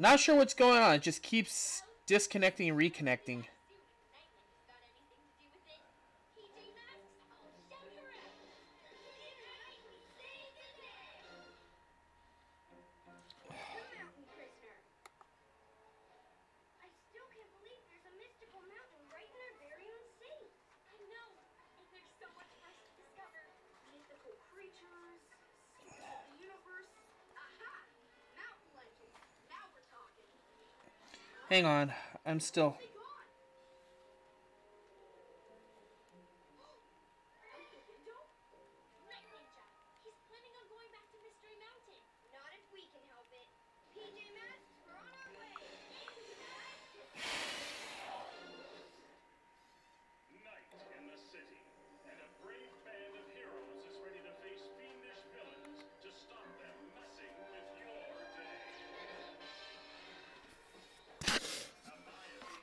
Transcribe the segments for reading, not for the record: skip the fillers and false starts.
Not sure what's going on. It just keeps disconnecting and reconnecting. Hang on, I'm still...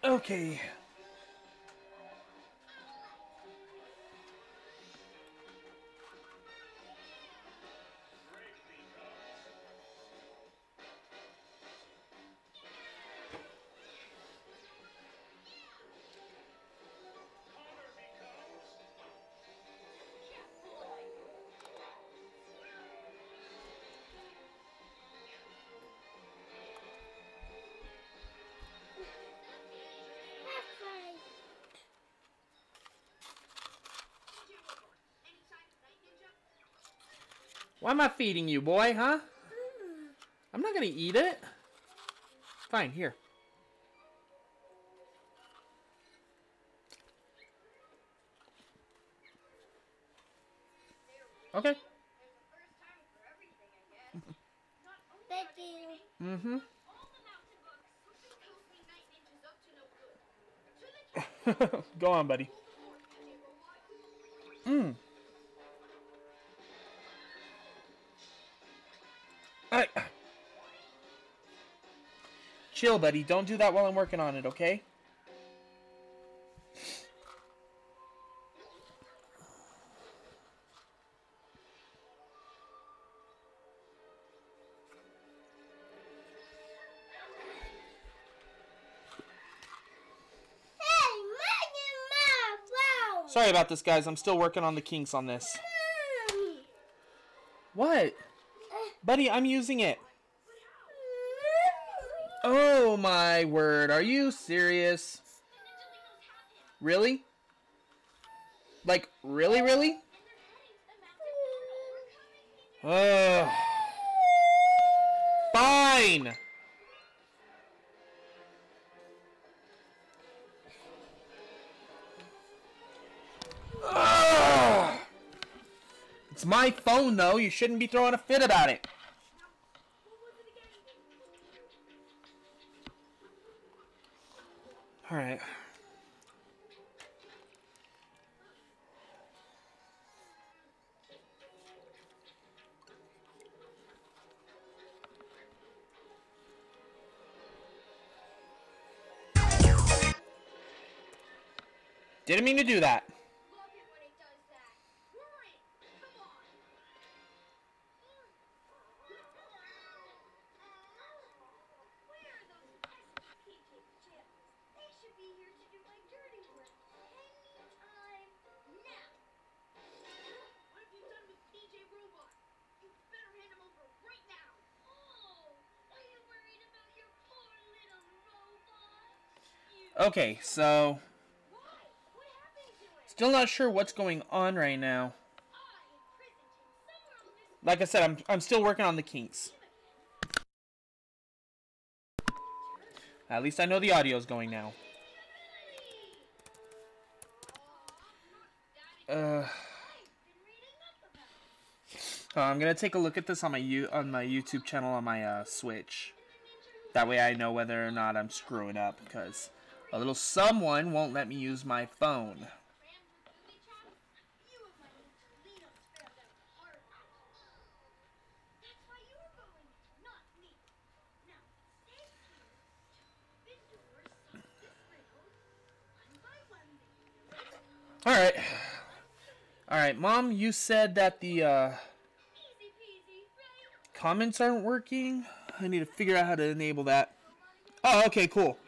Okay. Why am I feeding you, boy, huh? I'm not gonna eat it. Fine, here. Okay. Mm-hmm. Go on, buddy. Mm. Alright. Chill, buddy. Don't do that while I'm working on it, okay? Sorry about this, guys. I'm still working on the kinks on this. What? Buddy, I'm using it. Oh my word. Are you serious? Really? Like, really? Fine. It's my phone, though. You shouldn't be throwing a fit about it. All right. Didn't mean to do that. Okay, so still not sure what's going on right now. Like I said, I'm still working on the kinks. At least I know the audio is going now. I'm gonna take a look at this on my YouTube channel on my Switch. That way I know whether or not I'm screwing up, because a little someone won't let me use my phone. Alright, Mom, you said that the comments aren't working. I need to figure out how to enable that. Oh, okay, cool.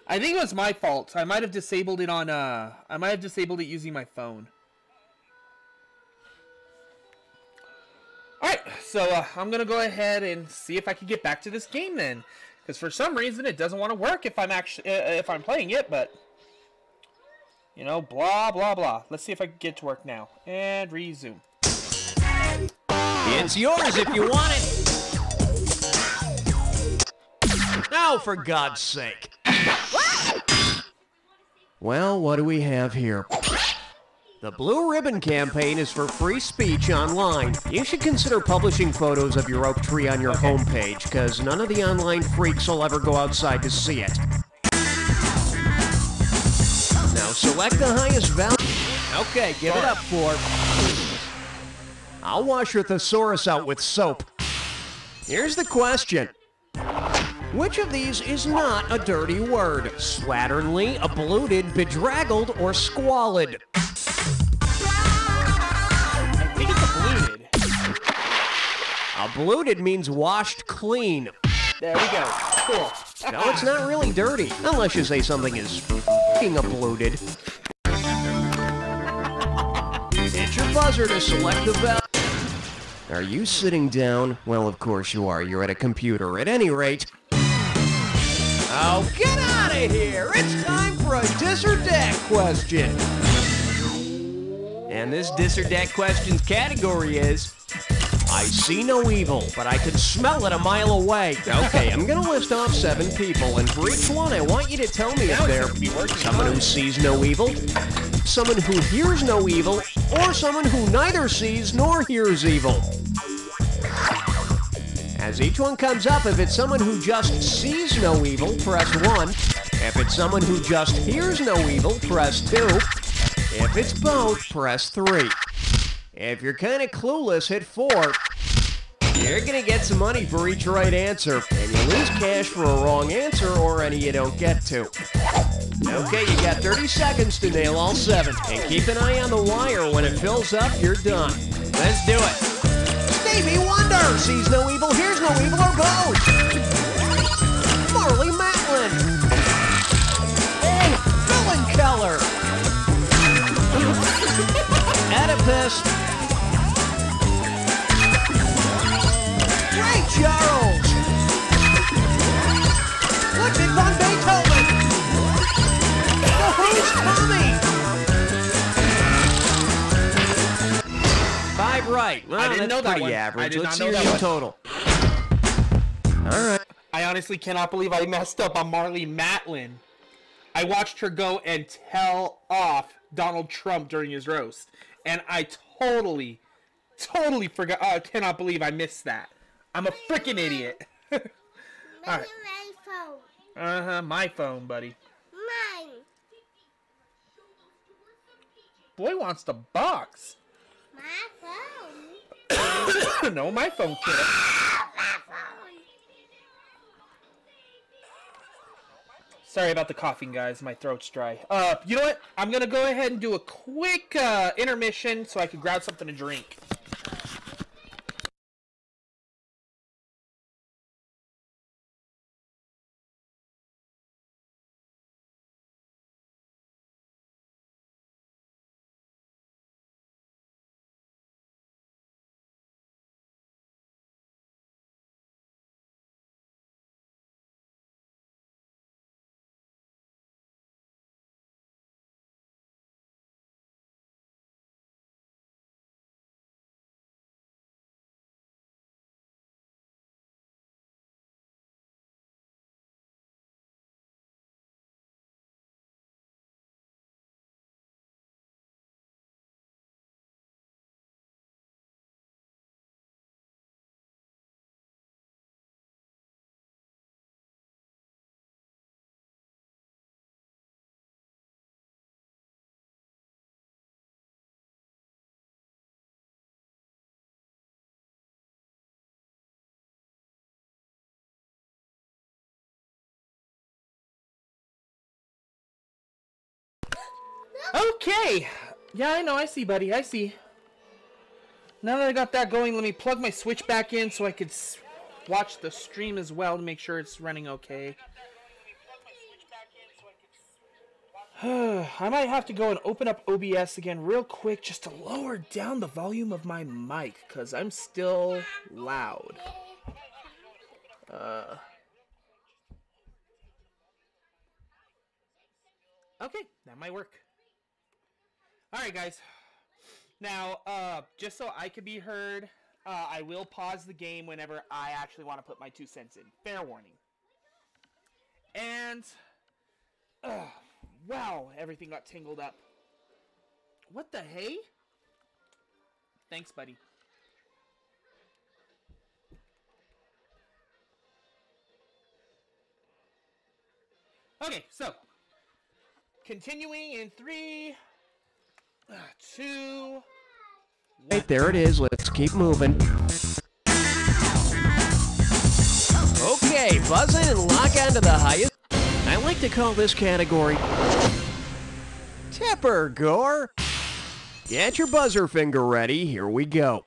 I think it was my fault. I might have disabled it on, I might have disabled it using my phone. Alright, so I'm going to go ahead and see if I can get back to this game then. Because for some reason it doesn't want to work if I'm actually, if I'm playing it, but... You know, blah, blah, blah. Let's see if I can get to work now. And resume. It's yours if you want it. Oh, for God's sake. Well, what do we have here? The Blue Ribbon Campaign is for free speech online. You should consider publishing photos of your oak tree on your homepage, because none of the online freaks will ever go outside to see it. Now select the highest value. Okay, give it up for... I'll wash your thesaurus out with soap. Here's the question. Which of these is not a dirty word? Slatternly, abluted, bedraggled, or squalid? I think it's abluted. Abluted means washed clean. There we go. Cool. No, it's not really dirty, unless you say something is f***ing abluted. Hit your buzzer to select the value. Are you sitting down? Well, of course you are. You're at a computer. At any rate... Oh, get out of here! It's time for a dis or dat question. And this dis or dat questions category is... I see no evil, but I can smell it a mile away. Okay, I'm gonna list off 7 people, and for each one, I want you to tell me if they're someone who sees no evil, someone who hears no evil, or someone who neither sees nor hears evil. As each one comes up, if it's someone who just sees no evil, press 1. If it's someone who just hears no evil, press 2. If it's both, press 3. If you're kind of clueless, hit 4. You're going to get some money for each right answer, and you lose cash for a wrong answer or any you don't get to. Okay, you got 30 seconds to nail all 7, and keep an eye on the wire. When it fills up, you're done. Let's do it. Stevie Wonder sees no evil, hears no evil, or both. Marley Matlin. Oh, Helen Keller. Oedipus. Ray Charles. Ludwig von Beethoven. The Who's Tommy. 5 right. Well, I didn't know that pretty one. average. I did Let's not know hear that your one. total. All right. I honestly cannot believe I messed up on Marley Matlin. I watched her go and tell off Donald Trump during his roast. And I totally forgot. I cannot believe I missed that. I'm a freaking idiot. All right. My phone. Uh-huh, my phone, buddy. Mine. Boy wants to box. My phone. No, my phone, kid. My phone. Sorry about the coughing, guys. My throat's dry. You know what? I'm going to go ahead and do a quick intermission so I can grab something to drink. Okay. Yeah, I know. I see, buddy. I see. Now that I got that going, let me plug my Switch back in so I could watch the stream as well to make sure it's running okay. I might have to go and open up OBS again real quick just to lower down the volume of my mic, because I'm still loud. Okay, that might work. Alright, guys. Now, just so I could be heard, I will pause the game whenever I actually want to put my 2 cents in. Fair warning. And, wow, everything got tangled up. What the hey? Thanks, buddy. Okay, so, continuing in 3, 2... Right, there it is. Let's keep moving. Okay, buzz in and lock onto the highest. I like to call this category Tipper Gore. Get your buzzer finger ready. Here we go.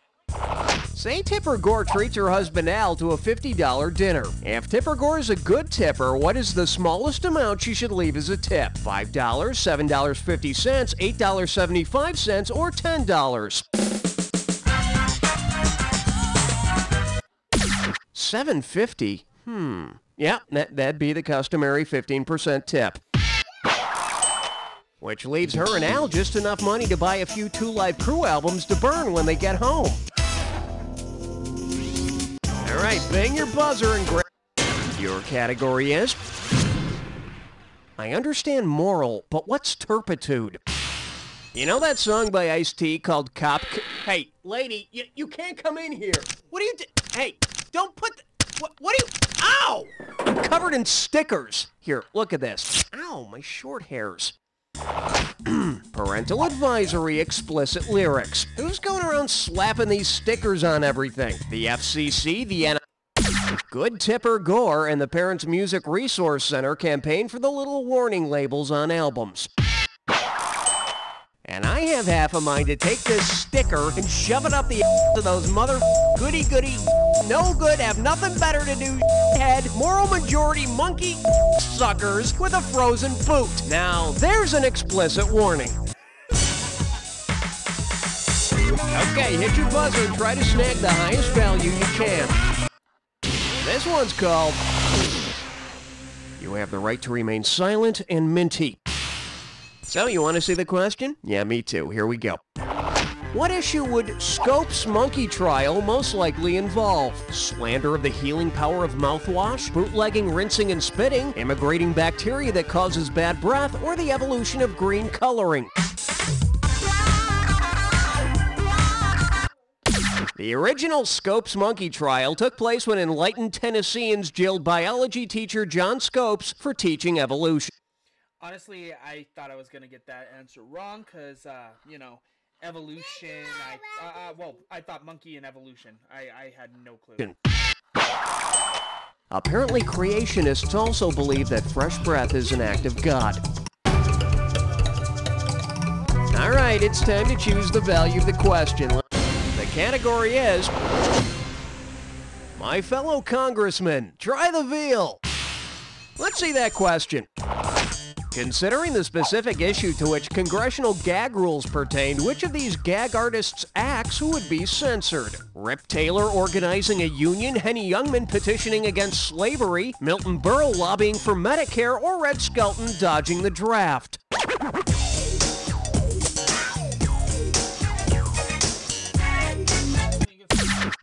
Say Tipper Gore treats her husband Al to a $50 dinner. If Tipper Gore is a good tipper, what is the smallest amount she should leave as a tip? $5, $7.50, $8.75, or $10? $7.50? Yeah, that'd be the customary 15% tip. Which leaves her and Al just enough money to buy a few 2 Live Crew albums to burn when they get home. Alright, bang your buzzer and grab... Your category is... I understand moral, but what's turpitude? You know that song by Ice-T called Cop... Hey, lady, you can't come in here. What are you... Hey, don't put... What are you... Ow! I'm covered in stickers. Here, look at this. Ow, my short hairs. Parental advisory, explicit lyrics. Who's going around slapping these stickers on everything? The FCC, the Good Tipper Gore and the Parents Music Resource Center campaign for the little warning labels on albums. And I have half a mind to take this sticker and shove it up the ass of those mother goody-goody, no good, have nothing better to do head, moral majority monkey suckers with a frozen boot. Now, there's an explicit warning. Okay, hit your buzzer and try to snag the highest value you can. This one's called... You have the right to remain silent and minty. So, you want to see the question? Yeah, me too. Here we go. What issue would Scope's monkey trial most likely involve? Slander of the healing power of mouthwash, bootlegging, rinsing, and spitting, immigrating bacteria that causes bad breath, or the evolution of green coloring? The original Scopes monkey trial took place when enlightened Tennesseans jailed biology teacher John Scopes for teaching evolution. Honestly, I thought I was going to get that answer wrong because, you know, evolution, I thought monkey and evolution. I had no clue. Apparently, creationists also believe that fresh breath is an act of God. All right, it's time to choose the value of the question. The category is... My fellow congressman, try the veal. Let's see that question. Considering the specific issue to which congressional gag rules pertained, which of these gag artists' acts would be censored? Rip Taylor organizing a union, Henny Youngman petitioning against slavery, Milton Berle lobbying for Medicare, or Red Skelton dodging the draft?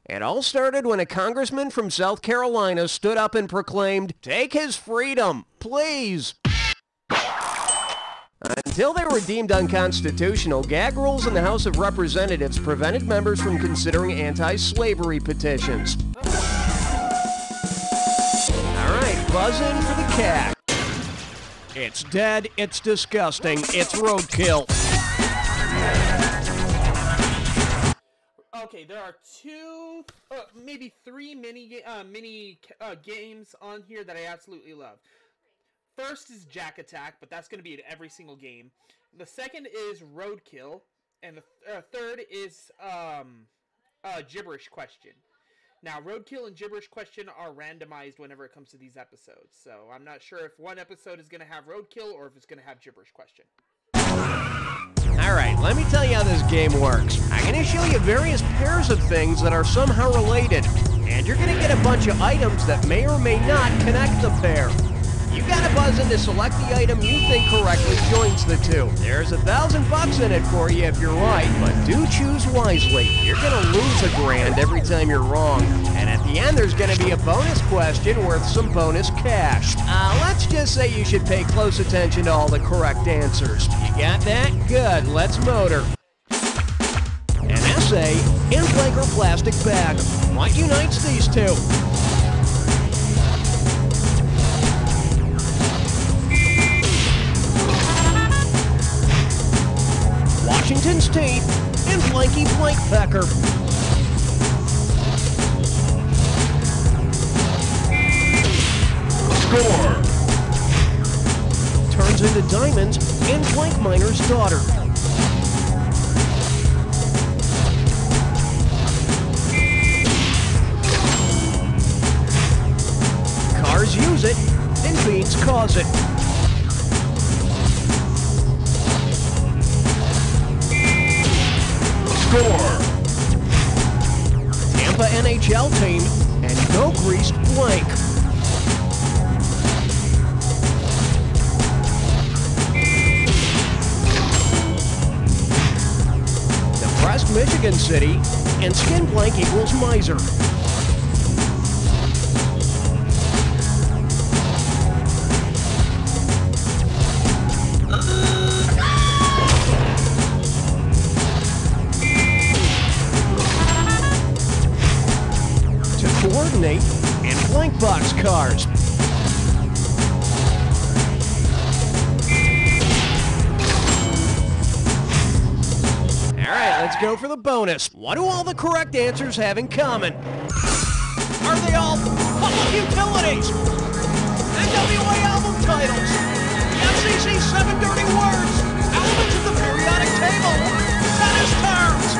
It all started when a congressman from South Carolina stood up and proclaimed, "Take his freedom, please." Until they were deemed unconstitutional, gag rules in the House of Representatives prevented members from considering anti-slavery petitions. All right, buzz in for the cat. It's dead, it's disgusting, it's roadkill. Okay, there are two, maybe three mini games on here that I absolutely love. First is Jack Attack, but that's going to be in every single game. The second is Roadkill, and the third is Gibberish Question. Now, roadkill and gibberish question are randomized whenever it comes to these episodes, so I'm not sure if one episode is going to have roadkill or if it's going to have gibberish question. Alright, let me tell you how this game works. I'm going to show you various pairs of things that are somehow related, and you're going to get a bunch of items that may or may not connect the pair. You gotta buzz in to select the item you think correctly joins the two. There's $1,000 in it for you if you're right, but do choose wisely. You're gonna lose $1,000 every time you're wrong. And at the end, there's gonna be a bonus question worth some bonus cash. Let's just say you should pay close attention to all the correct answers. You got that? Good, let's motor. An essay in blank or plastic bag. What unites these two? Washington State and Blanky Blank Pecker. Score! Turns into diamonds and Blank Miner's daughter. Cars use it and beans cause it. Score! Tampa NHL team and go greased blank. Depressed Michigan City and skin blank equals miser. Coordinate and blank box cars. Alright, let's go for the bonus. What do all the correct answers have in common? Are they all public utilities? NWA album titles? The FCC 7 dirty words? Elements of the periodic table? Tennis terms?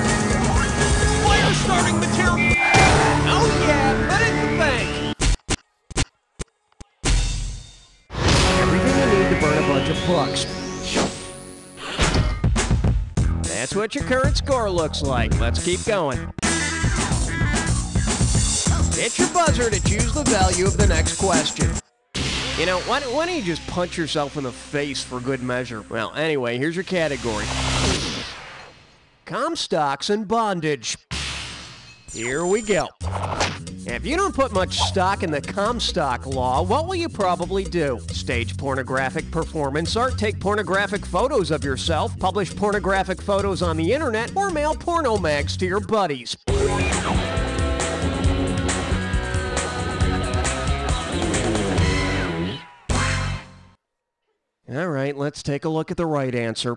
Player starting material? Oh yeah, put it in the bank! Everything you need to burn a bunch of bucks. That's what your current score looks like. Let's keep going. Hit your buzzer to choose the value of the next question. You know, why don't you just punch yourself in the face for good measure? Well, anyway, here's your category. Comstocks and bondage. Here we go. If you don't put much stock in the Comstock law, what will you probably do? Stage pornographic performance art, take pornographic photos of yourself, publish pornographic photos on the internet, or mail porno mags to your buddies. All right, let's take a look at the right answer.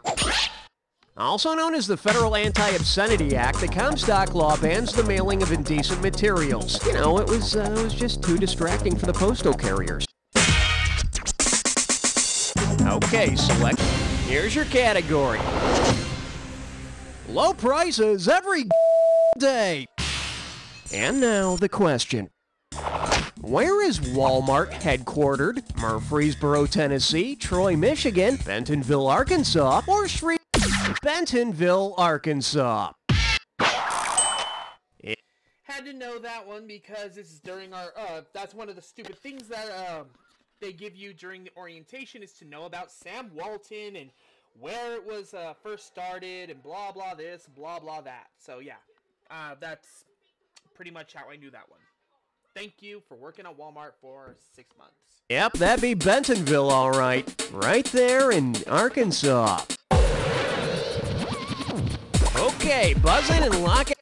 Also known as the Federal Anti-Obscenity Act, the Comstock law bans the mailing of indecent materials. You know, it was just too distracting for the postal carriers. Okay, select. Here's your category. Low prices every day. And now the question. Where is Walmart headquartered? Murfreesboro, Tennessee, Troy, Michigan, Bentonville, Arkansas, or Bentonville, Arkansas. Had to know that one because this is during our, that's one of the stupid things that, they give you during the orientation is to know about Sam Walton and where it was, first started and blah, blah this, blah, blah that. So, yeah, that's pretty much how I knew that one. Thank you for working at Walmart for 6 months. Yep, that'd be Bentonville, all right. Right there in Arkansas. Okay, buzz in and lock it.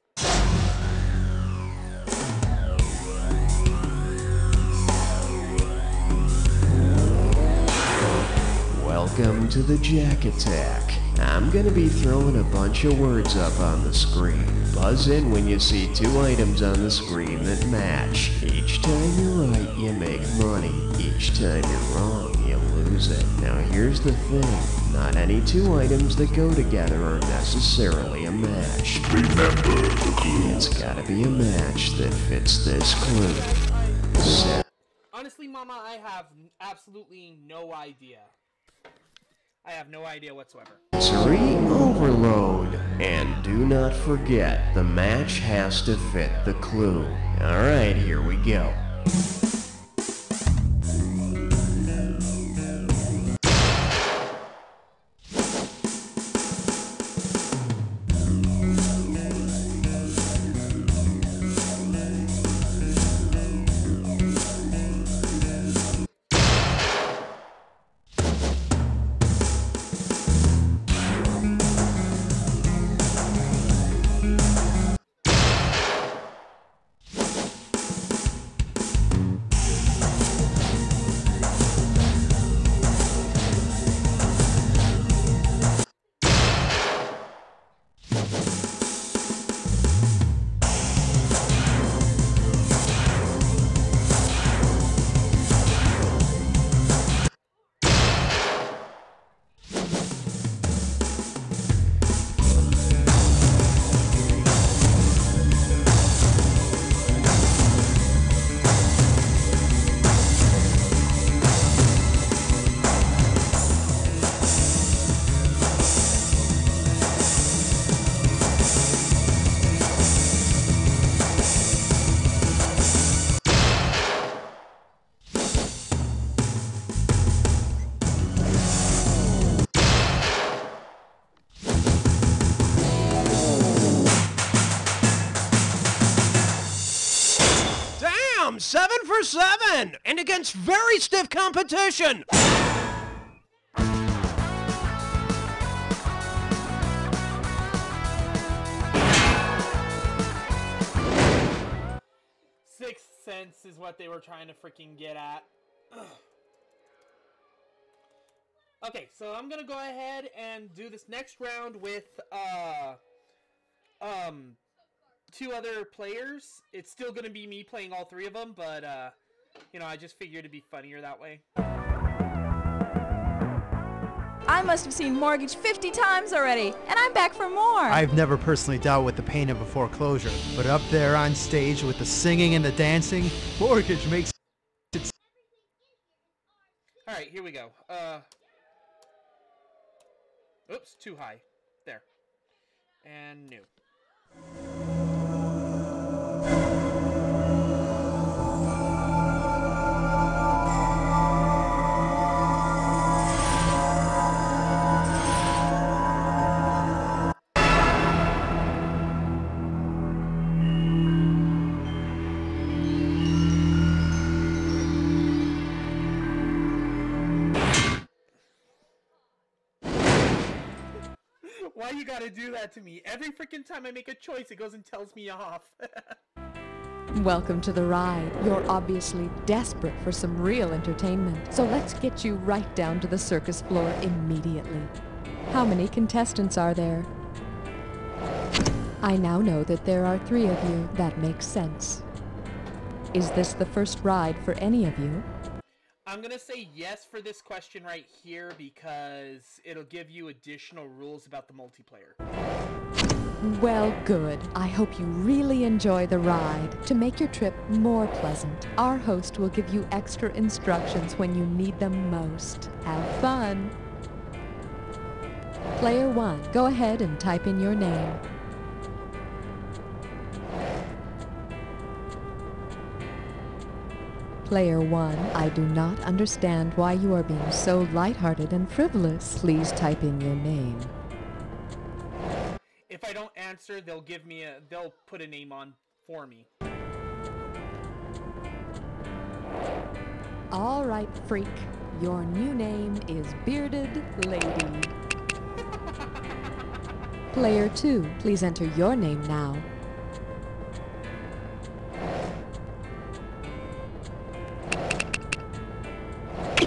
Welcome to the Jack Attack. I'm gonna be throwing a bunch of words up on the screen. Buzz in when you see 2 items on the screen that match. Each time you're right, you make money. Each time you're wrong, you lose use it. Now here's the thing. Not any two items that go together are necessarily a match. Remember the clue. It's gotta be a match that fits this clue. Set. Honestly, Mama, I have absolutely no idea. I have no idea whatsoever. Sensory overload. And do not forget, the match has to fit the clue. Alright, here we go. Damn! 7 for 7! And against very stiff competition! Sixth Sense is what they were trying to freaking get at. Okay, so I'm gonna go ahead and do this next round with two other players. It's still gonna be me playing all three of them, but you know, I just figured it'd be funnier that way. I must have seen Mortgage 50 times already, and I'm back for more. I've never personally dealt with the pain of a foreclosure, but up there on stage with the singing and the dancing, Mortgage makes it. Alright, here we go. Oops, too high. There. And new. Why you gotta do that to me? Every freaking time I make a choice, it goes and tells me off. Welcome to the ride. You're obviously desperate for some real entertainment, so let's get you right down to the circus floor immediately. How many contestants are there? I now know that there are 3 of you. That makes sense. Is this the first ride for any of you? I'm gonna say yes for this question right here because it'll give you additional rules about the multiplayer. Well, good. I hope you really enjoy the ride. To make your trip more pleasant, our host will give you extra instructions when you need them most. Have fun! Player 1, go ahead and type in your name. Player 1, I do not understand why you are being so lighthearted and frivolous. Please type in your name. If I don't answer, they'll put a name on for me. All right, freak. Your new name is Bearded Lady. Player 2, please enter your name now.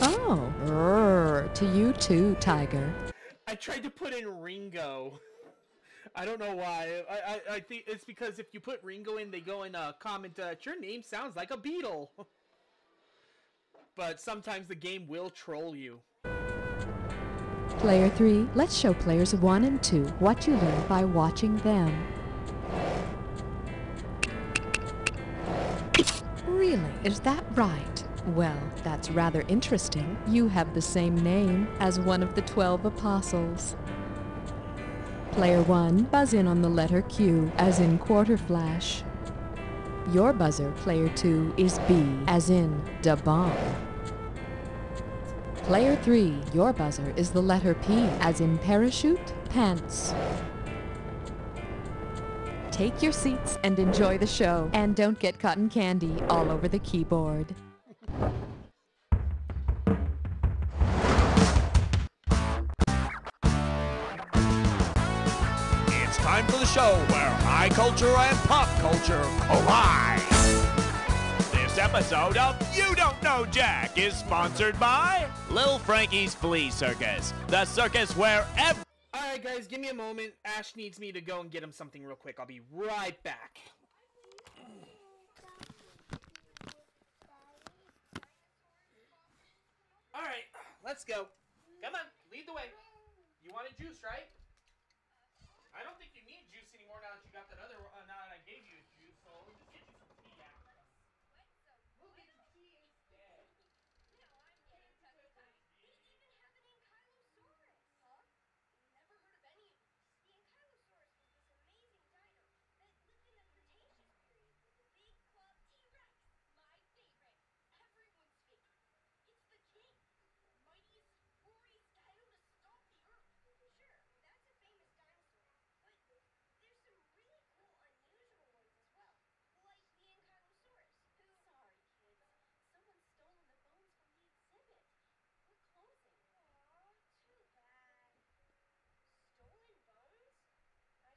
Oh, to you too, Tiger. I tried to put in Ringo. I don't know why. I think it's because if you put Ringo in, they go and comment, your name sounds like a Beatle. But sometimes the game will troll you. Player 3, let's show players 1 and 2 what you learn by watching them. Really? Is that right? Well, that's rather interesting. You have the same name as one of the 12 apostles. Player 1, buzz in on the letter Q, as in quarter flash. Your buzzer, Player 2, is B, as in da bomb. Player 3, your buzzer is the letter P, as in parachute, pants. Take your seats and enjoy the show, and don't get cotton candy all over the keyboard. It's time for the show where high culture and pop culture collide. This episode of You Don't Know Jack is sponsored by Lil Frankie's Flea Circus, the circus where every... Alright guys, give me a moment. Ash needs me to go and get him something real quick. I'll be right back. Alright, let's go. Come on, lead the way. You wanted juice, right? I don't think you need juice anymore now that you got that other now that I gave you juice, so we'll just get you some tea after. We'll get you tea instead.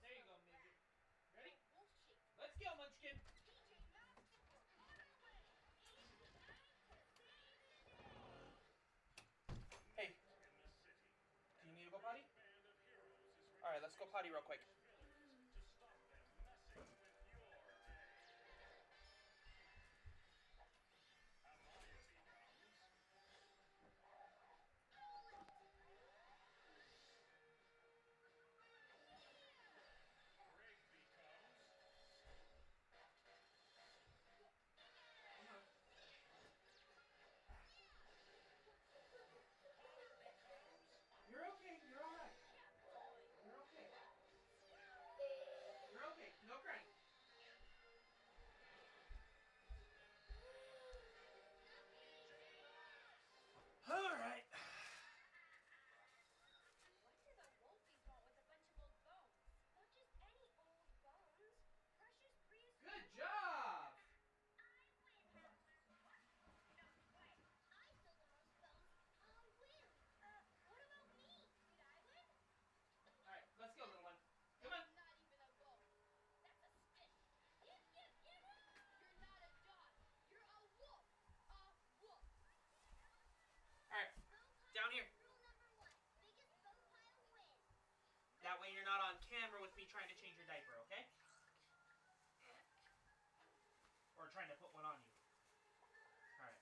There you go, midget. Ready? Let's go, Munchkin. Hey, do you need to go potty? Alright, let's go potty real quick. You're okay, you're alright. You're okay. You're okay, no crying. Alright. Good job! Alright, let's go, little one. Come on. Alright, down here. That way you're not on camera with me trying to change your diaper, okay? Or trying to put one on you. Alright.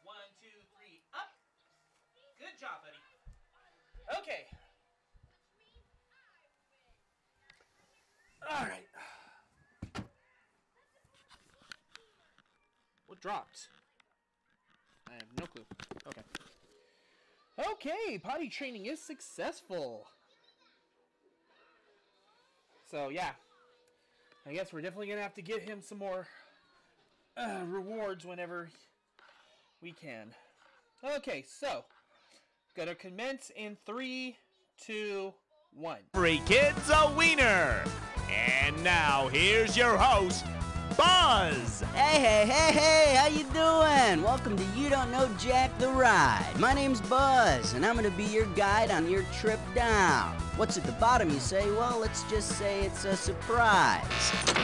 1, 2, 3, up! Good job, buddy. Okay. Alright. What dropped? I have no clue. Okay. Okay, potty training is successful. So, yeah. I guess we're definitely going to have to get him some more rewards whenever we can. Okay, so. Gonna commence in 3, 2, 1. Every kid's a wiener. And now, here's your host, Buzz. Hey, how you doing? Welcome to You Don't Know Jack the Ride. My name's Buzz, and I'm going to be your guide on your trip down. What's at the bottom, you say? Well, let's just say it's a surprise.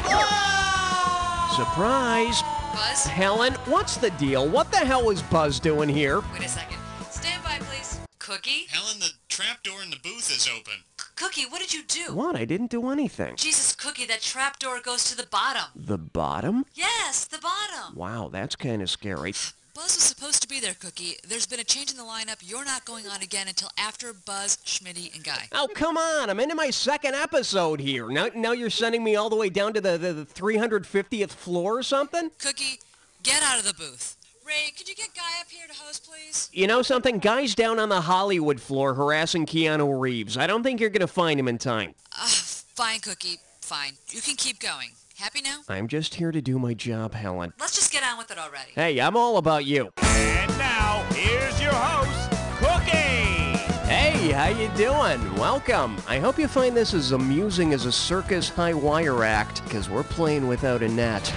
Whoa! Surprise! Buzz? Helen, what's the deal? What the hell is Buzz doing here? Wait a second. Stand by, please. Cookie? Helen, the trapdoor in the booth is open. Cookie, what did you do? What? I didn't do anything. Jesus, Cookie, that trapdoor goes to the bottom. The bottom? Yes, the bottom. Wow, that's kind of scary. Buzz was supposed to be there, Cookie. There's been a change in the lineup. You're not going on again until after Buzz, Schmitty, and Guy. Oh, come on. I'm into my second episode here. Now you're sending me all the way down to the 350th floor or something? Cookie, get out of the booth. Ray, could you get Guy up here to host, please? You know something? Guy's down on the Hollywood floor harassing Keanu Reeves. I don't think you're going to find him in time. Fine, Cookie. Fine. You can keep going. Happy now? I'm just here to do my job, Helen. Let's just get on with it already. Hey, I'm all about you. And now, here's your host, Cookie! Hey, how you doing? Welcome. I hope you find this as amusing as a circus high wire act, because we're playing without a net.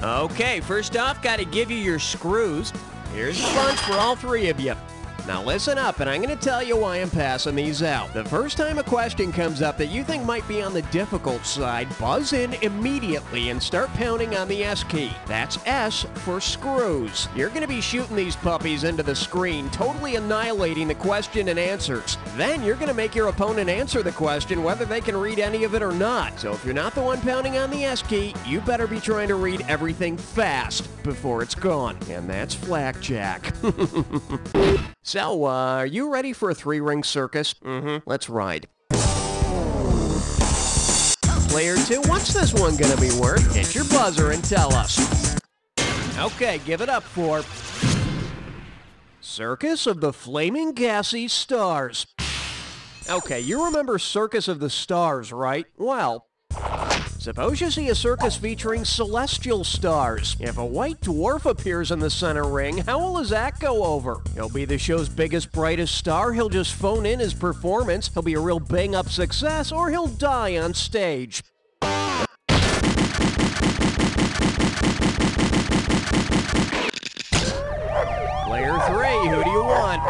Okay, first off, gotta give you your screws. Here's a bunch for all three of you. Now listen up, and I'm going to tell you why I'm passing these out. The first time a question comes up that you think might be on the difficult side, buzz in immediately and start pounding on the S key. That's S for screws. You're going to be shooting these puppies into the screen, totally annihilating the question and answers. Then you're going to make your opponent answer the question whether they can read any of it or not. So if you're not the one pounding on the S key, you better be trying to read everything fast before it's gone. And that's Flackjack. So, are you ready for a three-ring circus? Let's ride. Player 2, what's this one gonna be worth? Hit your buzzer and tell us. Okay, give it up for Circus of the Flaming Gassy Stars. Okay, you remember Circus of the Stars, right? Well, suppose you see a circus featuring celestial stars. If a white dwarf appears in the center ring, how will his act go over? He'll be the show's biggest, brightest star, he'll just phone in his performance, he'll be a real bang-up success, or he'll die on stage. Player 3, who do you want?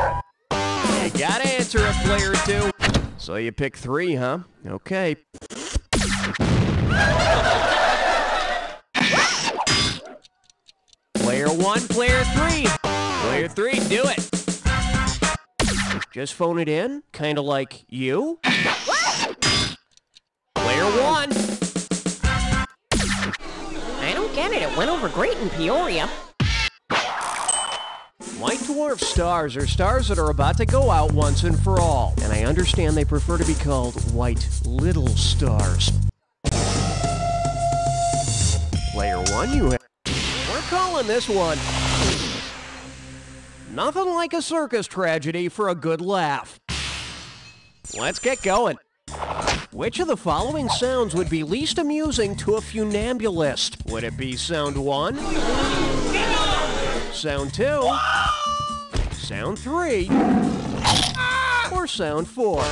You gotta answer it, Player 2. So you pick 3, huh? Okay. Player 1, Player 3. Player 3, do it. Just phone it in, kind of like you. Player 1. I don't get it. It went over great in Peoria. White dwarf stars are stars that are about to go out once and for all. And I understand they prefer to be called white little stars. Player 1, you have... We're calling this one nothing like a circus tragedy for a good laugh. Let's get going. Which of the following sounds would be least amusing to a funambulist? Would it be sound 1? Sound 2? Sound 3? Or sound 4?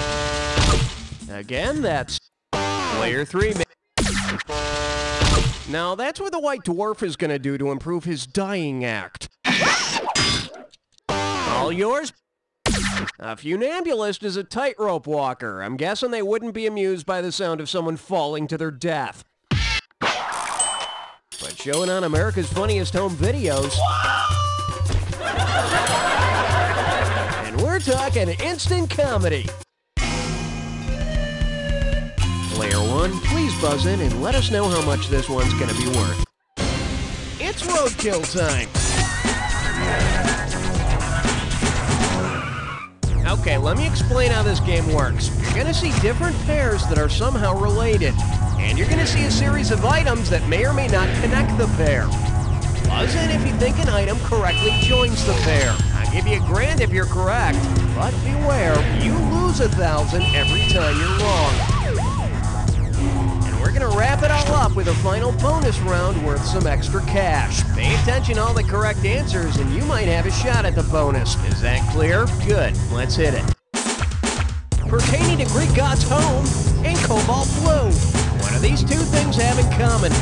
Again, that's Player 3. Now, that's what the white dwarf is going to do to improve his dying act. All yours? A funambulist is a tightrope walker. I'm guessing they wouldn't be amused by the sound of someone falling to their death. But showing on America's Funniest Home Videos. And we're talking instant comedy. Player 1, please buzz in and let us know how much this one's gonna be worth. It's roadkill time! Okay, let me explain how this game works. You're gonna see different pairs that are somehow related. And you're gonna see a series of items that may or may not connect the pair. Buzz in if you think an item correctly joins the pair. I'll give you $1,000 if you're correct, but beware, you lose 1,000 every time you're wrong. We're gonna wrap it all up with a final bonus round worth some extra cash. Pay attention to all the correct answers and you might have a shot at the bonus. Is that clear? Good. Let's hit it. Pertaining to Greek gods' home and cobalt blue. What do these two things have in common?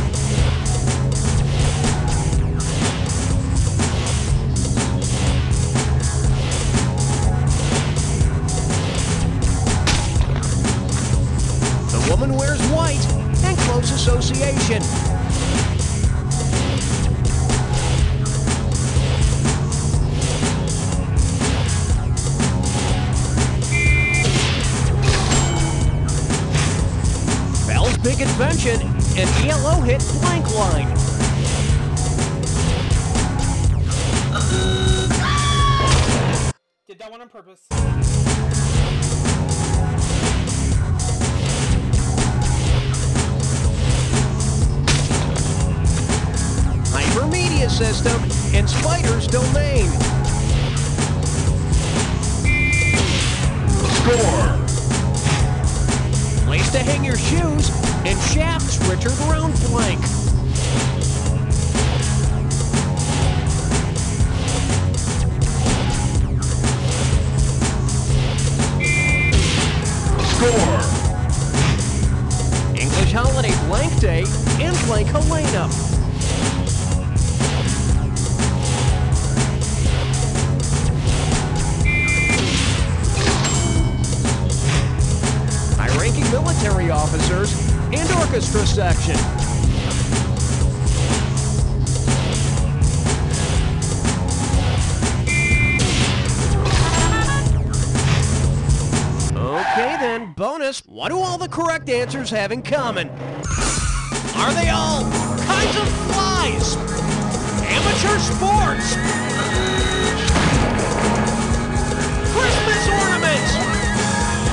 The woman wears white and close association. Bell's big invention, an ELO hit blank line. that one on purpose. Hypermedia System in Spider's domain. Score! Place to hang your shoes in Shaft's Richard Round Blank. Score! English Holiday Blank Day in Blank Helena. High-ranking military officers and orchestra section. Okay then, bonus. What do all the correct answers have in common? Are they all kinds of flies? Amateur sports? Christmas ornaments?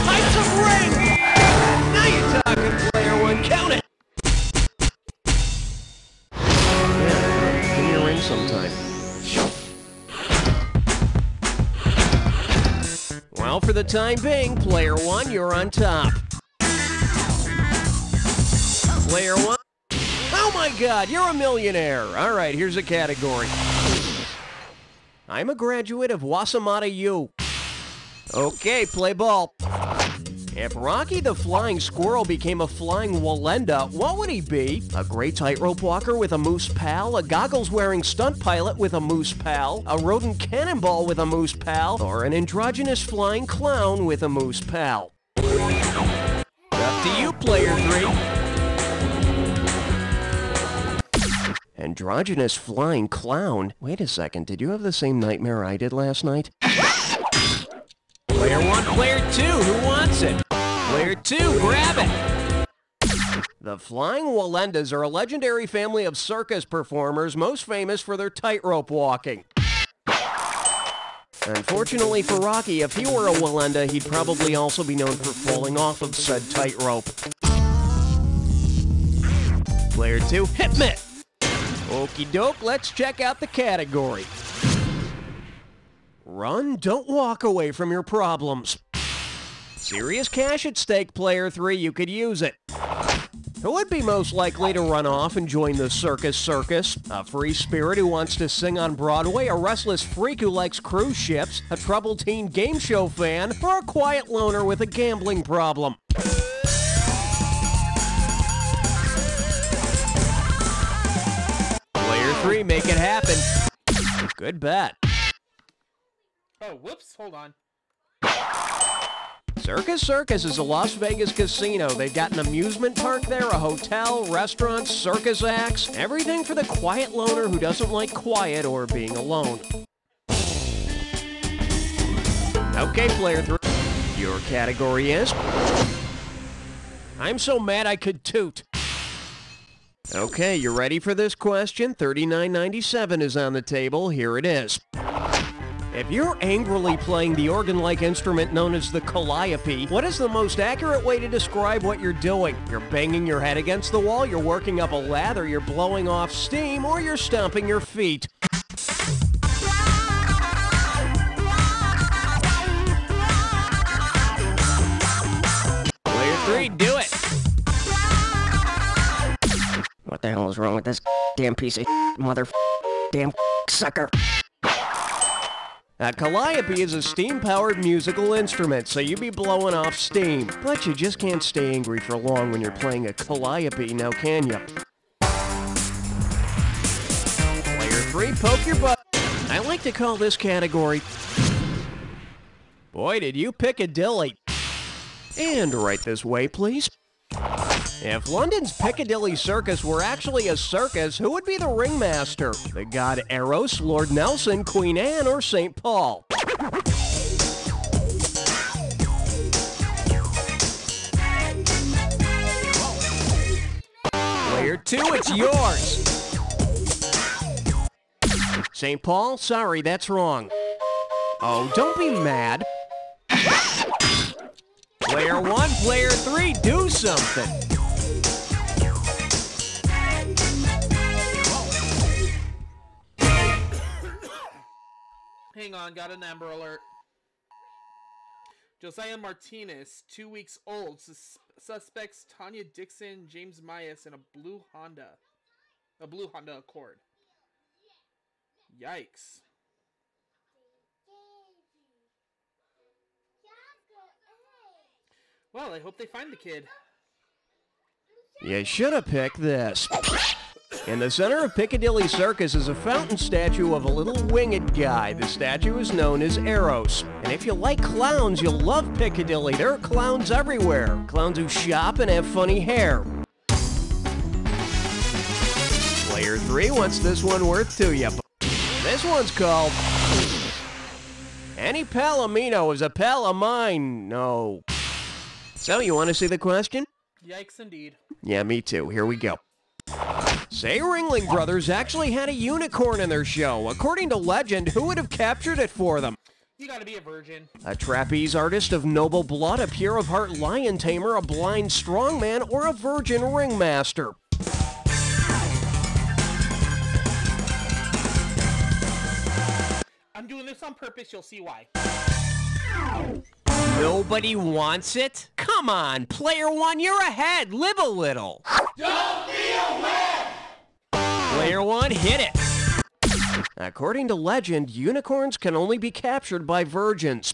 Types of ring? Now you're talking, player one. Count it. Yeah, give me a ring sometime. Well, for the time being, player one, you're on top. Player one. Oh my God, you're a millionaire. All right, here's a category. I'm a graduate of Wasamata U. Okay, play ball. If Rocky the Flying Squirrel became a flying Walenda, what would he be? A great tightrope walker with a moose pal? A goggles-wearing stunt pilot with a moose pal? A rodent cannonball with a moose pal? Or an androgynous flying clown with a moose pal? Up to you, player three. Androgynous flying clown? Wait a second, did you have the same nightmare I did last night? Player one, player two, who wants it? Player two, grab it! The Flying Walendas are a legendary family of circus performers most famous for their tightrope walking. Unfortunately for Rocky, if he were a Walenda, he'd probably also be known for falling off of said tightrope. Player two, hit me! Okie doke, let's check out the category. Run, don't walk away from your problems. Serious cash at stake, player three, you could use it. Who would be most likely to run off and join the circus? A free spirit who wants to sing on Broadway, a restless freak who likes cruise ships, a troubled teen game show fan, or a quiet loner with a gambling problem? Player three, make it happen. Good bet. Oh, whoops, hold on. Circus is a Las Vegas casino. They've got an amusement park there, a hotel, restaurants, circus acts, everything for the quiet loner who doesn't like quiet or being alone. Okay, player three. Your category is... I'm so mad I could toot. Okay, you ready for this question? $39.97 is on the table. Here it is. If you're angrily playing the organ-like instrument known as the calliope, what is the most accurate way to describe what you're doing? You're banging your head against the wall, you're working up a lather, you're blowing off steam, or you're stomping your feet. Player three, do it! What the hell is wrong with this damn piece of mother damn sucker? A calliope is a steam-powered musical instrument, so you be blowing off steam. But you just can't stay angry for long when you're playing a calliope, now can you? Player three, poke your butt. I like to call this category... Boy, did you pick a dilly. And right this way, please. If London's Piccadilly Circus were actually a circus, who would be the ringmaster? The god Eros, Lord Nelson, Queen Anne, or St. Paul? Player two, it's yours. St. Paul? Sorry, that's wrong. Oh, don't be mad. Player 1, player 3, do something. Hang on, got an Amber Alert. Josiah Martinez, 2 weeks old. Suspects Tanya Dixon, James Myers, and a blue Honda Accord. Yikes. Well, I hope they find the kid. You should have picked this. In the center of Piccadilly Circus is a fountain statue of a little winged guy. The statue is known as Eros. And if you like clowns, you'll love Piccadilly. There are clowns everywhere. Clowns who shop and have funny hair. Player 3, what's this one worth to you? This one's called... Any Palomino is a pal of mine. No. So, you want to see the question? Yikes indeed. Yeah, me too. Here we go. Say Ringling Brothers actually had a unicorn in their show. According to legend, who would have captured it for them? You gotta be a virgin. A trapeze artist of noble blood, a pure of heart lion tamer, a blind strongman, or a virgin ringmaster? I'm doing this on purpose, you'll see why. Nobody wants it? Come on, player 1, you're ahead. Live a little. Don't be a wimp! Player 1, hit it. According to legend, unicorns can only be captured by virgins.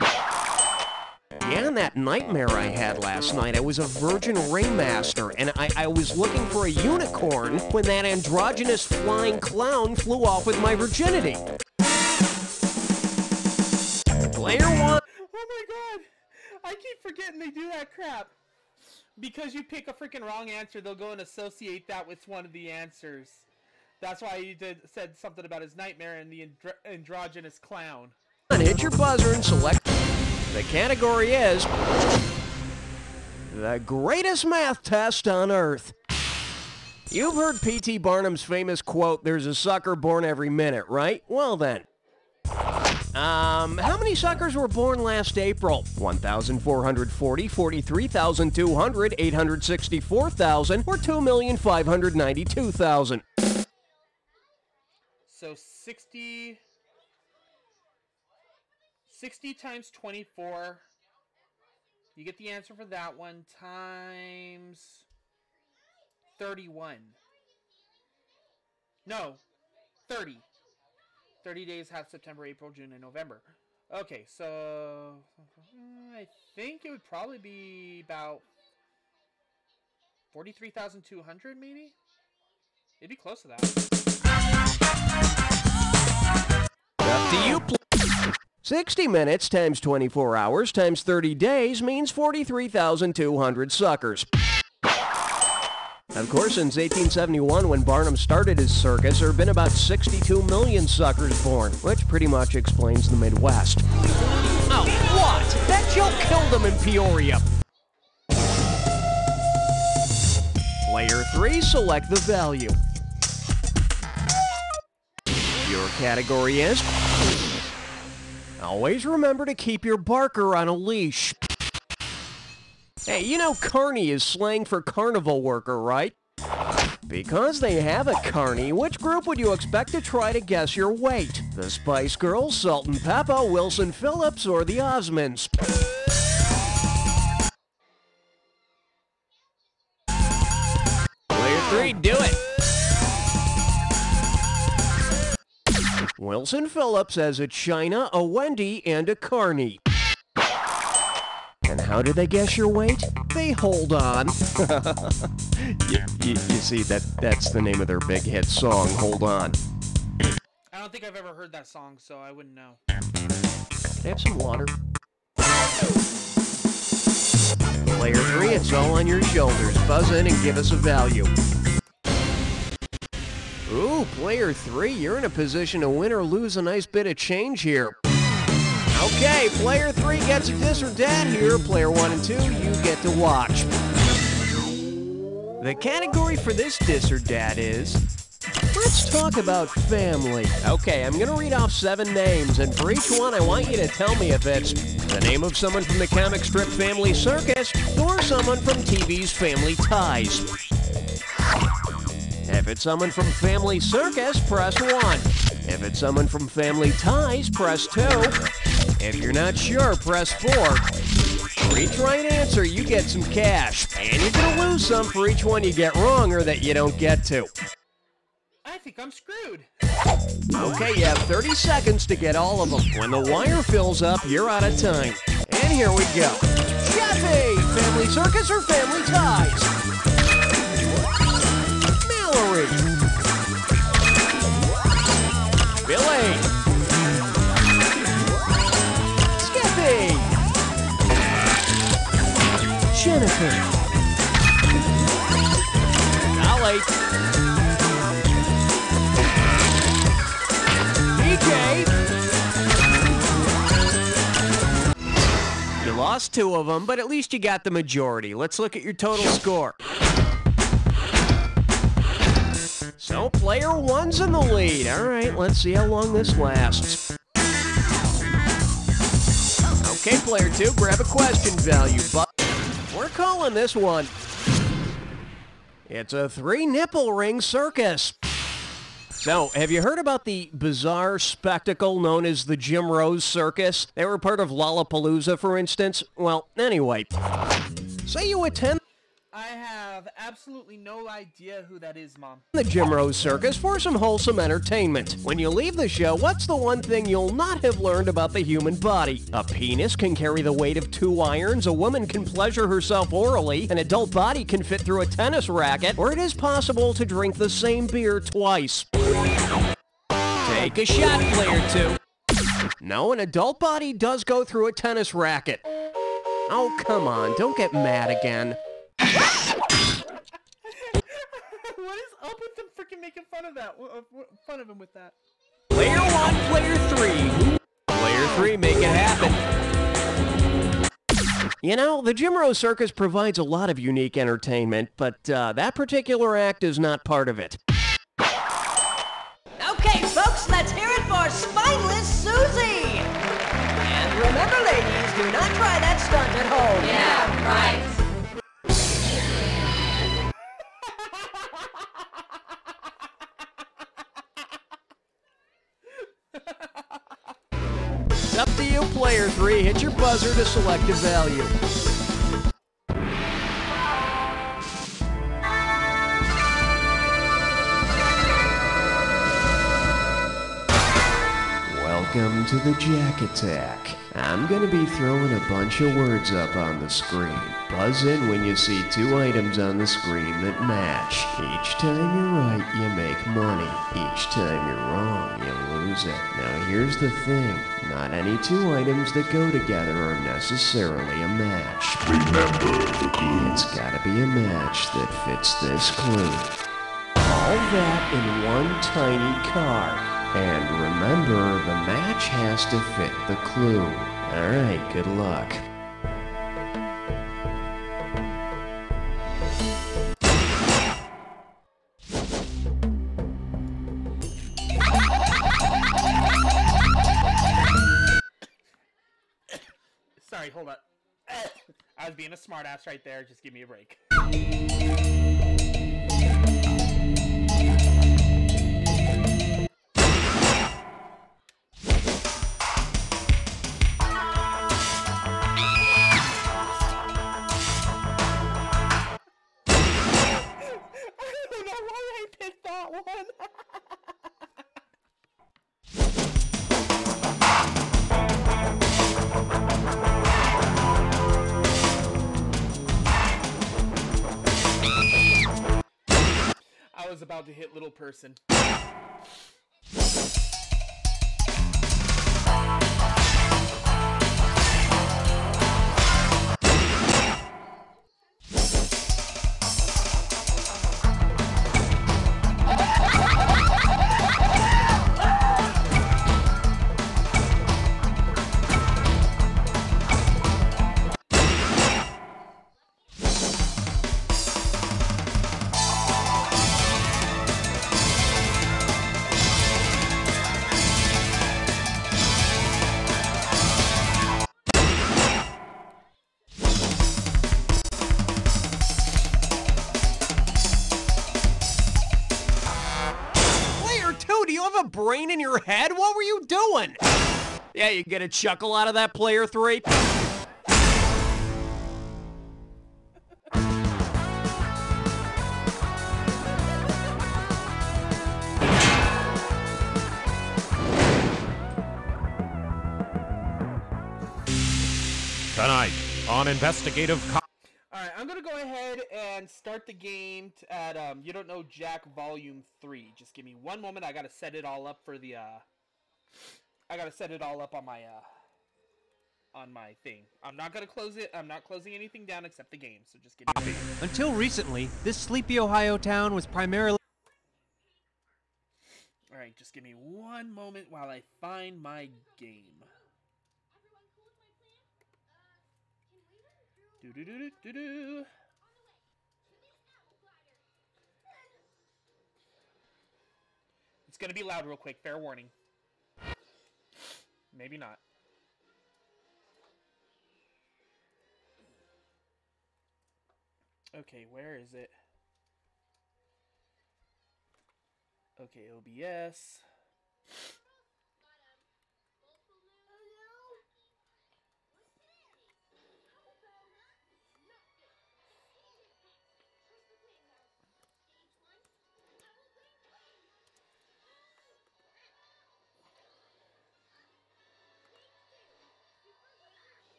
Yeah, that nightmare I had last night, I was a virgin ringmaster, and I was looking for a unicorn when that androgynous flying clown flew off with my virginity. Player 1. Oh my god! I keep forgetting they do that crap. Because you pick a freaking wrong answer, they'll go and associate that with one of the answers. That's why you said something about his nightmare and the androgynous clown. Hit your buzzer and select. The category is the greatest math test on Earth. You've heard P.T. Barnum's famous quote, "There's a sucker born every minute," right? Well then. How many suckers were born last April? 1,440, 43,200, 864,000, or 2,592,000? So 60 times 24. You get the answer for that one times 31. No, 30. 30 days have September, April, June, and November. Okay, so I think it would probably be about 43,200 maybe? It'd be close to that. Up to you. 60 minutes times 24 hours times 30 days means 43,200 suckers. Of course, since 1871, when Barnum started his circus, there have been about 62 million suckers born, which pretty much explains the Midwest. Oh, what? That joke killed him in Peoria. Player 3, select the value. Your category is... Always remember to keep your barker on a leash. Hey, you know carny is slang for carnival worker, right? Because they have a carny, which group would you expect to try to guess your weight? The Spice Girls, Salt and Pepper, Wilson Phillips, or the Osmonds? Player 3, do it! Wilson Phillips has a China, a Wendy, and a carny. And how do they guess your weight? They hold on. you see, that's the name of their big hit song, Hold On. I don't think I've ever heard that song, so I wouldn't know. Have some water. Player 3, it's all on your shoulders. Buzz in and give us a value. Ooh, Player 3, you're in a position to win or lose a nice bit of change here. Okay, Player 3 gets a this or that here. Player 1 and 2, you get to watch. The category for this this or that is Let's talk about family. Okay, I'm gonna read off 7 names, and for each one, I want you to tell me if it's the name of someone from the comic strip Family Circus or someone from TV's Family Ties. If it's someone from Family Circus, press 1. If it's someone from Family Ties, press 2. If you're not sure, press 4. For each right answer, you get some cash. And you're going to lose some for each one you get wrong or that you don't get to. I think I'm screwed. Okay, you have 30 seconds to get all of them. When the wire fills up, you're out of time. And here we go. Jeffy! Family Circus or Family Ties? Mallory. Billy. Skippy. Jennifer. Dolly. DJ. You lost 2 of them, but at least you got the majority. Let's look at your total score. So, player 1's in the lead. All right, let's see how long this lasts. Okay, player 2, grab a question value, but we're calling this one. It's a 3-nipple ring circus. So, have you heard about the bizarre spectacle known as the Jim Rose Circus? They were part of Lollapalooza, for instance. Well, anyway, say you attend I have absolutely no idea who that is, Mom. the Jim Rose Circus for some wholesome entertainment. When you leave the show, what's the one thing you'll not have learned about the human body? A penis can carry the weight of 2 irons, a woman can pleasure herself orally, an adult body can fit through a tennis racket, or it is possible to drink the same beer twice. Take a shot, player 2. No, an adult body does go through a tennis racket. Oh, come on, don't get mad again. What is up with them freaking making fun of that? Fun of him with that. Player 1, player 3. Player 3, make it happen. You know, the Jim Rose Circus provides a lot of unique entertainment, but that particular act is not part of it. Okay, folks, let's hear it for Spineless Susie! And remember, ladies, do not try that stunt at home. Yeah, right. It's up to you, player 3. Hit your buzzer to select a value. Welcome to the Jack Attack. I'm going to be throwing a bunch of words up on the screen. Buzz in when you see 2 items on the screen that match. Each time you're right, you make money. Each time you're wrong, you lose it. Now here's the thing. Not any 2 items that go together are necessarily a match. Remember, it's gotta be a match that fits this clue. All that in one tiny card. And remember, the match has to fit the clue. Alright, good luck. Sorry, hold up. I was being a smartass right there. Just give me a break. I was about to hit little person. have a brain in your head? What were you doing? Yeah, you get a chuckle out of that, player 3? Tonight on Investigative Alright, I'm gonna go ahead and start the game at You Don't Know Jack Volume 3. Just give me one moment. I gotta set it all up for the I gotta set it all up on my thing. I'm not gonna close it. I'm not closing anything down except the game. So just give me a minute. Until recently, this sleepy Ohio town was primarily... Alright, just give me one moment while I find my game. Do-do-do-do-do-do. It's gonna be loud real quick, fair warning. Maybe not. Okay, where is it? Okay, OBS.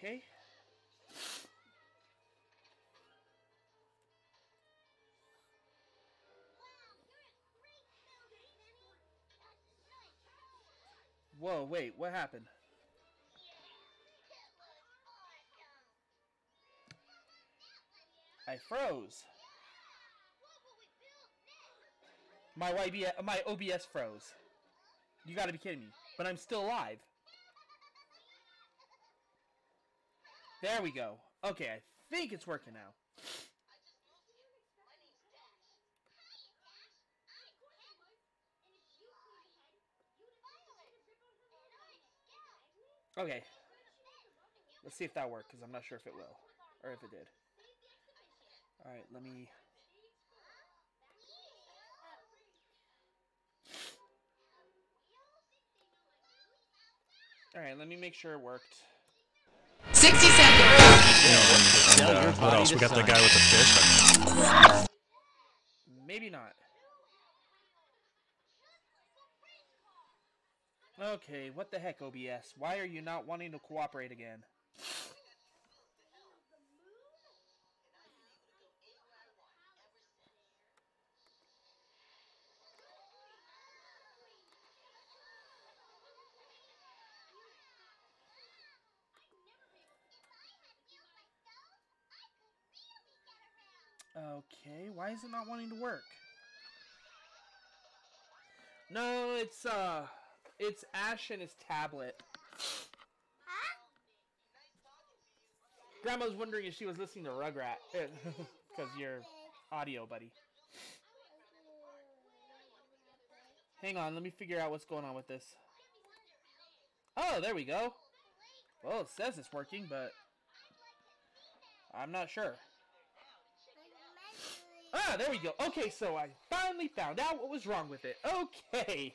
Okay. Whoa, wait, what happened? I froze. My OBS froze. You gotta be kidding me. But I'm still alive. There we go. Okay, I think it's working now. Okay. Let's see if that worked, because I'm not sure if it will. Or if it did. Alright, let me... Alright, let me make sure it worked. 60 seconds! And, what else? We got the guy with the fish. Maybe not. Okay, what the heck, OBS? Why are you not wanting to cooperate again? Okay, why is it not wanting to work? No, it's Ash and his tablet. Grandma's wondering if she was listening to Rugrat. Because you're audio, buddy. Hang on, let me figure out what's going on with this. Oh, there we go. Well, it says it's working, but I'm not sure. Ah, there we go. Okay, so I finally found out what was wrong with it. Okay.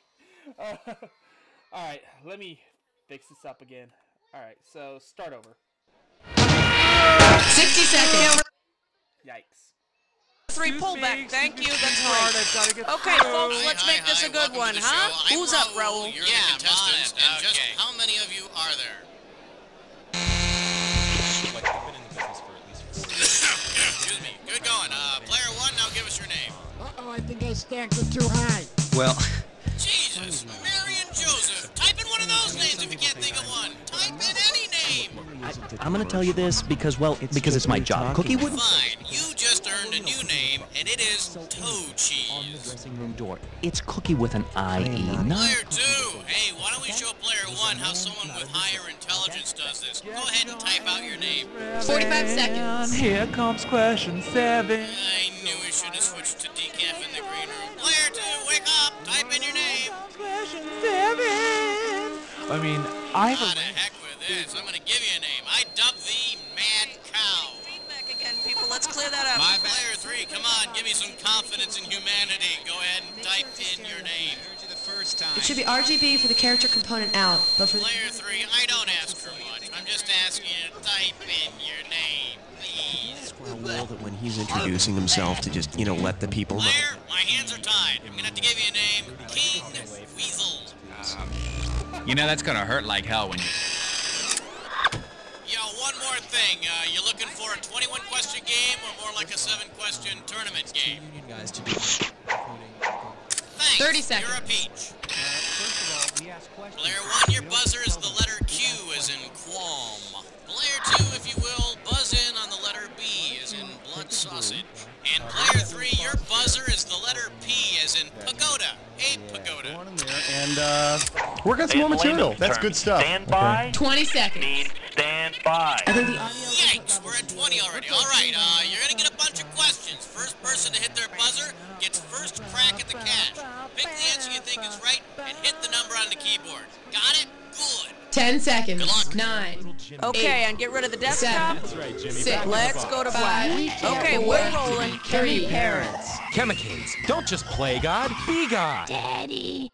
Alright, let me fix this up again. Alright, so start over. 60 seconds! Yikes. 3 pullback, thank you, that's great. Okay, folks, let's make this a good one, huh? Who's up, Raul? You're the contestants, and just how many of you are there? Excuse me. Good going. Player 1, now give us your name. Uh-oh, I think I stacked it too high. Well... Jesus, Mary and Joseph. Type in one of those names if you can't think of one. Type in any name. I'm gonna tell you this because, well, because it's my job. Cookie wouldn't... Fine. You just earned a new name, and it is Toe Cheese. Dressing room door. It's Cookie with an I-E, not... Player 2. Hey, why don't we show Player 1 how someone with higher intelligence does this? Go ahead and type out your name. 45 seconds. Here comes question 7. I knew we should have switched to decaf in the green room. Player 2, wake up! Type in your name. Question 7. I mean, I have What the heck with this? I'm gonna give you a name. I dub thee Mad Cow. Feedback again, people, let's clear that up. My player 3, come on, on, give me some confidence in humanity. Go ahead and type in your name. It should be RGB for the character component out, but for Player 3, I don't ask for much. I'm just asking you to type in your name, please. Well, that when he's introducing himself to just, let the people know. Player, my hands are tied. I'm gonna have to give you a name. King Weasel. That's gonna hurt like hell when you... Yo, one more thing. You looking for a 21-question game or more like a 7-question tournament game? Thanks. 30 seconds. You're a peach. Player 1, your buzzer is the letter Q as in qualm. Player 2, if you will, buzz in on the letter B as in blood sausage. And player 3, your buzzer is the letter P as in pagoda. A pagoda. And work on some more material. That's good stuff. Stand by. 20 seconds. Stand by. Yikes, we're at 20 already. All right, you're going to get a bunch of questions. First person to hit their buzzer gets first crack at the cash. Pick the answer you think is right and hit the number on the keyboard. Got it? Good. 10 seconds. 9. Okay, 8, and get rid of the desktop. 7, 6. Let's go to black. Okay, we're rolling. 3. Parents. Chemicades, don't just play God, be God. Daddy.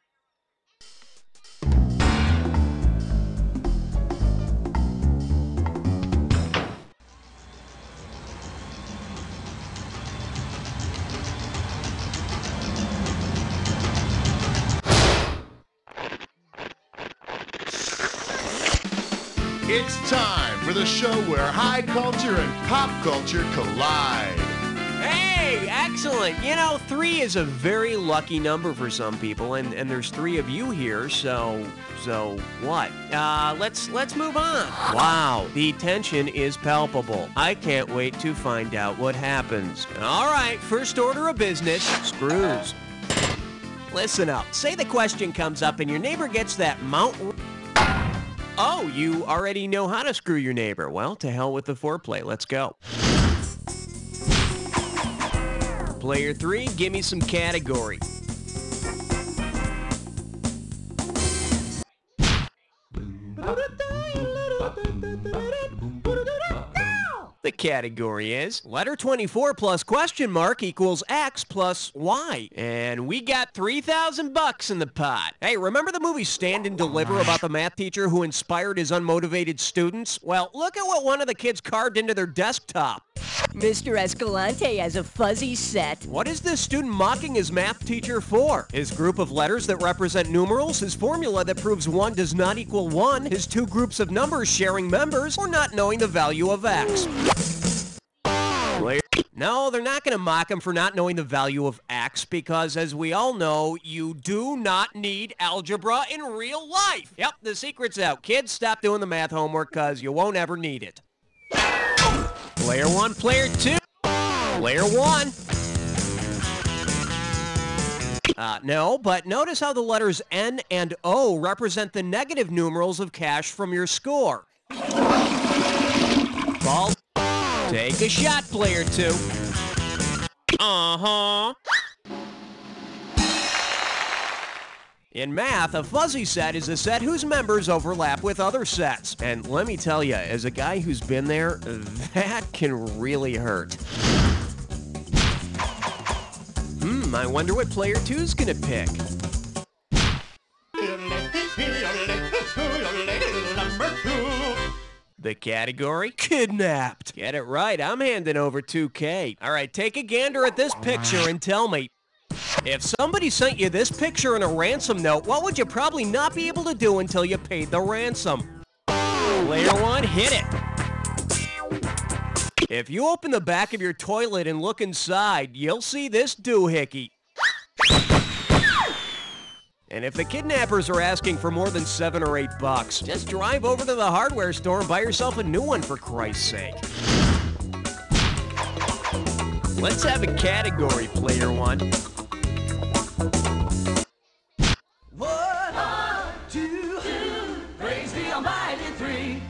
It's time for the show where high culture and pop culture collide. Hey, excellent. 3 is a very lucky number for some people, and there's 3 of you here, so what? Let's move on. Wow, the tension is palpable. I can't wait to find out what happens. All right, first order of business, screws. Listen up. Say the question comes up and your neighbor gets that Mount... Oh, you already know how to screw your neighbor. Well, to hell with the foreplay. Let's go. Player 3, give me some category. The category is letter 24 plus question mark equals X plus Y. And we got $3,000 in the pot. Hey, remember the movie Stand and Deliver about the math teacher who inspired his unmotivated students? Well, look at what one of the kids carved into their desktop. Mr. Escalante has a fuzzy set. What is this student mocking his math teacher for? His group of letters that represent numerals, his formula that proves 1 does not equal 1, his 2 groups of numbers sharing members, or not knowing the value of X. No, they're not going to mock him for not knowing the value of X because, as we all know, you do not need algebra in real life. Yep, the secret's out. Kids, stop doing the math homework because you won't ever need it. Player 1, player 2. Player 1. No, but notice how the letters N and O represent the negative numerals of cash from your score. Ball. Take a shot, player 2. Uh-huh. In math, a fuzzy set is a set whose members overlap with other sets. And let me tell you, as a guy who's been there, that can really hurt. I wonder what player 2's gonna pick. The category? Kidnapped. Get it right, I'm handing over $2K. All right, take a gander at this picture and tell me, if somebody sent you this picture in a ransom note, what would you probably not be able to do until you paid the ransom? Player 1, hit it. If you open the back of your toilet and look inside, you'll see this doohickey. And if the kidnappers are asking for more than $7 or $8, just drive over to the hardware store and buy yourself a new one, for Christ's sake. Let's have a category, player 1. 1, 2, praise the Almighty 3.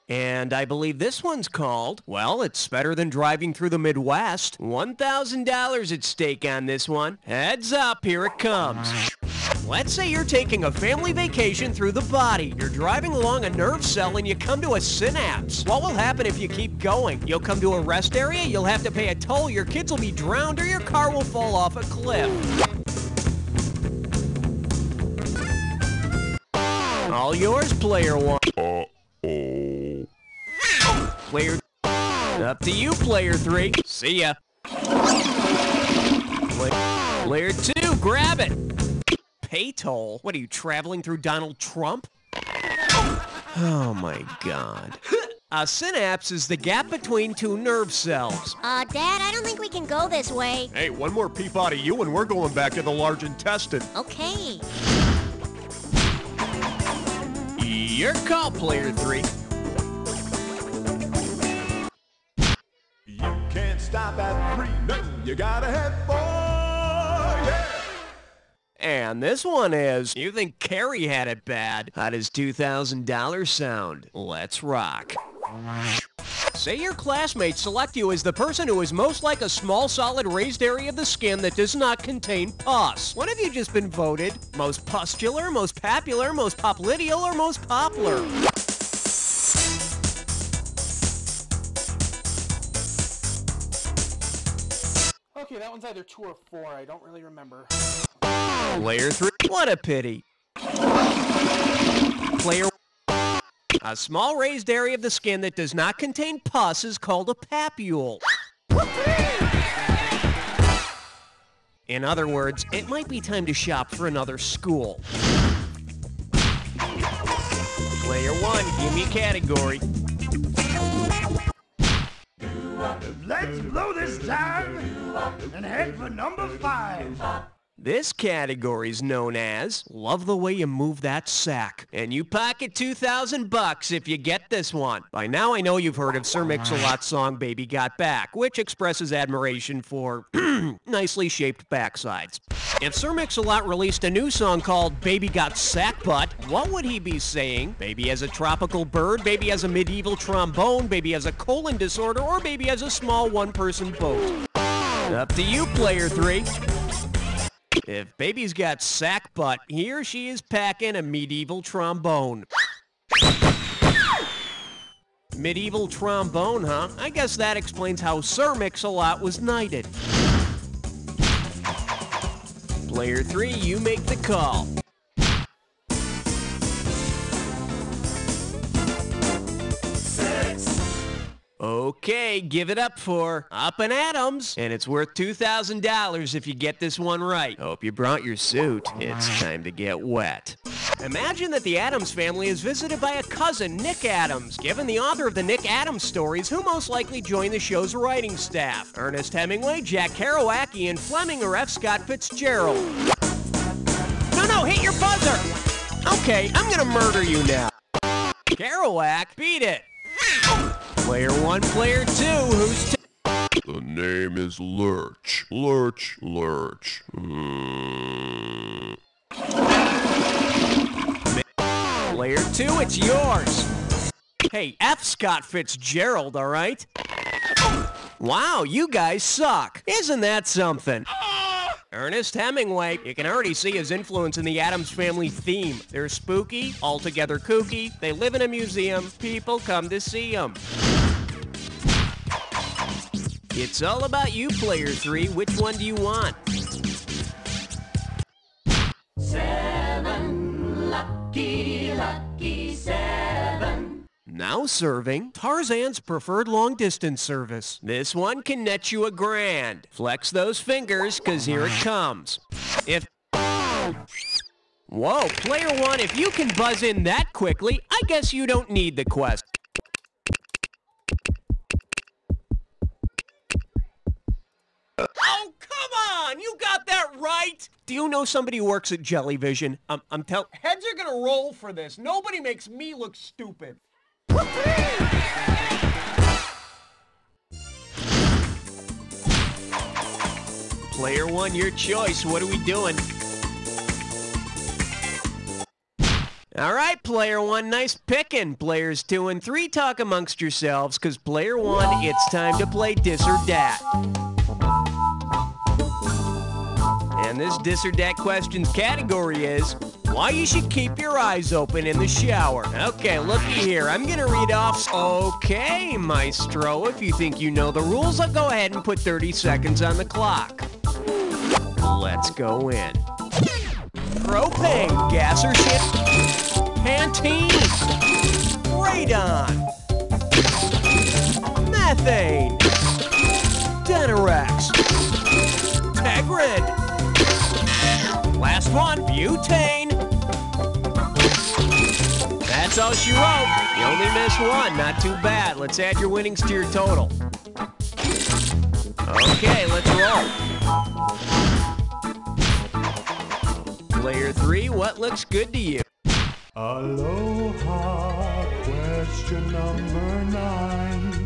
And I believe this one's called, well, it's better than driving through the Midwest. $1,000 at stake on this one. Heads up, here it comes. Let's say you're taking a family vacation through the body. You're driving along a nerve cell and you come to a synapse. What will happen if you keep going? You'll come to a rest area, you'll have to pay a toll, your kids will be drowned, or your car will fall off a cliff. All yours, player 1. Uh-oh. Player... Up to you, player 3. See ya. Player 2, grab it. Pay toll? What are you, traveling through Donald Trump? Oh my God. A synapse is the gap between two nerve cells. Dad, I don't think we can go this way. Hey, one more peep out of you and we're going back to the large intestine. Okay. Your call, player 3. You can't stop at 3, no, you gotta head for, yeah. And this one is, you think Carrie had it bad. How does $2,000 sound? Let's rock. Say your classmates select you as the person who is most like a small solid raised area of the skin that does not contain pus. What have you just been voted? Most pustular, most papular, most popliteal, or most poplar? Okay, that one's either 2 or 4. I don't really remember. Player 3. What a pity. Player... A small raised area of the skin that does not contain pus is called a papule. In other words, it might be time to shop for another school. Player 1, give me a category. Let's blow this time and head for number 5. This category is known as Love the Way You Move That Sack. And you pocket $2,000 if you get this one. By now I know you've heard of Sir Mix-a-Lot's song Baby Got Back, which expresses admiration for nicely shaped backsides. If Sir Mix-a-Lot released a new song called Baby Got Sack Butt, what would he be saying? Baby has a tropical bird, baby has a medieval trombone, baby has a colon disorder, or baby has a small one-person boat? Up to you, player 3. If baby's got sack butt, he or she is packing a medieval trombone. Medieval trombone, huh? I guess that explains how Sir Mix-a-Lot was knighted. Player 3, you make the call. Okay, give it up for Up and Adams. And it's worth $2,000 if you get this one right. Hope you brought your suit. It's time to get wet. Imagine that the Addams family is visited by a cousin, Nick Adams. Given the author of the Nick Adams stories, who most likely joined the show's writing staff? Ernest Hemingway, Jack Kerouac, Ian Fleming, or F. Scott Fitzgerald? No, hit your buzzer! Okay, I'm gonna murder you now. Kerouac, beat it! Player 1, player 2, who's... The name is Lurch. Lurch. Player 2, it's yours. Hey, F. Scott Fitzgerald, all right? Wow, you guys suck. Isn't that something? Ernest Hemingway. You can already see his influence in the Addams Family theme. They're spooky, altogether kooky, they live in a museum, people come to see them. It's all about you, player 3. Which one do you want? 7, lucky 7. Now serving Tarzan's preferred long-distance service. This one can net you $1,000. Flex those fingers, cause here it comes. Whoa, player 1, if you can buzz in that quickly, I guess you don't need the quest. Oh, come on! You got that right! Do you know somebody who works at Jellyvision? Heads are gonna roll for this. Nobody makes me look stupid. Player 1, your choice. What are we doing? All right, player 1, nice picking. Players 2 and 3, talk amongst yourselves, because player 1, it's time to play Dis or Dat. And And this Dis or Dat questions category is why you should keep your eyes open in the shower. Okay, looky here. I'm gonna read off. Okay, Maestro, if you think you know the rules, I'll go ahead and put 30 seconds on the clock. Let's go in. Propane, gas or shit. Pantene. Radon. Methane. Denorex. Tegrid. Last one, butane. That's all she wrote. You only missed one, not too bad. Let's add your winnings to your total. Okay, let's roll. Player 3, what looks good to you? Aloha, question number 9.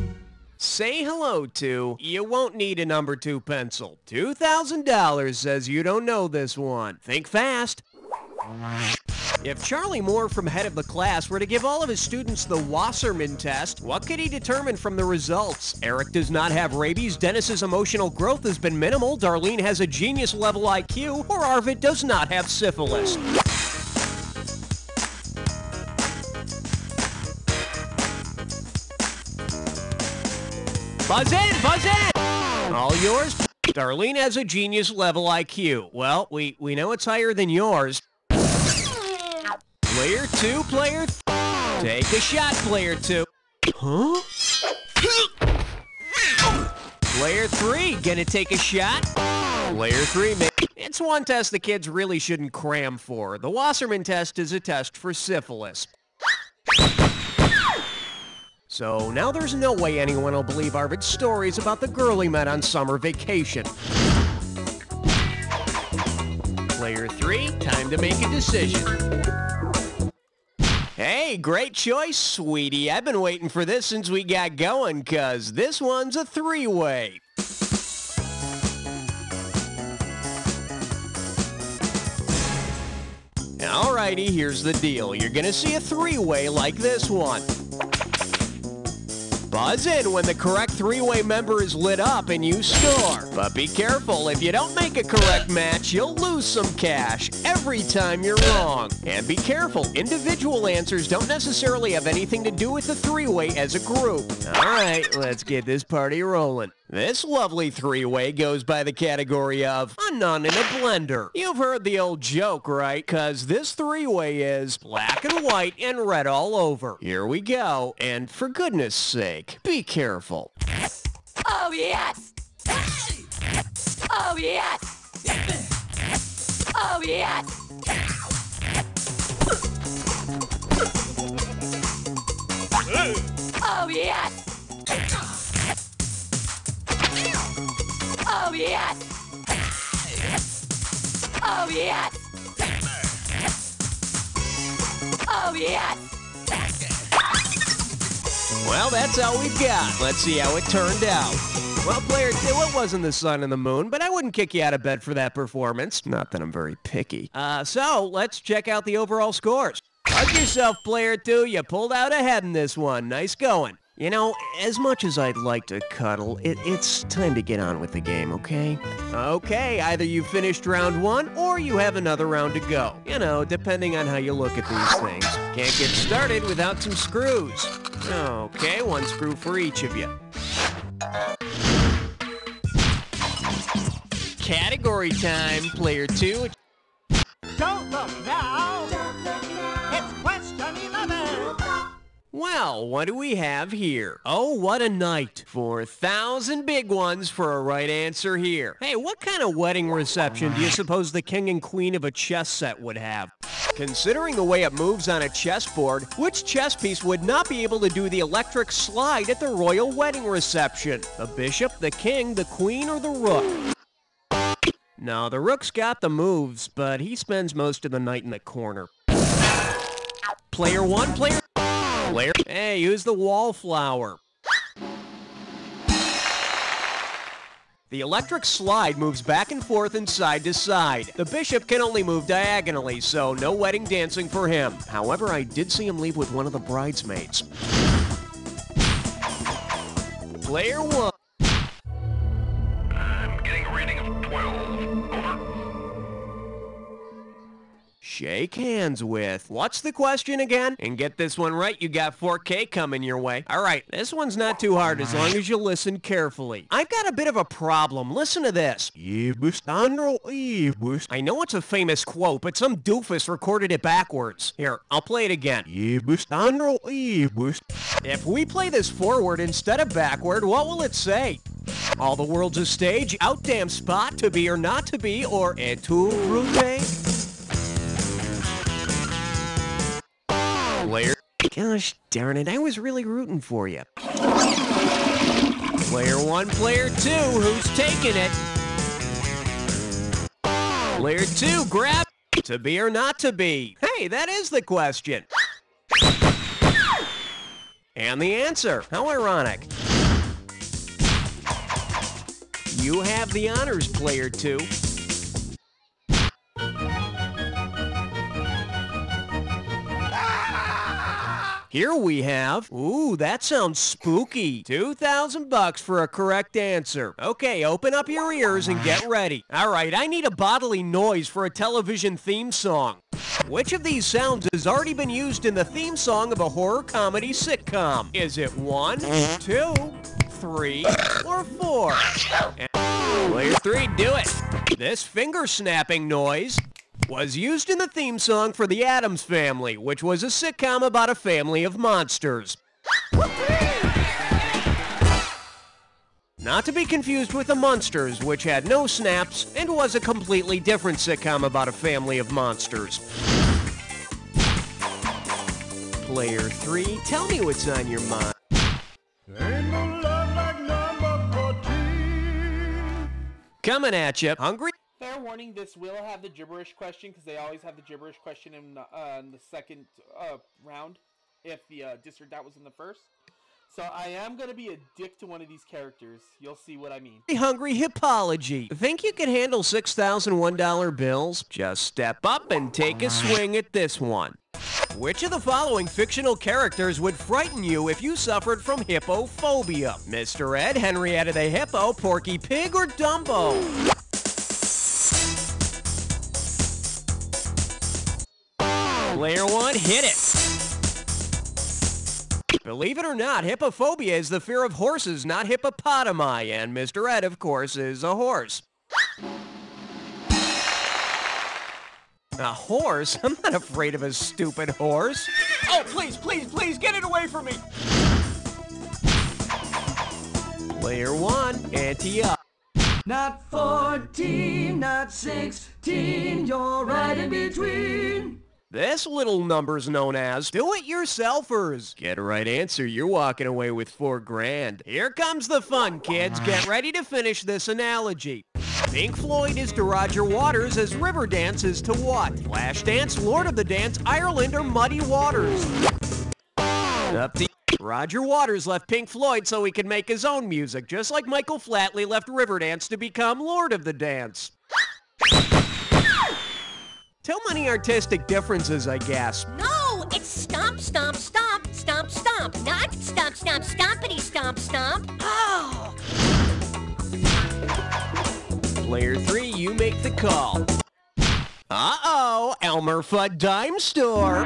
Say hello to, you won't need a number 2 pencil. $2,000 says you don't know this one. Think fast. If Charlie Moore from Head of the Class were to give all of his students the Wasserman test, what could he determine from the results? Eric does not have rabies, Dennis's emotional growth has been minimal, Darlene has a genius level IQ, or Arvid does not have syphilis. Buzz in! Buzz in! All yours? Darlene has a genius level IQ. Well, we know it's higher than yours. Player 2, player take a shot, player 2. Huh? Player 3, gonna take a shot? Player 3, it's one test the kids really shouldn't cram for. The Wasserman test is a test for syphilis. So now there's no way anyone will believe Arvid's stories about the girl he met on summer vacation. Player 3, time to make a decision. Hey, great choice, sweetie. I've been waiting for this since we got going, 'cause this one's a 3-way. Alrighty, here's the deal. You're gonna see a 3-way like this one. Buzz in when the correct 3-way member is lit up and you score. But be careful, if you don't make a correct match, you'll lose some cash every time you're wrong. And be careful, individual answers don't necessarily have anything to do with the 3-way as a group. Alright, let's get this party rolling. This lovely 3-way goes by the category of a nun in a blender. You've heard the old joke, right? 'Cause this 3-way is black and white and red all over. Here we go, and for goodness sake, be careful. Oh, yes! Oh, yes! Oh, yes! Oh, yes! Oh, yes! Oh, yes! Oh, yes! Well, that's all we've got. Let's see how it turned out. Well, player 2, it wasn't the sun and the moon, but I wouldn't kick you out of bed for that performance. Not that I'm very picky. So, let's check out the overall scores. Hug yourself, player 2. You pulled out ahead in this one. Nice going. You know, as much as I'd like to cuddle, it's time to get on with the game, okay? Okay, either you finished round 1 or you have another round to go. You know, depending on how you look at these things. Can't get started without some screws. Okay, 1 screw for each of you. Category time, player 2. Don't look now. It's question 11. Well, what do we have here? Oh, what a night. 4,000 big ones for a right answer here. Hey, what kind of wedding reception do you suppose the king and queen of a chess set would have? Considering the way it moves on a chessboard, which chess piece would not be able to do the electric slide at the royal wedding reception? The bishop, the king, the queen, or the rook? No, the rook's got the moves, but he spends most of the night in the corner. Player 1, player... Hey, use the wallflower. The electric slide moves back and forth and side to side. The bishop can only move diagonally, so no wedding dancing for him. However, I did see him leave with one of the bridesmaids. Player 1. I'm getting a reading of 12. Over. shake hands with. What's the question again? And get this one right, you got 4K coming your way. All right, this one's not too hard as long as you listen carefully. I've got a bit of a problem. Listen to this. I know it's a famous quote, but some doofus recorded it backwards. Here, I'll play it again. If we play this forward instead of backward, what will it say? All the world's a stage, out damn spot, to be or not to be, or et tu, Brute? Player. Gosh darn it, I was really rooting for you. Player 1, player 2, who's taking it? Player 2, grab to be or not to be. Hey, that is the question. And the answer. How ironic. You have the honors, player 2. Here we have, ooh, that sounds spooky. $2,000 for a correct answer. Okay, open up your ears and get ready. All right, I need a bodily noise for a television theme song. Which of these sounds has already been used in the theme song of a horror comedy sitcom? Is it 1, 2, 3, or 4? And player 3, do it. This finger snapping noise was used in the theme song for The Addams Family, which was a sitcom about a family of monsters. Not to be confused with The Munsters, which had no snaps and was a completely different sitcom about a family of monsters. Player 3, tell me what's on your mind. Ain't no love like number 14. Coming at you, hungry? Fair warning, this will have the gibberish question, because they always have the gibberish question in the second round, if the dis or dat was in the first. So I am going to be a dick to one of these characters. You'll see what I mean. Hungry hippology. Think you can handle $6,001 bills? Just step up and take a swing at this one. Which of the following fictional characters would frighten you if you suffered from hippophobia? Mr. Ed, Henrietta the Hippo, Porky Pig, or Dumbo? Player 1, hit it. Believe it or not, hippophobia is the fear of horses, not hippopotami, and Mr. Ed, of course, is a horse. A horse? I'm not afraid of a stupid horse. Oh, please, please, please, get it away from me! Player 1, ante up. Not 14, not 16, you're right in between. This little number's known as do-it-yourselfers. Get a right answer, you're walking away with $4,000. Here comes the fun, kids. Get ready to finish this analogy. Pink Floyd is to Roger Waters as Riverdance is to what? Flashdance, Lord of the Dance, Ireland, or Muddy Waters? Up to Roger Waters left Pink Floyd so he could make his own music, just like Michael Flatley left Riverdance to become Lord of the Dance. Too many artistic differences, I guess. No, it's stomp, stomp, stomp, stomp, stomp. Not stomp, stomp, stompity, stomp, stomp. Oh. Player 3, you make the call. Uh-oh, Elmer Fudd Dime Store.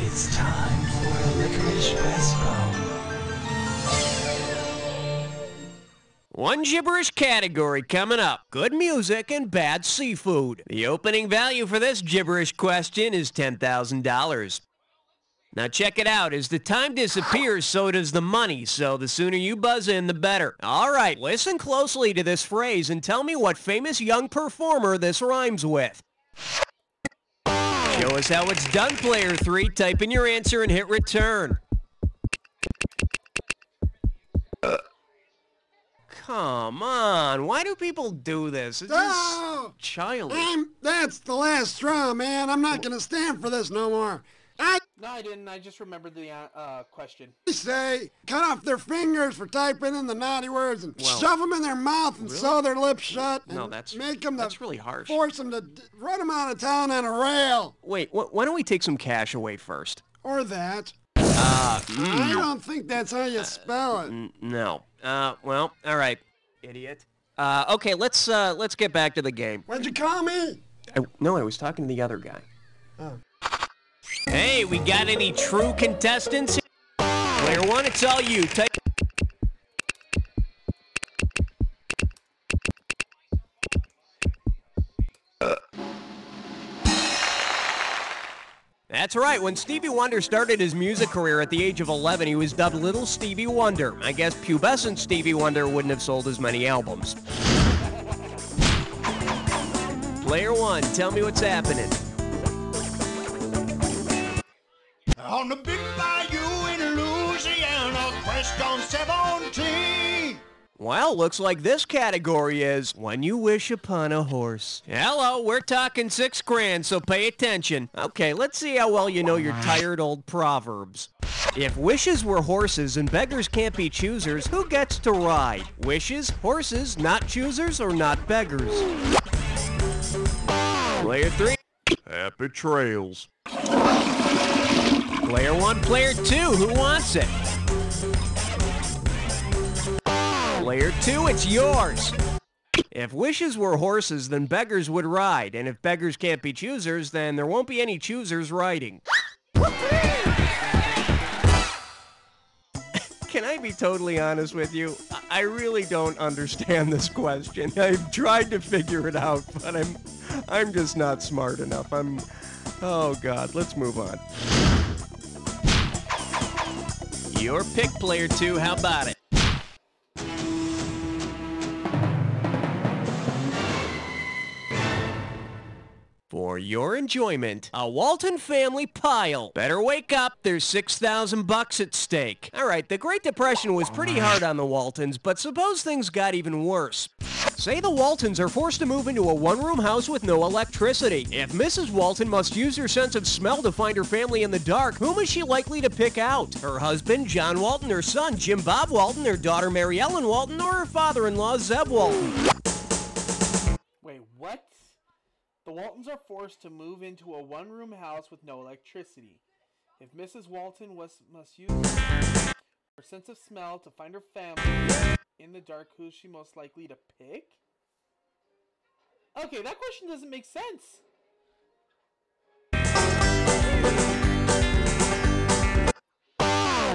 It's time for a licorice espresso. One gibberish category coming up. Good music and bad seafood. The opening value for this gibberish question is $10,000. Now check it out. As the time disappears, so does the money. So the sooner you buzz in, the better. All right, listen closely to this phrase and tell me what famous young performer this rhymes with. Show us how it's done, Player 3. Type in your answer and hit return. Come on, why do people do this? It's just childish. That's the last straw, man. I'm not gonna stand for this no more. No, I didn't. I just remembered the question. I say, cut off their fingers for typing in the naughty words and shove them in their mouth and sew their lips shut. And make them that's really harsh. Force them to run them out of town on a rail. Wait, why don't we take some cash away first? Or that. I don't think that's how you spell it. No. Well, all right, idiot. Okay, let's get back to the game. What'd you call me? No, I was talking to the other guy. Oh. Hey, we got any true contestants? Player 1, it's all you. That's right, when Stevie Wonder started his music career at the age of 11, he was dubbed Little Stevie Wonder. I guess pubescent Stevie Wonder wouldn't have sold as many albums. Player 1, tell me what's happening. On the big bayou in Louisiana, crest on 17. Well, looks like this category is When You Wish Upon a Horse. Hello, we're talking $6 grand, so pay attention. Okay, let's see how well you know your tired old proverbs. If wishes were horses and beggars can't be choosers, who gets to ride? Wishes, horses, not choosers, or not beggars? Player 3. Happy trails. Player 1, player 2, who wants it? Player 2, it's yours. If wishes were horses, then beggars would ride. And if beggars can't be choosers, then there won't be any choosers riding. Can I be totally honest with you? I really don't understand this question. I've tried to figure it out, but I'm just not smart enough. Oh God, let's move on. Your pick, player 2, how about it? For your enjoyment, a Walton family pile. Better wake up, there's $6,000 at stake. All right, the Great Depression was pretty hard on the Waltons, but suppose things got even worse. Say the Waltons are forced to move into a one-room house with no electricity. If Mrs. Walton must use her sense of smell to find her family in the dark, whom is she likely to pick out? Her husband, John Walton, her son, Jim Bob Walton, her daughter, Mary Ellen Walton, or her father-in-law, Zeb Walton? Wait, what? The Waltons are forced to move into a one-room house with no electricity. If Mrs. Walton must use her sense of smell to find her family in the dark, who's she most likely to pick? Okay, that question doesn't make sense.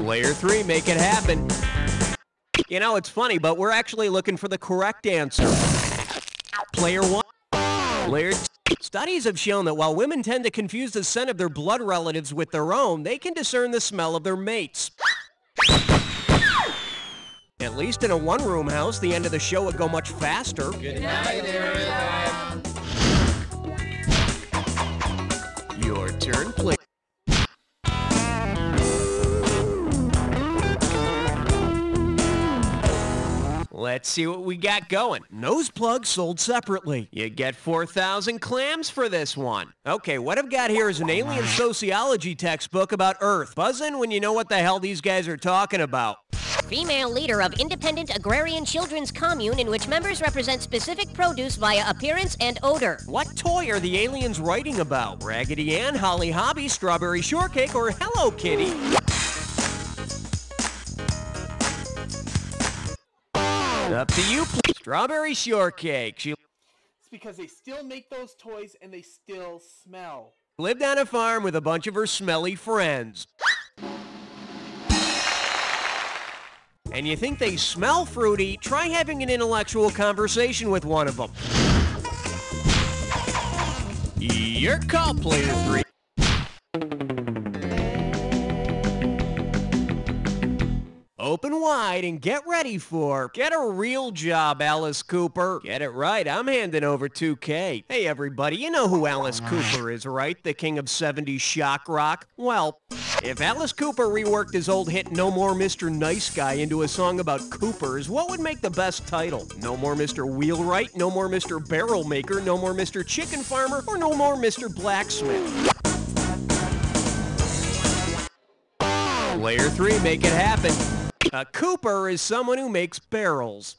Player 3, make it happen. You know, it's funny, but we're actually looking for the correct answer. Player 1. Player 2. Studies have shown that while women tend to confuse the scent of their blood relatives with their own, they can discern the smell of their mates. At least in a one-room house, the end of the show would go much faster. Good night, everyone. Your turn, please. Let's see what we got going. Nose plugs sold separately. You get 4,000 clams for this one. Okay, what I've got here is an alien sociology textbook about Earth. Buzz in when you know what the hell these guys are talking about. Female leader of independent agrarian children's commune in which members represent specific produce via appearance and odor. What toy are the aliens writing about? Raggedy Ann, Holly Hobby, Strawberry Shortcake, or Hello Kitty? Up to you, please. Strawberry Shortcake. She It's because they still make those toys and they still smell. lived on a farm with a bunch of her smelly friends. And you think they smell fruity? Try having an intellectual conversation with one of them. Your call, player 3. Open wide and get ready for Get a Real Job, Alice Cooper. Get it right, I'm handing over $2K. Hey everybody, you know who Alice Cooper is, right? The king of 70s shock rock? Well, if Alice Cooper reworked his old hit No More Mr. Nice Guy into a song about Coopers, what would make the best title? No More Mr. Wheelwright, No More Mr. Barrel Maker, No More Mr. Chicken Farmer, or No More Mr. Blacksmith? Player 3, make it happen. A Cooper is someone who makes barrels.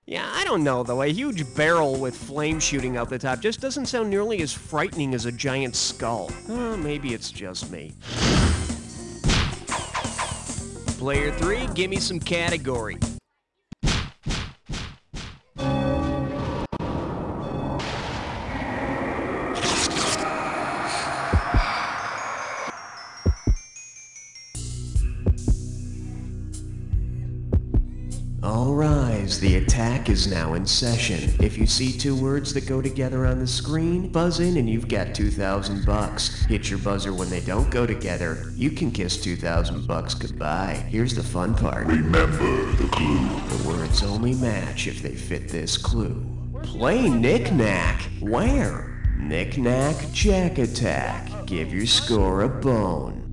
Yeah, I don't know though. A huge barrel with flame shooting out the top just doesn't sound nearly as frightening as a giant skull. Maybe it's just me. Player 3, give me some All rise, the attack is now in session. If you see two words that go together on the screen, buzz in and you've got $2,000. Hit your buzzer when they don't go together. You can kiss $2,000 goodbye. Here's the fun part. Remember the clue. The words only match if they fit this clue. Play Knick-Knack. Where? Knick-Knack, Jack Attack. Give your score a bone.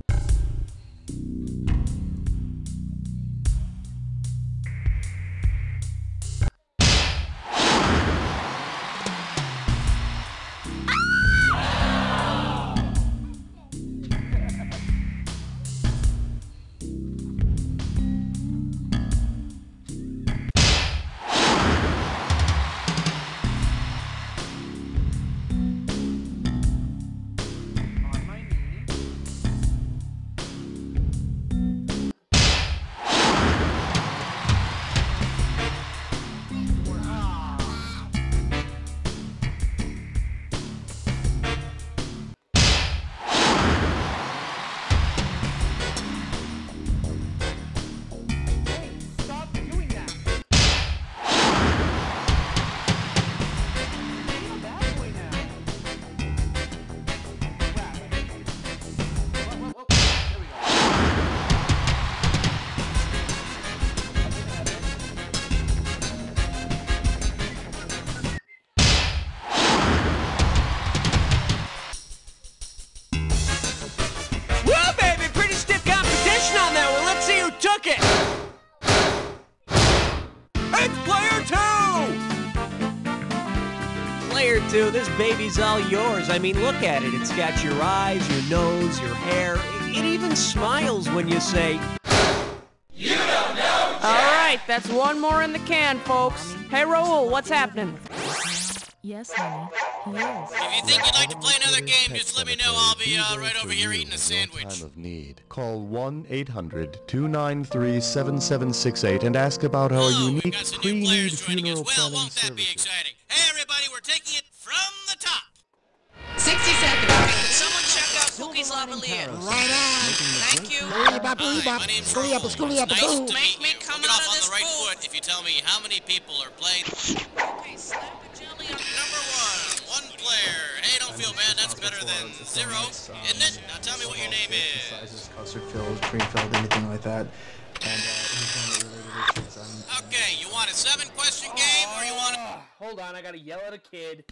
This baby's all yours. I mean, look at it. It's got your eyes, your nose, your hair. It even smiles when you say, "You don't know, Jack." All right, that's one more in the can, folks. Hey, Raul, what's happening? Yes, honey, he is. If you think you'd like to play another game, just let me know. I'll be right over here eating a sandwich. Time of need. Call 1-800-293-7768 and ask about our unique pre-need funeral planning services. Hey, everybody, we're taking it from the top. 60 seconds. Someone check out Cookie's Lavalier. Right on. Thank you. My name's Raul. Nice to meet you. Me come We'll get out off of on this the right booth. foot if you tell me how many people are playing. Okay, slap a jelly on Number one player. Hey, don't feel bad. That's better than zero, isn't it? Now tell me what your name is. Sizes, custard filled, cream filled, anything like that. And anything related to kids. Okay, you want a 7-question game or you want a... Hold on, I gotta yell at a kid.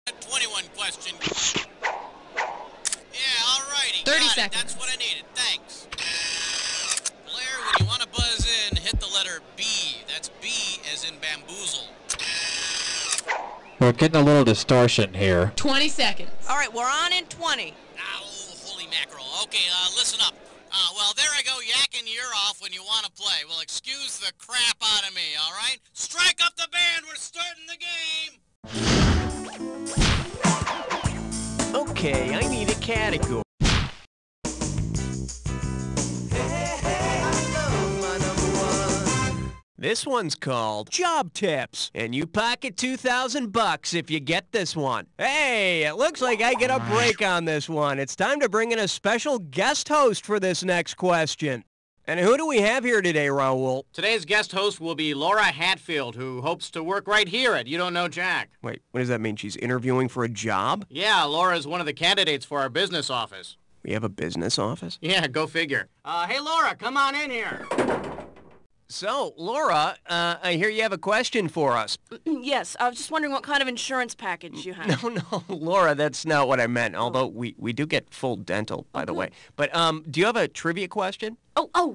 A 21-question. Yeah, alrighty. 30 got seconds. It. That's what I needed. Thanks. Blair, when you want to buzz in, hit the letter B. That's B as in bamboozle. We're getting a little distortion here. 20 seconds. All right, we're on in 20. Oh, holy mackerel. Okay, listen up. Well, there I go yakking your off when you want to play. Well, excuse the crap out of me, all right? Strike up the band. We're starting the game. Okay, I need a category. This one's called Job Tips, and you pocket $2,000 if you get this one. Hey, it looks like I get a break on this one. It's time to bring in a special guest host for this next question. And who do we have here today, Raul? Today's guest host will be Laura Hatfield, who hopes to work right here at You Don't Know Jack. Wait, what does that mean? She's interviewing for a job? Yeah, Laura is one of the candidates for our business office. We have a business office? Yeah, go figure. Hey, Laura, come on in here. So, Laura, I hear you have a question for us. Yes, I was just wondering what kind of insurance package you have. No, Laura, that's not what I meant, although we do get full dental, by the way. But do you have a trivia question?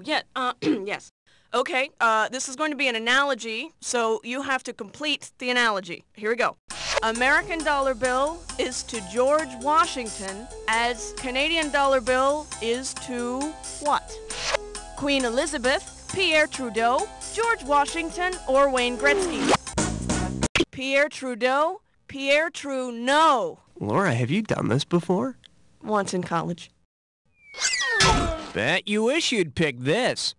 Yeah, yes. Okay, this is going to be an analogy, so you have to complete the analogy. Here we go. American dollar bill is to George Washington as Canadian dollar bill is to what? Queen Elizabeth, Pierre Trudeau, George Washington, or Wayne Gretzky? Pierre Trudeau, Pierre Trudeau. Laura, have you done this before? Once in college. Bet you wish you'd pick this.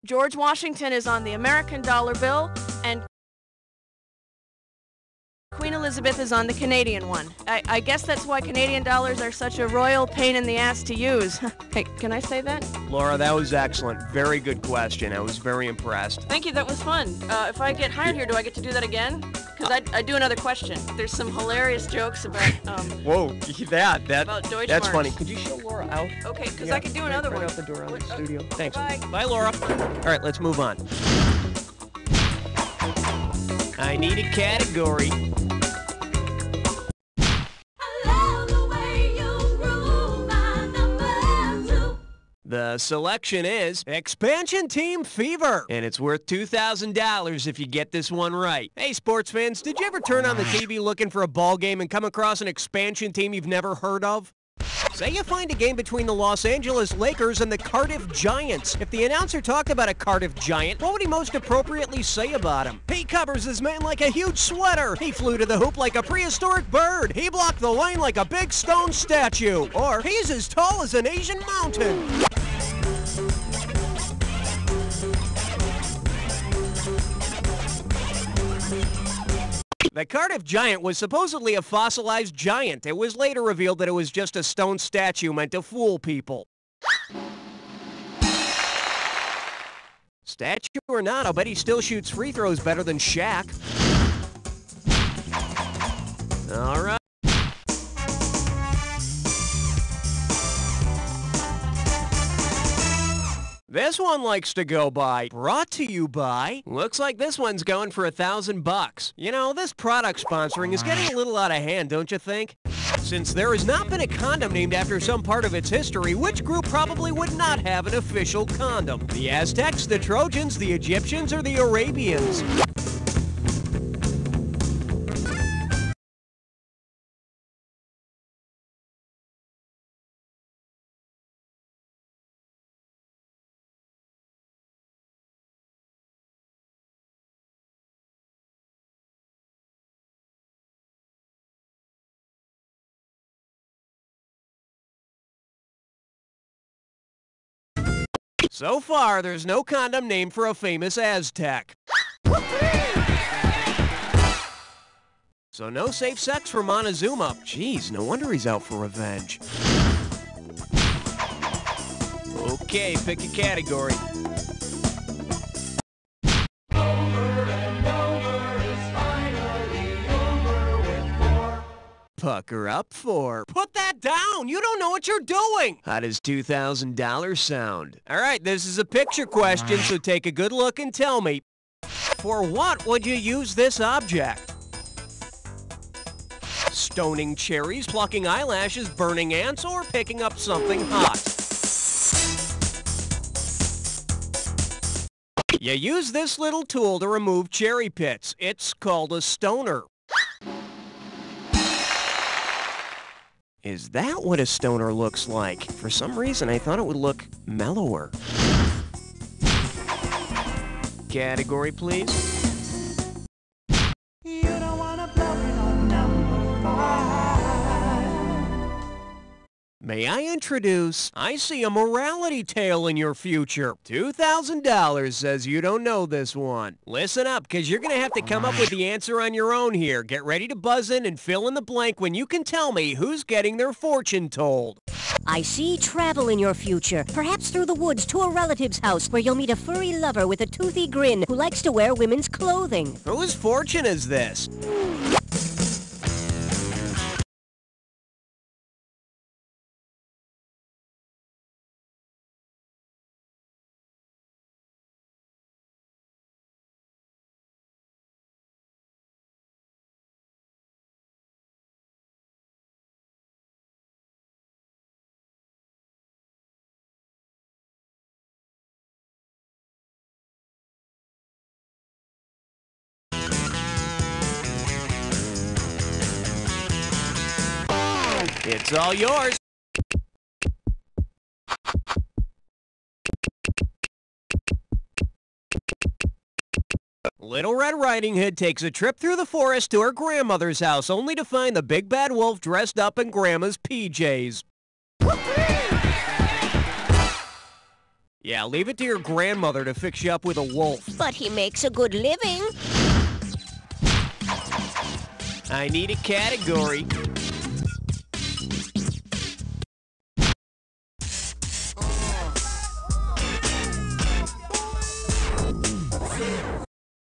George Washington is on the American dollar bill, and Queen Elizabeth is on the Canadian one. I guess that's why Canadian dollars are such a royal pain in the ass to use. Hey, can I say that? Laura, that was excellent. Very good question. I was very impressed. Thank you, that was fun. If I get hired here, do I get to do that again? Because I do another question. There's some hilarious jokes about, Whoa, about Deutschmarks. that's funny. Could you show Laura out? Okay, because I can do another one. Right out the door out of the studio. Thanks. Bye. Bye, Laura. All right, let's move on. I need a category. The selection is Expansion Team Fever, and it's worth $2,000 if you get this one right. Hey, sports fans, did you ever turn on the TV looking for a ball game and come across an expansion team you've never heard of? Say you find a game between the Los Angeles Lakers and the Cardiff Giants. If the announcer talked about a Cardiff Giant, what would he most appropriately say about him? He covers his man like a huge sweater. He flew to the hoop like a prehistoric bird. He blocked the lane like a big stone statue. Or he's as tall as an Asian mountain. The Cardiff Giant was supposedly a fossilized giant. It was later revealed that it was just a stone statue meant to fool people. Statue or not, I'll bet he still shoots free throws better than Shaq. All right. This one likes to go by, brought to you by, looks like this one's going for $1,000. You know, this product sponsoring is getting a little out of hand, don't you think? Since there has not been a condom named after some part of its history, which group probably would not have an official condom? The Aztecs, the Trojans, the Egyptians, or the Arabians? So far, there's no condom named for a famous Aztec. So no safe sex for Montezuma. Jeez, no wonder he's out for revenge. Okay, pick a category. Pucker up for. Put that down! You don't know what you're doing! How does $2,000 sound? Alright, this is a picture question, so take a good look and tell me. For what would you use this object? Stoning cherries, plucking eyelashes, burning ants, or picking up something hot? You use this little tool to remove cherry pits. It's called a stoner. Is that what a stoner looks like? For some reason, I thought it would look mellower. Category, please. You don't wanna blow it on number 5. May I introduce, I see a morality tale in your future. $2,000 says you don't know this one. Listen up, because you're going to have to come up with the answer on your own here. Get ready to buzz in and fill in the blank when you can tell me who's getting their fortune told. I see travel in your future, perhaps through the woods to a relative's house where you'll meet a furry lover with a toothy grin who likes to wear women's clothing. Whose fortune is this? It's all yours. Little Red Riding Hood takes a trip through the forest to her grandmother's house, only to find the big bad wolf dressed up in Grandma's PJs. Yeah, leave it to your grandmother to fix you up with a wolf. But he makes a good living. I need a category.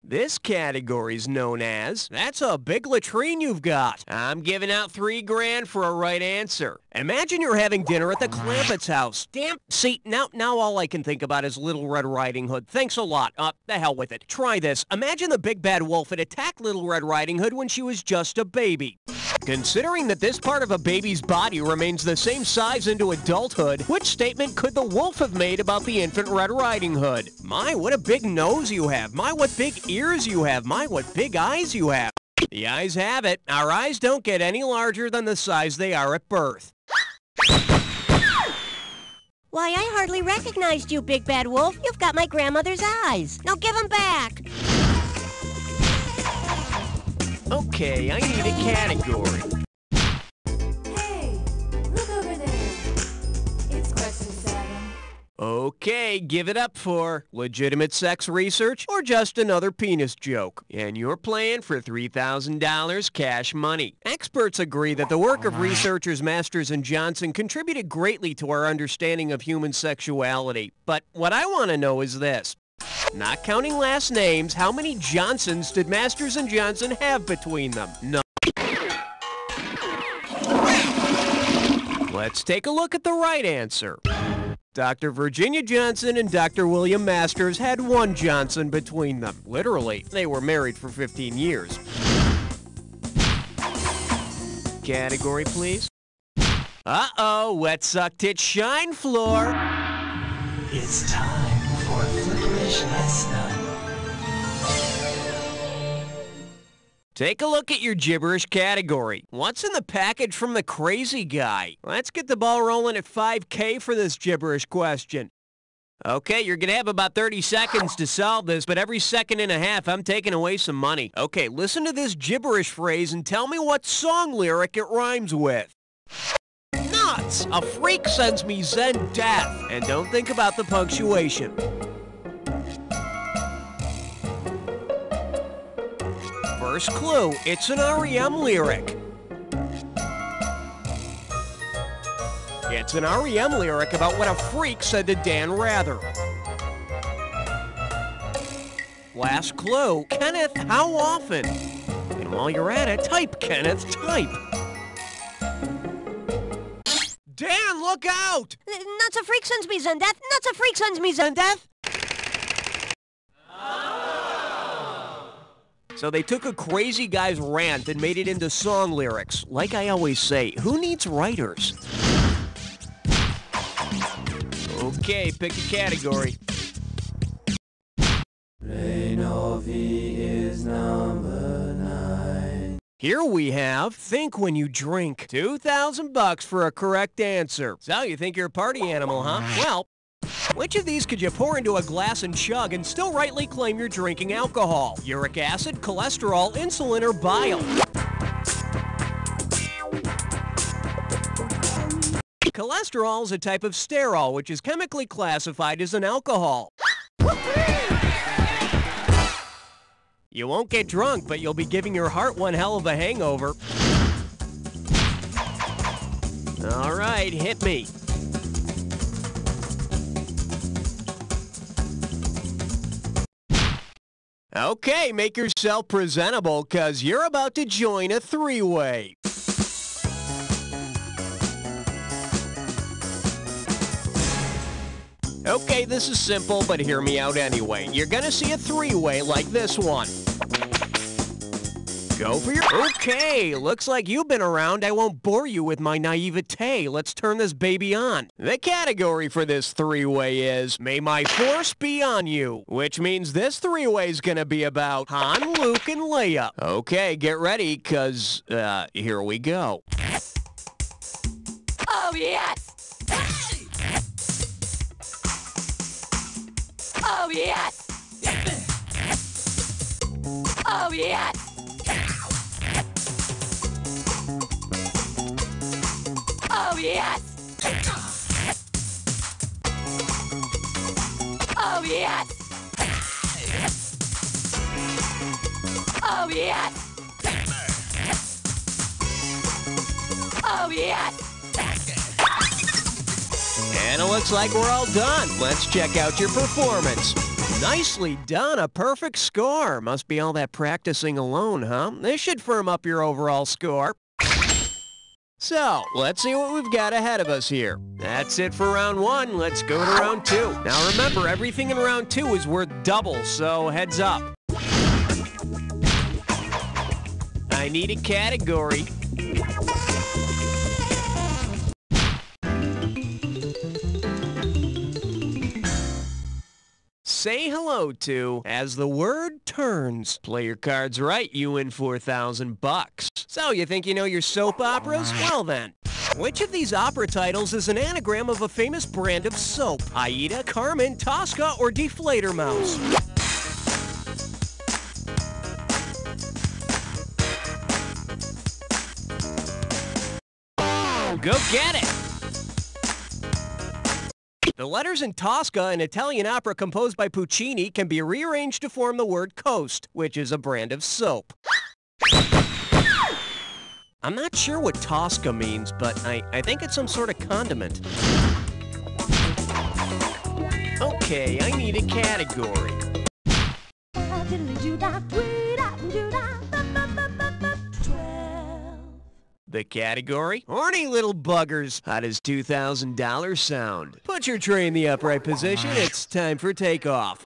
This category's known as, that's a big latrine you've got. I'm giving out $3,000 for a right answer. Imagine you're having dinner at the Clampett's house. Damn, see, now all I can think about is Little Red Riding Hood. Thanks a lot. The hell with it. Try this. Imagine the big bad wolf had attacked Little Red Riding Hood when she was just a baby. Considering that this part of a baby's body remains the same size into adulthood, which statement could the wolf have made about the infant Red Riding Hood? My, what a big nose you have. My, what big ears you have. My, what big eyes you have. The eyes have it. Our eyes don't get any larger than the size they are at birth. Why, I hardly recognized you, Big Bad Wolf. You've got my grandmother's eyes. Now give them back. Okay, I need a category. Hey, look over there. It's question 7. Okay, give it up for legitimate sex research or just another penis joke. And you're playing for $3,000 cash money. Experts agree that the work of researchers Masters and Johnson contributed greatly to our understanding of human sexuality. But what I want to know is this. Not counting last names, how many Johnsons did Masters and Johnson have between them? No. Let's take a look at the right answer. Dr. Virginia Johnson and Dr. William Masters had one Johnson between them. Literally, they were married for 15 years. Category, please. Uh-oh, wet suck tit shine floor. It's time for Flickerish Lesson. Take a look at your gibberish category. What's in the package from the crazy guy? Let's get the ball rolling at $5,000 for this gibberish question. Okay, you're gonna have about 30 seconds to solve this, but every second and a half, I'm taking away some money. Okay, listen to this gibberish phrase and tell me what song lyric it rhymes with. Nuts! A freak sends me Zen death. And don't think about the punctuation. First clue, it's an REM lyric. It's an REM lyric about what a freak said to Dan Rather. Last clue, Kenneth, how often? And while you're at it, type, Kenneth, type. Dan, look out! Nuts, a freak sends me Zen death. Nuts, a freak sends me Zen death. So they took a crazy guy's rant and made it into song lyrics. Like I always say, who needs writers? Okay, pick a category. Rainovi is number 9. Here we have Think When You Drink. $2,000 for a correct answer. So you think you're a party animal, huh? Well, which of these could you pour into a glass and chug and still rightly claim you're drinking alcohol? Uric acid, cholesterol, insulin, or bile? Cholesterol is a type of sterol, which is chemically classified as an alcohol. You won't get drunk, but you'll be giving your heart one hell of a hangover. All right, hit me. Okay, make yourself presentable, because you're about to join a three-way. Okay, this is simple, but hear me out anyway. You're gonna see a three-way like this one. Go for your... Okay, looks like you've been around. I won't bore you with my naivete. Let's turn this baby on. The category for this three-way is May My Force Be On You, which means this three-way is gonna be about Han, Luke, and Leia. Okay, get ready, cause, here we go. Oh, yes! Oh, yes! Oh, yes! Oh, yes! Oh, yes! Oh, yes! Oh, yes! And it looks like we're all done. Let's check out your performance. Nicely done, a perfect score. Must be all that practicing alone, huh? This should firm up your overall score. So, let's see what we've got ahead of us here. That's it for round one. Let's go to round two. Now remember, everything in round two is worth double, so heads up. I need a category. Say hello to As the Word Turns. Play your cards right, you win $4,000. So, you think you know your soap operas? Well then. Which of these opera titles is an anagram of a famous brand of soap? Aida, Carmen, Tosca, or Deflator Mouse? Go get it! The letters in Tosca, an Italian opera composed by Puccini, can be rearranged to form the word Coast, which is a brand of soap. I'm not sure what Tosca means, but I think it's some sort of condiment. Okay, I need a category. The category? Horny little buggers. How does $2,000 sound? Put your tray in the upright position. It's time for takeoff.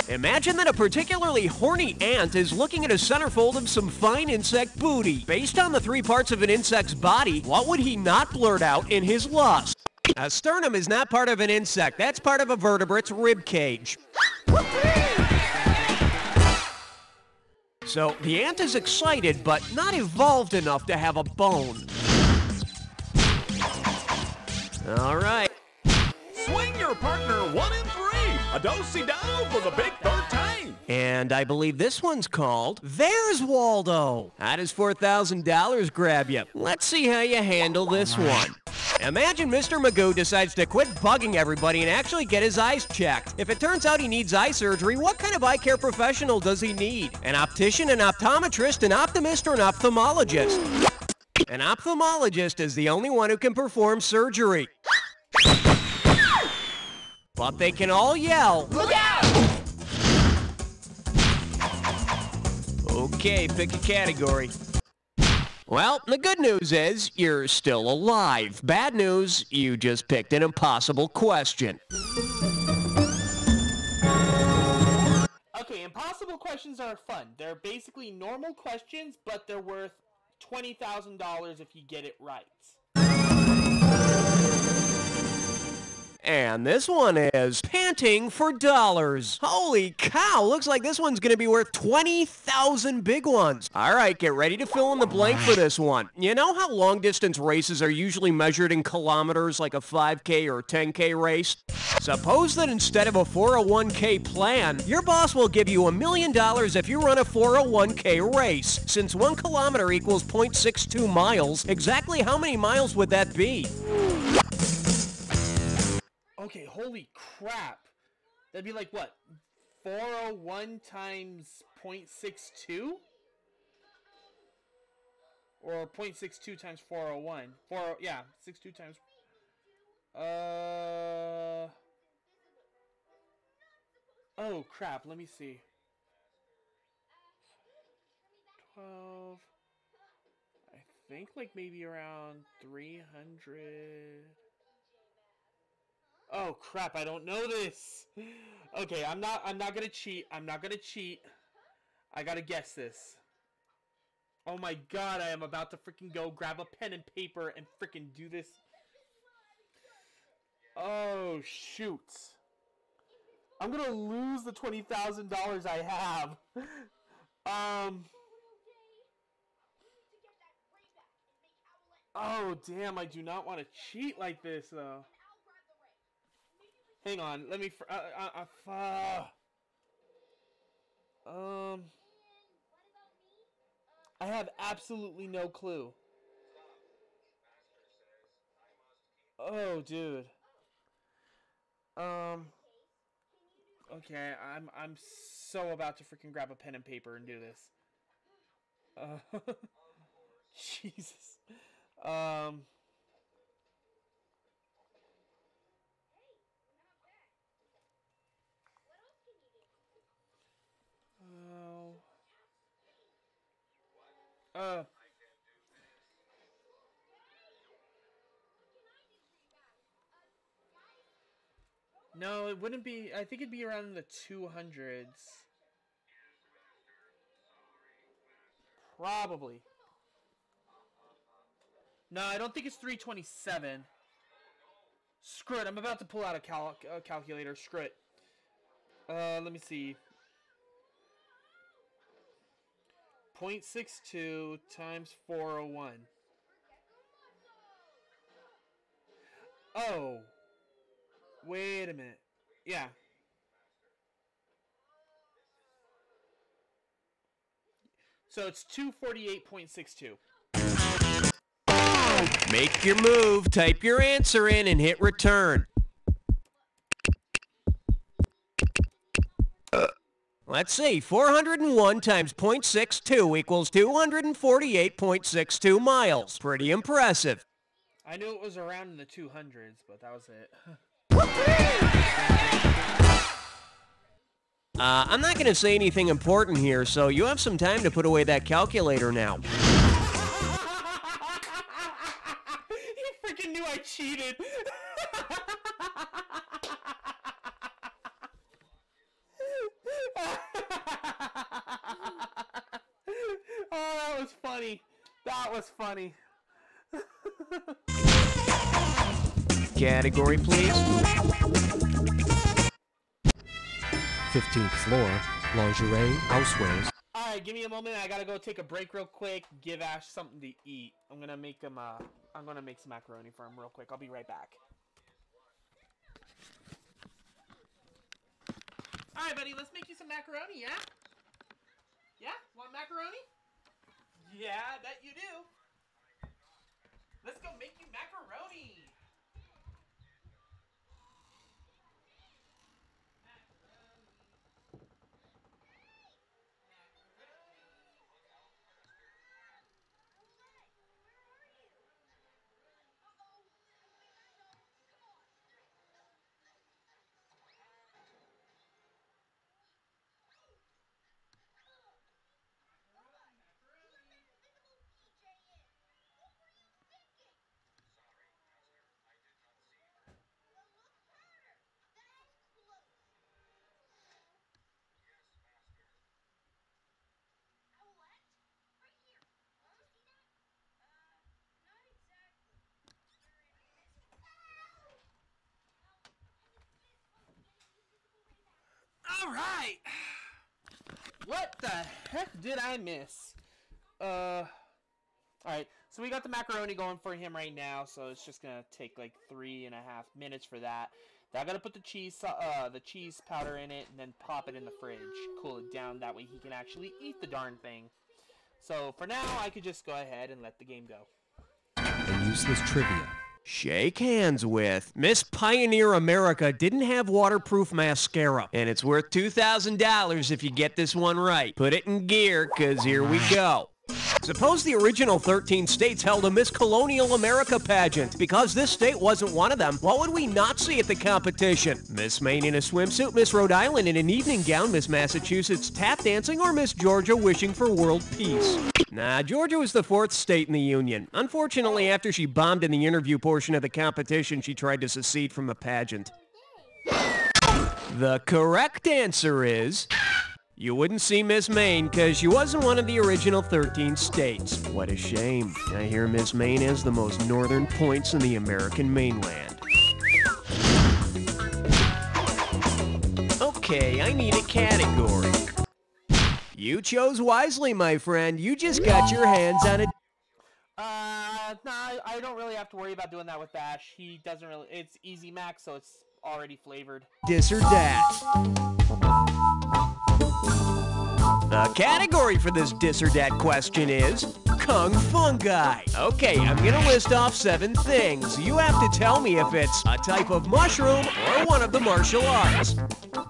Imagine that a particularly horny ant is looking at a centerfold of some fine insect booty. Based on the three parts of an insect's body, what would he not blurt out in his lust? A sternum is not part of an insect. That's part of a vertebrate's rib cage. So, the ant is excited, but not evolved enough to have a bone. All right. Swing your partner 1 and 3. A do-si-do for the big 13. And I believe this one's called There's Waldo. How does $4,000 grab you? Let's see how you handle this one. Imagine Mr. Magoo decides to quit bugging everybody and actually get his eyes checked. If it turns out he needs eye surgery, what kind of eye care professional does he need? An optician, an optometrist, an optimist, or an ophthalmologist? An ophthalmologist is the only one who can perform surgery. But they can all yell, "Look out!" Okay, pick a category. Well, the good news is you're still alive. Bad news, you just picked an impossible question. Okay, impossible questions are fun. They're basically normal questions, but they're worth $20,000 if you get it right. And this one is Panting for Dollars. Holy cow, looks like this one's gonna be worth 20,000 big ones. All right, get ready to fill in the blank for this one. You know how long distance races are usually measured in kilometers, like a 5K or 10K race? Suppose that instead of a 401k plan, your boss will give you $1 million if you run a 401k race. Since 1 kilometer equals 0.62 miles, exactly how many miles would that be? Okay, holy crap. That'd be like, what? 401 times 0.62? Or 0.62 times 401. Yeah, 62 times... Oh, crap. Let me see. 12... I think like maybe around 300... Oh, crap. I don't know this. Okay, I'm not gonna cheat. I'm not gonna cheat. I gotta guess this. Oh my god, I am about to freaking go grab a pen and paper and freaking do this. Oh, shoot. I'm gonna lose the $20,000 I have. Oh, damn, I do not want to cheat like this, though. Hang on, let me... I have absolutely no clue. Oh, dude. Okay, I'm so about to freaking grab a pen and paper and do this. Jesus. Oh. No, it wouldn't be. I think it'd be around the 200s. Probably. No, I don't think it's 327. Screw it. I'm about to pull out a calculator. Screw it. Let me see. 0.62 times 401. Oh. Wait a minute. Yeah. So it's 248.62. Make your move, type your answer in, and hit return. Let's see, 401 times 0.62 equals 248.62 miles. Pretty impressive. I knew it was around in the 200s, but that was it. I'm not going to say anything important here, so you have some time to put away that calculator now. He freaking knew I cheated. Oh, that was funny. That was funny. Category, please. 15th floor, lingerie, housewares. Alright, give me a moment. I gotta go take a break real quick. Give Ash something to eat. I'm gonna make him, I'm gonna make some macaroni for him real quick. I'll be right back. Alright, buddy, let's make you some macaroni, yeah? Yeah? Want macaroni? Yeah, that you do. Let's go make you macaroni. Alright! What the heck did I miss? Alright, so we got the macaroni going for him right now, so it's just gonna take like 3.5 minutes for that. Then I gotta put the cheese powder in it and then pop it in the fridge. Cool it down, that way he can actually eat the darn thing. So for now, I could just go ahead and let the game go. And useless trivia. Shake hands with Miss Pioneer America didn't have waterproof mascara, and it's worth $2,000 if you get this one right. Put it in gear, 'cause here we go. Suppose the original 13 states held a Miss Colonial America pageant. Because this state wasn't one of them, what would we not see at the competition? Miss Maine in a swimsuit, Miss Rhode Island in an evening gown, Miss Massachusetts tap dancing, or Miss Georgia wishing for world peace? Nah, Georgia was the 4th state in the Union. Unfortunately, after she bombed in the interview portion of the competition, she tried to secede from the pageant. The correct answer is... you wouldn't see Miss Maine because she wasn't one of the original 13 states. What a shame. I hear Miss Maine has the most northern points in the American mainland. Okay, I need a category. You chose wisely, my friend. You just got your hands on it. Nah, I don't really have to worry about doing that with Bash. He doesn't really, it's Easy Max, so it's already flavored. Dis or dat. The category for this dis or dat question is Kung Fungi. Okay, I'm gonna list off 7 things. You have to tell me if it's a type of mushroom or one of the martial arts.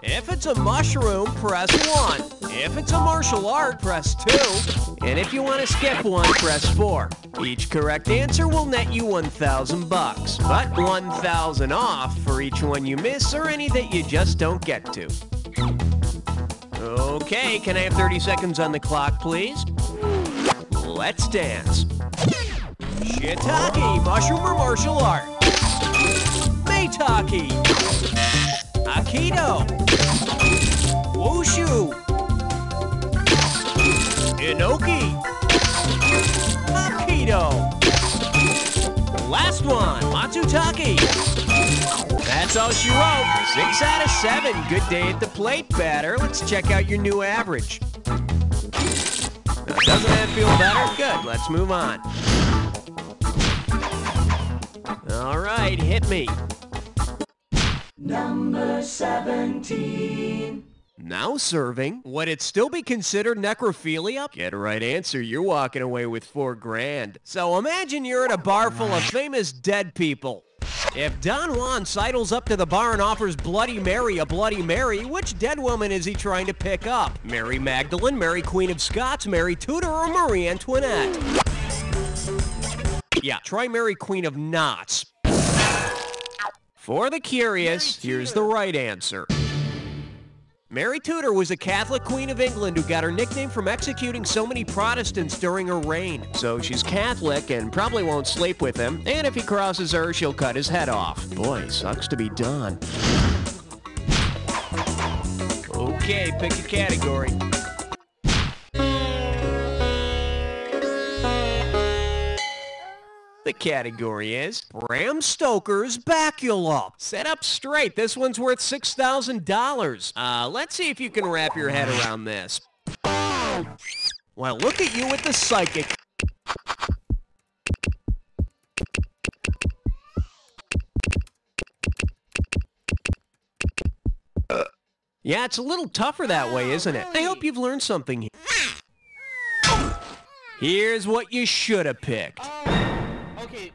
If it's a mushroom, press 1. If it's a martial art, press 2. And if you want to skip one, press 4. Each correct answer will net you $1,000, but $1,000 off for each one you miss or any that you just don't get to. Okay, can I have 30 seconds on the clock, please? Let's dance. Shiitake, mushroom or martial art? Maitake. Aikido. Wushu. Inoki. Aikido. Last one, Matsutake. That's all she wrote. 6 out of 7. Good day at the plate, batter. Let's check out your new average. Now, doesn't that feel better? Good. Let's move on. All right, hit me. Number 17. Now serving. Would it still be considered necrophilia? Get a right answer. You're walking away with $4,000. So imagine you're at a bar full of famous dead people. If Don Juan sidles up to the bar and offers Bloody Mary a Bloody Mary, which dead woman is he trying to pick up? Mary Magdalene, Mary Queen of Scots, Mary Tudor, or Marie Antoinette? Yeah, try Mary Queen of Knots. For the curious, here's the right answer. Mary Tudor was a Catholic queen of England who got her nickname from executing so many Protestants during her reign. So she's Catholic and probably won't sleep with him, and if he crosses her, she'll cut his head off. Boy, sucks to be Don. Okay, pick a category. The category is Bram Stoker's Bacula. Set up straight. This one's worth $6,000. Let's see if you can wrap your head around this. Well, look at you with the psychic. Yeah, it's a little tougher that way, isn't it? I hope you've learned something here. Here's what you should have picked. Okay,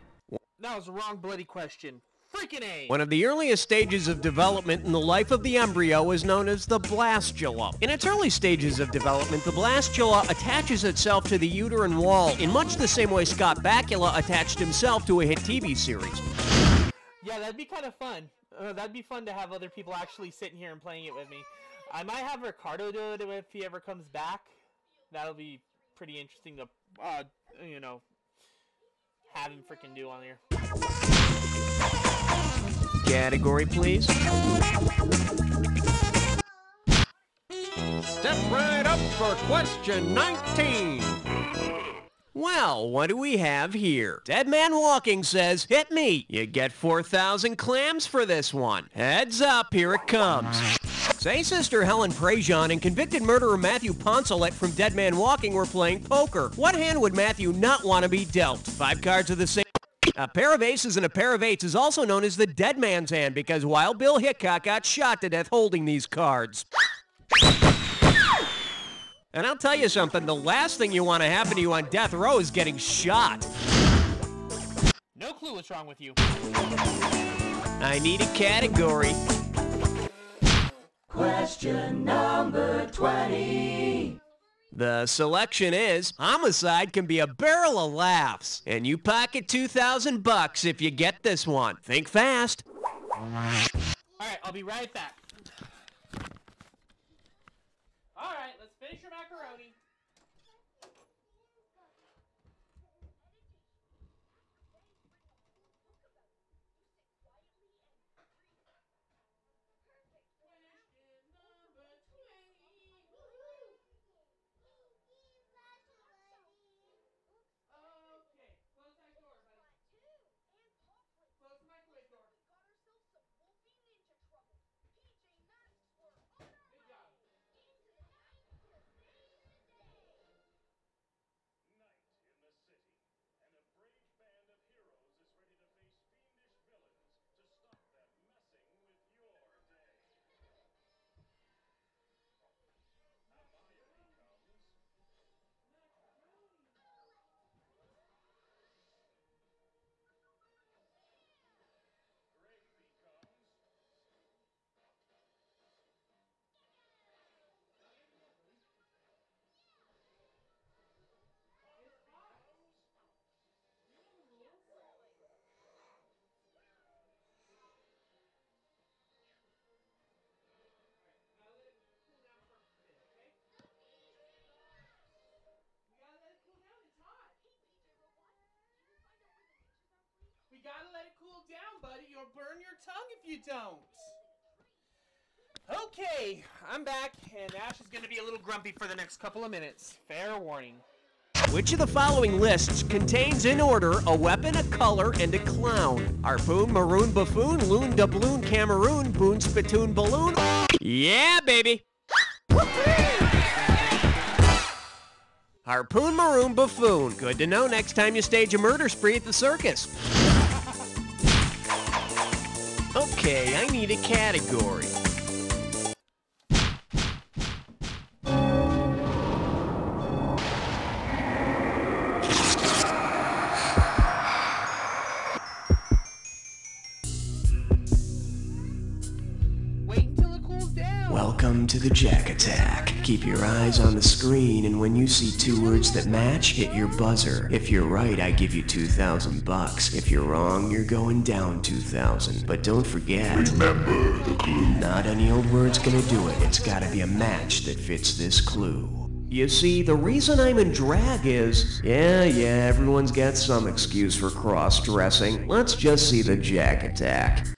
that was the wrong bloody question. Freaking A! One of the earliest stages of development in the life of the embryo is known as the blastula. In its early stages of development, the blastula attaches itself to the uterine wall in much the same way Scott Bakula attached himself to a hit TV series. Yeah, that'd be kind of fun. That'd be fun to have other people actually sitting here and playing it with me. I might have Ricardo do it if he ever comes back. That'll be pretty interesting to, you know, have him freaking do on here. Category, please. Step right up for question 19. Well, what do we have here? Dead Man Walking says, hit me. You get 4,000 clams for this one. Heads up, here it comes. Say Sister Helen Prejean and convicted murderer Matthew Poncelet from Dead Man Walking were playing poker. What hand would Matthew not want to be dealt? 5 cards of the same. A pair of aces and a pair of eights is also known as the dead man's hand because Wild Bill Hickok got shot to death holding these cards. And I'll tell you something, the last thing you want to happen to you on death row is getting shot. No clue clue what's wrong with you. I need a category. Question number 20. The selection is, homicide can be a barrel of laughs, and you pocket $2,000 if you get this one. Think fast. Alright, I'll be right back. Alright, let's finish your macaroni. We gotta let it cool down, buddy. You'll burn your tongue if you don't. Okay, I'm back, and Ash is gonna be a little grumpy for the next couple of minutes. Fair warning. Which of the following lists contains in order a weapon, a color, and a clown? Harpoon, maroon, buffoon, loon, doubloon, Cameroon, boon, spittoon, balloon. Yeah, baby. Harpoon, maroon, buffoon. Good to know next time you stage a murder spree at the circus. Okay, I need a category. Welcome to the Jack Attack. Keep your eyes on the screen, and when you see two words that match, hit your buzzer. If you're right, I give you $2,000. If you're wrong, you're going down 2,000. But don't forget, remember the clue. Not any old word's gonna do it. It's gotta be a match that fits this clue. You see, the reason I'm in drag is, yeah, everyone's got some excuse for cross-dressing. Let's just see the Jack Attack.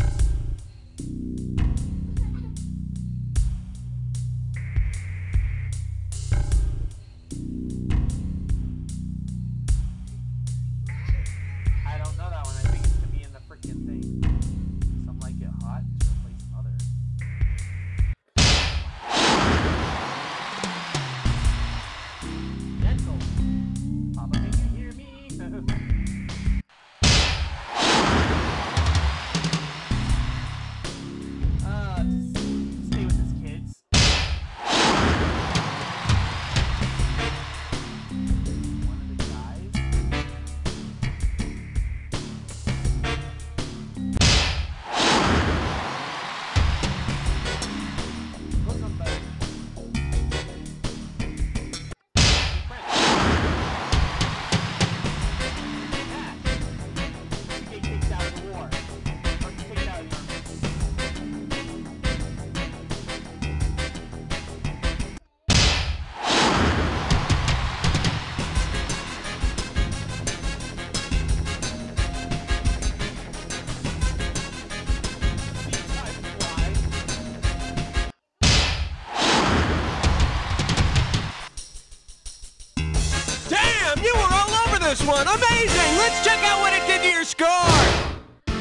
One. Amazing! Let's check out what it did to your score!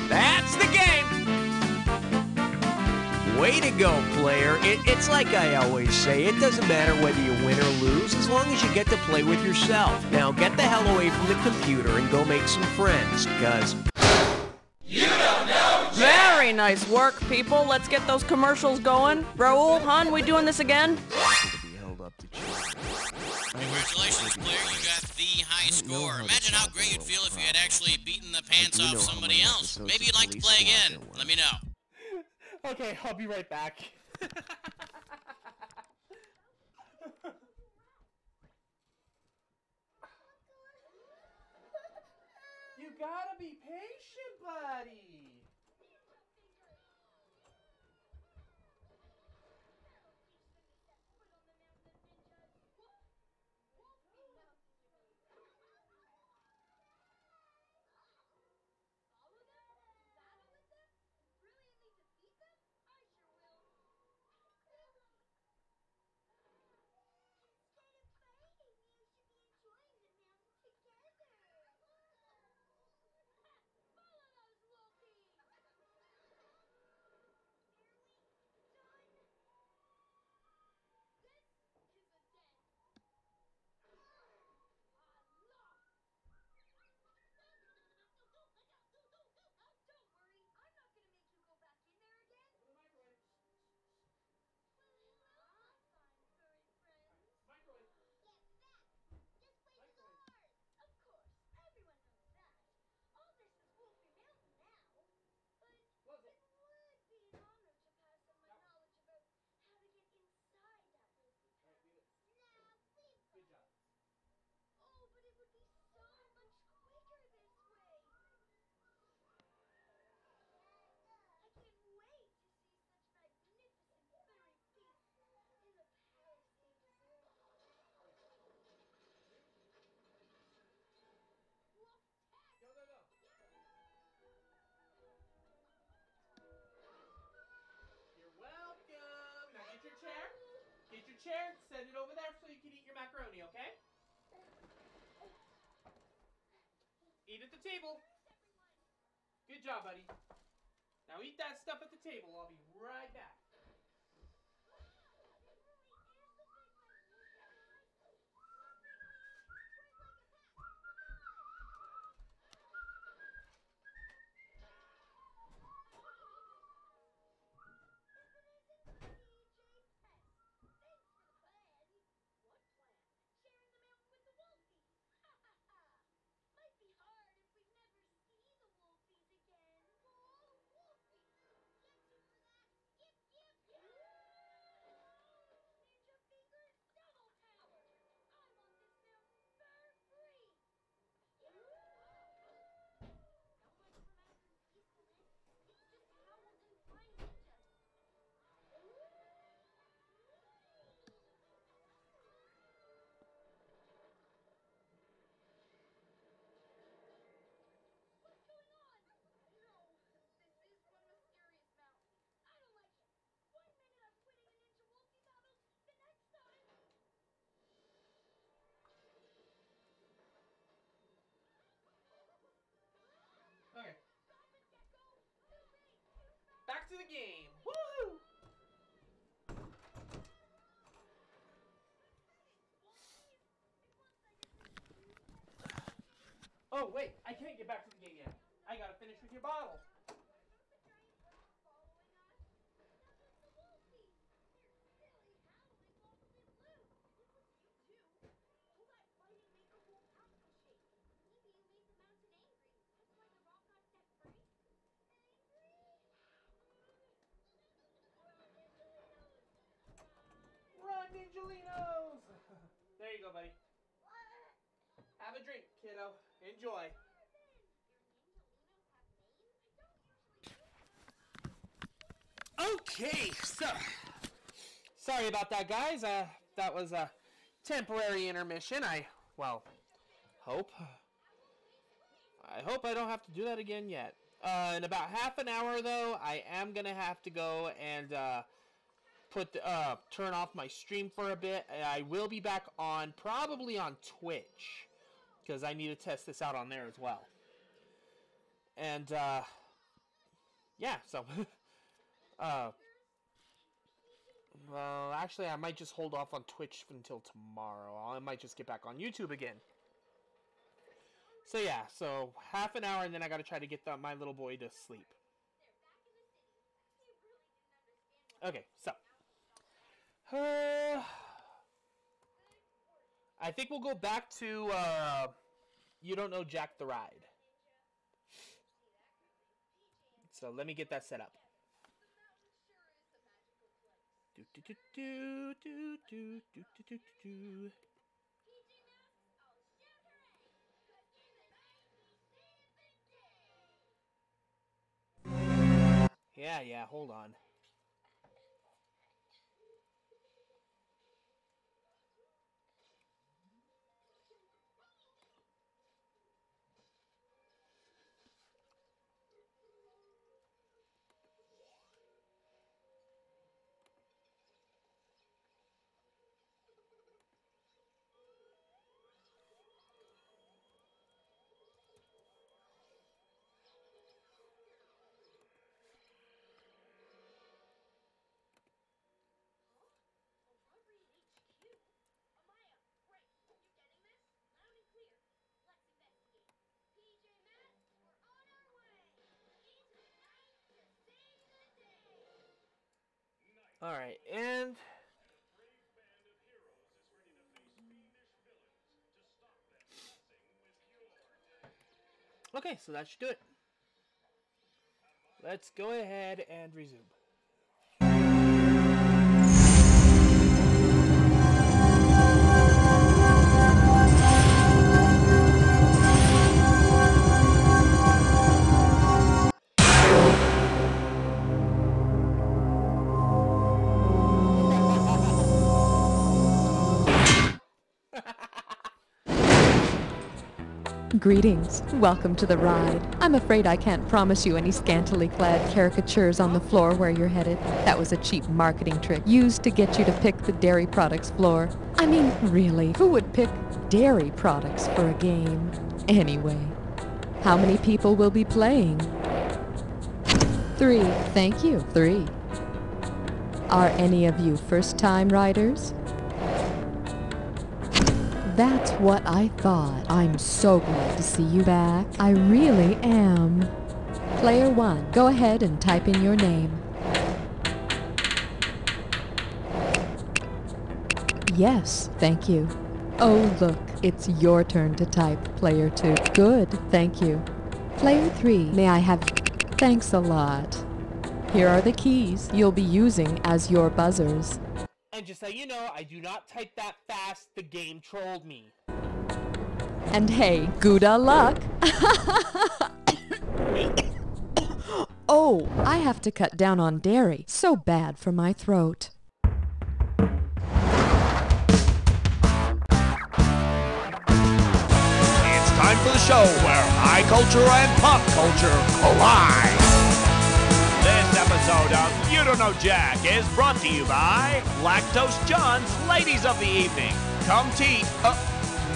That's the game! Way to go, player. It's like I always say, it doesn't matter whether you win or lose, as long as you get to play with yourself. Now get the hell away from the computer and go make some friends, because... You don't know Jack! Very nice work, people. Let's get those commercials going. Raul, hon, we doing this again? Congratulations, player. You got the lucky high score. Imagine how great you'd feel if you had actually beaten the pants off somebody else. Maybe you'd like to play again. Let me know. Okay, I'll be right back. You gotta be patient, buddy. Good job. Oh, but it would be so much quicker this way. I can't wait to see such magnificent furry feet in the palace they deserve. Go, go, go. You're welcome. Now get your chair. Get your chair. Set it over there so you can eat your macaroni, okay? Eat at the table. Good job, buddy. Now eat that stuff at the table. I'll be right back. Okay. Back to the game. Woo! Oh, wait. I can't get back to the game yet. I gotta finish with your bottle. Run, Ninjalinos! There you go, buddy. Have a drink, kiddo. Enjoy. Okay, so sorry about that, guys. That was a temporary intermission. I hope I don't have to do that again yet. In about half an hour, though, I am gonna have to go and turn off my stream for a bit. I will be back on, probably on Twitch, because I need to test this out on there as well. And yeah, so well, actually, I might just hold off on Twitch until tomorrow. I might just get back on YouTube again. So yeah, so half an hour, and then I gotta try to get my little boy to sleep. Okay, so I think we'll go back to You Don't Know Jack the Ride. So let me get that set up. Yeah, hold on. Alright, and... Okay, so that should do it. Let's go ahead and resume. Greetings. Welcome to the ride. I'm afraid I can't promise you any scantily clad caricatures on the floor where you're headed. That was a cheap marketing trick used to get you to pick the dairy products floor. I mean, really, who would pick dairy products for a game? Anyway, how many people will be playing? 3. Thank you. 3. Are any of you first-time riders? That's what I thought. I'm so glad to see you back. I really am. Player 1, go ahead and type in your name. Yes, thank you. Oh, look, it's your turn to type, Player 2. Good, thank you. Player 3, may I have... Thanks a lot. Here are the keys you'll be using as your buzzers. And just so you know, I do not type that fast. The game trolled me. And hey, gooda luck! Oh, I have to cut down on dairy. So bad for my throat. It's time for the show where high culture and pop culture collide. This episode of You Don't Know Jack is brought to you by Lactose John's Ladies of the Evening. Come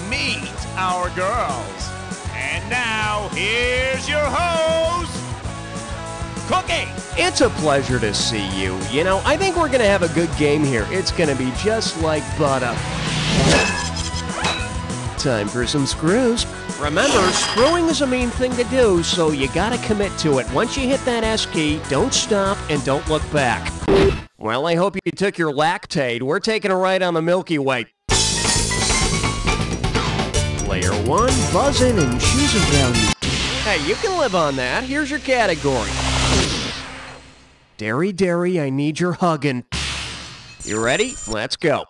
meet our girls. And now, here's your host, Cookie. It's a pleasure to see you. You know, I think we're going to have a good game here. It's going to be just like butter. Time for some screws. Remember, screwing is a mean thing to do, so you gotta commit to it. Once you hit that S key, don't stop and don't look back. Well, I hope you took your Lactaid. We're taking a ride on the Milky Way. Player 1, buzz in and choose a value. Hey, you can live on that. Here's your category. Dairy, dairy, I need your huggin'. You ready? Let's go.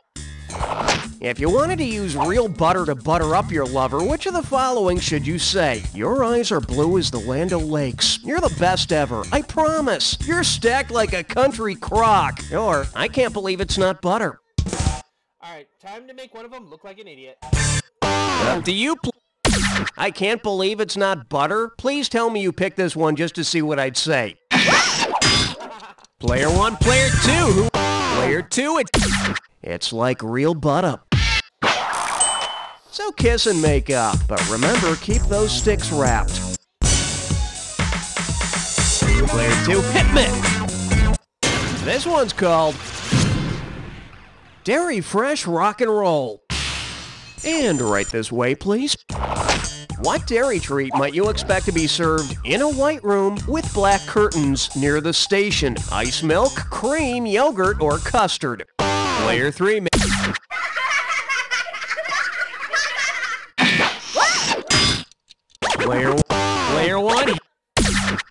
If you wanted to use real butter to butter up your lover, which of the following should you say? Your eyes are blue as the Land O'Lakes. You're the best ever, I promise. You're stacked like a country crock. Or, I can't believe it's not butter. Alright, time to make one of them look like an idiot. I can't believe it's not butter? Please tell me you picked this one just to see what I'd say. Player 1, player 2. Player 2, it's like real butter. So kiss and make up, but remember, keep those sticks wrapped. Player 2, hit me! This one's called Dairy Fresh Rock and Roll. And right this way, please. What dairy treat might you expect to be served in a white room with black curtains near the station? Ice milk, cream, yogurt, or custard? Player 3.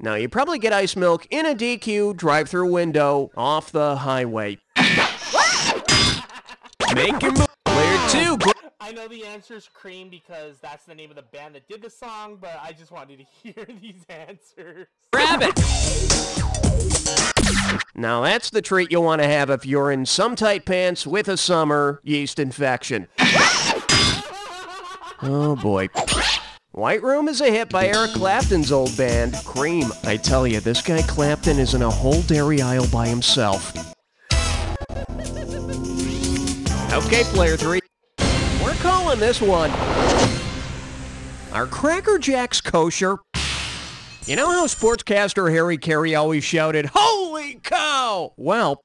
Now, you probably get ice milk in a DQ drive-through window off the highway. Make your move. Player 2. I know the answer is cream because that's the name of the band that did the song, but I just wanted to hear these answers. Grab it! Now that's the treat you'll want to have if you're in some tight pants with a summer yeast infection. Oh boy. White Room is a hit by Eric Clapton's old band, Cream. I tell you, this guy Clapton is in a whole dairy aisle by himself. Okay, player 3. We're calling this one. Are Cracker Jacks kosher? You know how sportscaster Harry Carey always shouted, "Holy cow!" Well,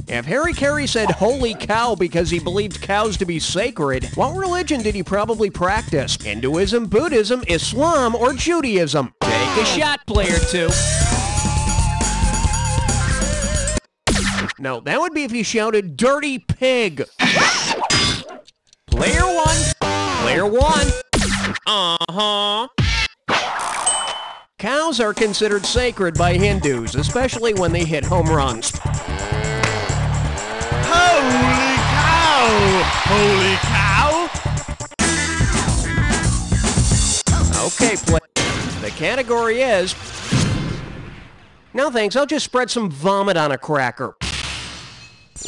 if Harry Carey said holy cow because he believed cows to be sacred, what religion did he probably practice? Hinduism, Buddhism, Islam, or Judaism? Take a shot, player 2. No, that would be if he shouted dirty pig. Player 1. Player 1. Uh-huh. Cows are considered sacred by Hindus, especially when they hit home runs. Holy cow! Holy cow! Okay, the category is... No thanks, I'll just spread some vomit on a cracker.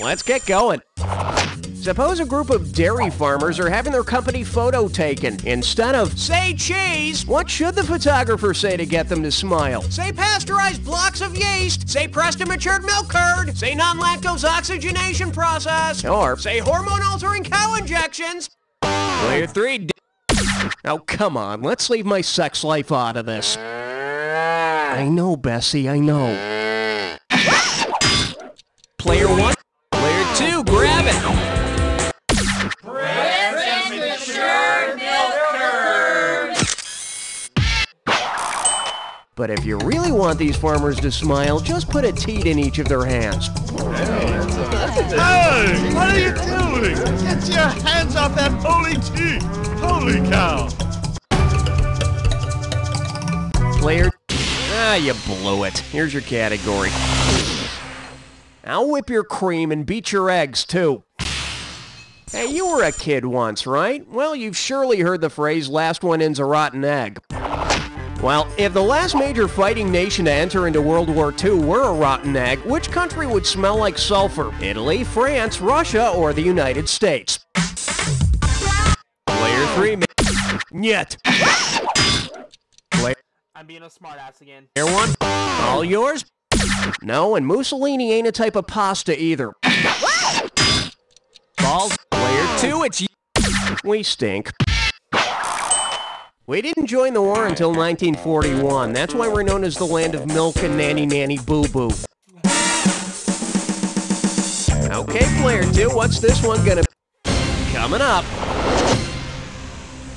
Let's get going. Suppose a group of dairy farmers are having their company photo taken. Instead of, say cheese, what should the photographer say to get them to smile? Say pasteurized blocks of yeast. Say pressed and matured milk curd. Say non-lactose oxygenation process. Or say hormone-altering cow injections. Player 3. Oh, come on. Let's leave my sex life out of this. I know, Bessie, I know. Player 1. Player 2, grab it. But if you really want these farmers to smile, just put a teat in each of their hands. Hey! What are you doing? Get your hands off that holy teeth! Holy cow! Player... you blew it. Here's your category. I'll whip your cream and beat your eggs, too. Hey, you were a kid once, right? Well, you've surely heard the phrase, last one in's a rotten egg. Well, if the last major fighting nation to enter into World War II were a rotten egg, which country would smell like sulfur? Italy, France, Russia, or the United States? Player 3, Nyet. I'm being a smartass again. Player 1, all yours? No, and Mussolini ain't a type of pasta either. Balls. Player 2, it's you. We stink. We didn't join the war until 1941. That's why we're known as the land of milk and nanny boo-boo. Okay, player 2, what's this one gonna be? Coming up.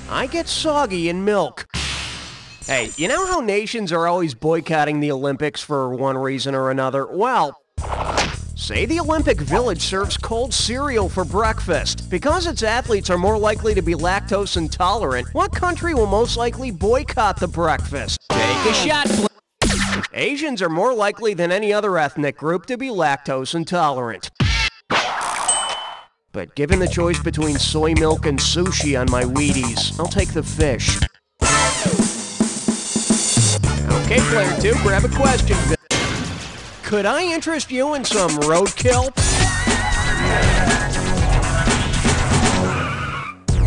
I get soggy in milk. Hey, you know how nations are always boycotting the Olympics for one reason or another? Well, say the Olympic Village serves cold cereal for breakfast. Because its athletes are more likely to be lactose intolerant, what country will most likely boycott the breakfast? Take a shot, please. Asians are more likely than any other ethnic group to be lactose intolerant. But given the choice between soy milk and sushi on my Wheaties, I'll take the fish. Okay, player 2, grab a question. Could I interest you in some roadkill?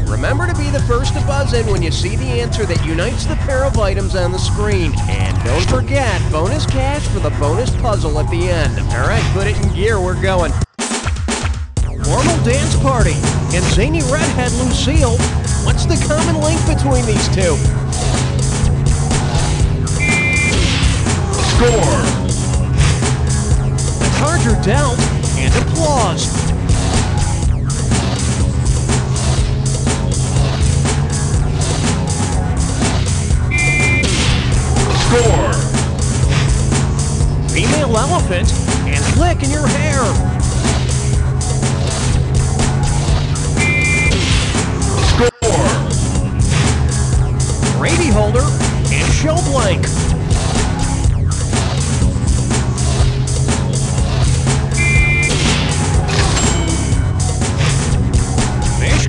Remember to be the first to buzz in when you see the answer that unites the pair of items on the screen. And don't forget, bonus cash for the bonus puzzle at the end. Alright, put it in gear, we're going. Formal dance party and zany redhead Lucille. What's the common link between these two? Score! Cards are dealt, and applause. Score! Female elephant, and flick in your hair. Score! Brady holder, and show blank.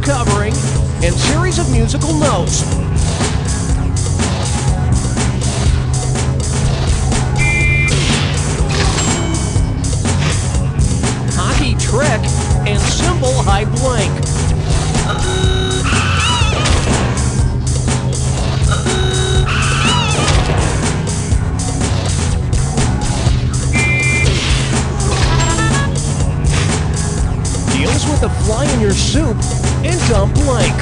covering, and series of musical notes. Hockey trick and symbol high blank. Deals with a fly in your soup and dump blank.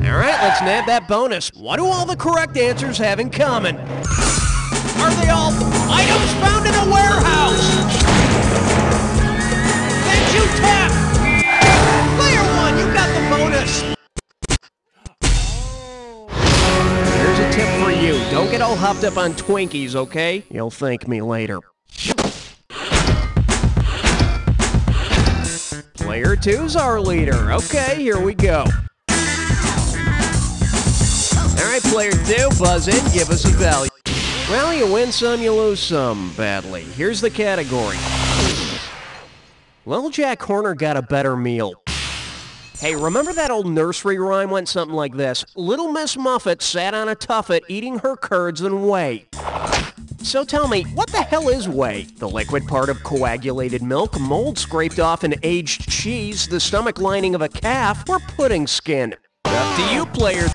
Alright, let's nab that bonus. What do all the correct answers have in common? Are they all items found in a warehouse? Thank you, Tap! Player 1, you got the bonus! Here's a tip for you. Don't get all hopped up on Twinkies, okay? You'll thank me later. Player 2's our leader. Okay, here we go. Alright, Player 2, buzz in, give us a value. Well, you win some, you lose some, badly. Here's the category. Little Jack Horner got a better meal. Hey, remember that old nursery rhyme went something like this? Little Miss Muffet sat on a tuffet eating her curds and whey. So tell me, what the hell is whey? The liquid part of coagulated milk, mold scraped off an aged cheese, the stomach lining of a calf, or pudding skin? Up to you, player.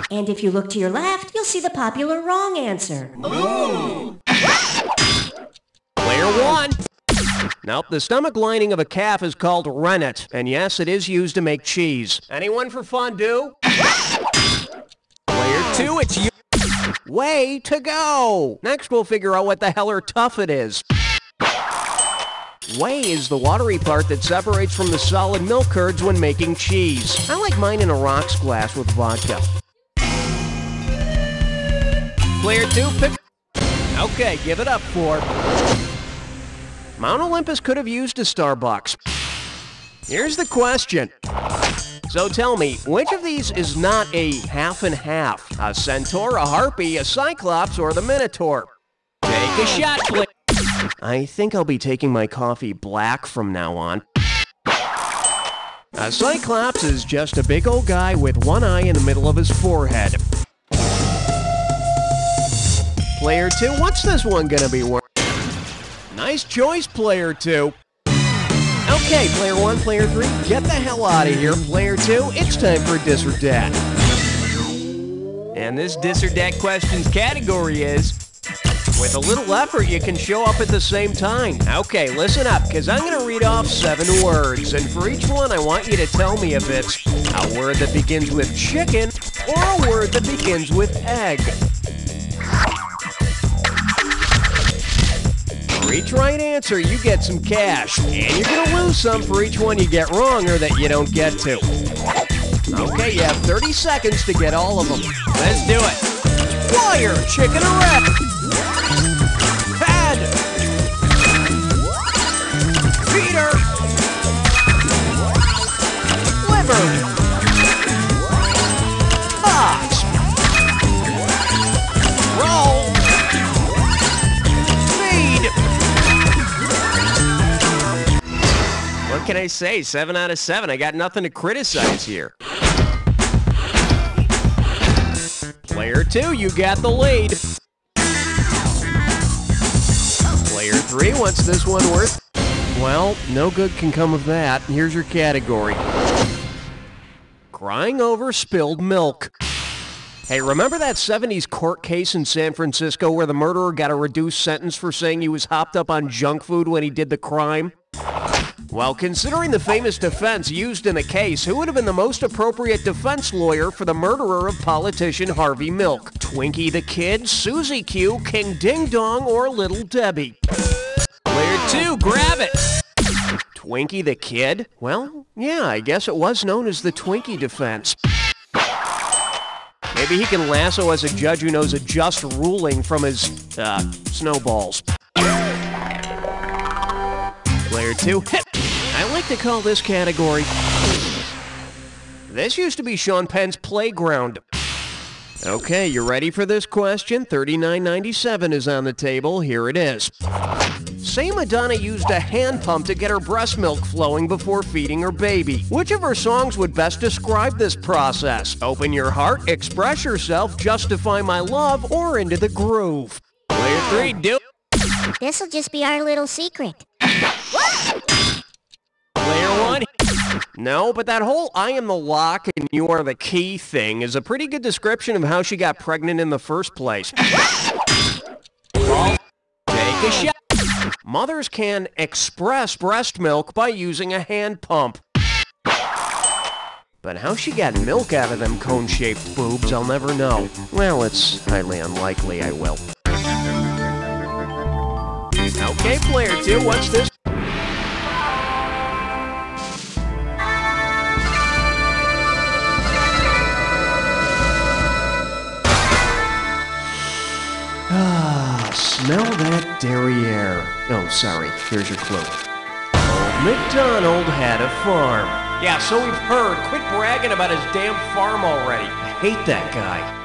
And if you look to your left, you'll see the popular wrong answer. Ooh. Player 1. Nope, the stomach lining of a calf is called rennet, and yes, it is used to make cheese. Anyone for fondue? Player 2, it's you. Way to go! Next, we'll figure out what the hell her tuffet is. Whey is the watery part that separates from the solid milk curds when making cheese. I like mine in a rocks glass with vodka. Player 2, pick... Okay, give it up for... Mount Olympus could have used a Starbucks. Here's the question. So tell me, which of these is not a half and half? A centaur, a harpy, a cyclops, or the minotaur? Take a shot, please. I think I'll be taking my coffee black from now on. A cyclops is just a big old guy with one eye in the middle of his forehead. Player 2, what's this one gonna be worth? Nice choice, Player 2. Okay, Player 1, Player 3, get the hell out of here. Player 2, it's time for Dis or Dat. And this Dis or Dat questions category is, with a little effort, you can show up at the same time. Okay, listen up, because I'm going to read off 7 words, and for each one, I want you to tell me if it's a word that begins with chicken or a word that begins with egg. For each right answer, you get some cash, and you're going to lose some for each one you get wrong or that you don't get to. Okay, you have 30 seconds to get all of them. Let's do it. Wire, chicken or egg? Pad. Peter. Liver. Box. Roll. What can I say? 7 out of 7. I got nothing to criticize here. Player 2, you got the lead. Player 3, what's this one worth? Well, no good can come of that. Here's your category. Crying over spilled milk. Hey, remember that 70s court case in San Francisco where the murderer got a reduced sentence for saying he was hopped up on junk food when he did the crime? Well, considering the famous defense used in the case, who would have been the most appropriate defense lawyer for the murderer of politician Harvey Milk? Twinkie the Kid, Susie Q, King Ding Dong, or Little Debbie? Player 2, grab it! Twinkie the Kid? Well, yeah, I guess it was known as the Twinkie defense. Maybe he can lasso as a judge who knows a just ruling from his, snowballs. Player 2, I like to call this category. This used to be Sean Penn's playground. Okay, you ready for this question? $39.97 is on the table. Here it is. Say Madonna used a hand pump to get her breast milk flowing before feeding her baby. Which of her songs would best describe this process? Open Your Heart, Express Yourself, Justify My Love, or Into the Groove? Player 3, do it. This'll just be our little secret. Player 1. No, but that whole I am the lock and you are the key thing is a pretty good description of how she got pregnant in the first place. Take a shot. Mothers can express breast milk by using a hand pump. But how she got milk out of them cone-shaped boobs, I'll never know. Well, it's highly unlikely I will. Okay, player 2, what's this? Smell that derriere. Oh, sorry. Here's your clue. Old MacDonald had a farm. Yeah, so we've heard. Quit bragging about his damn farm already. I hate that guy.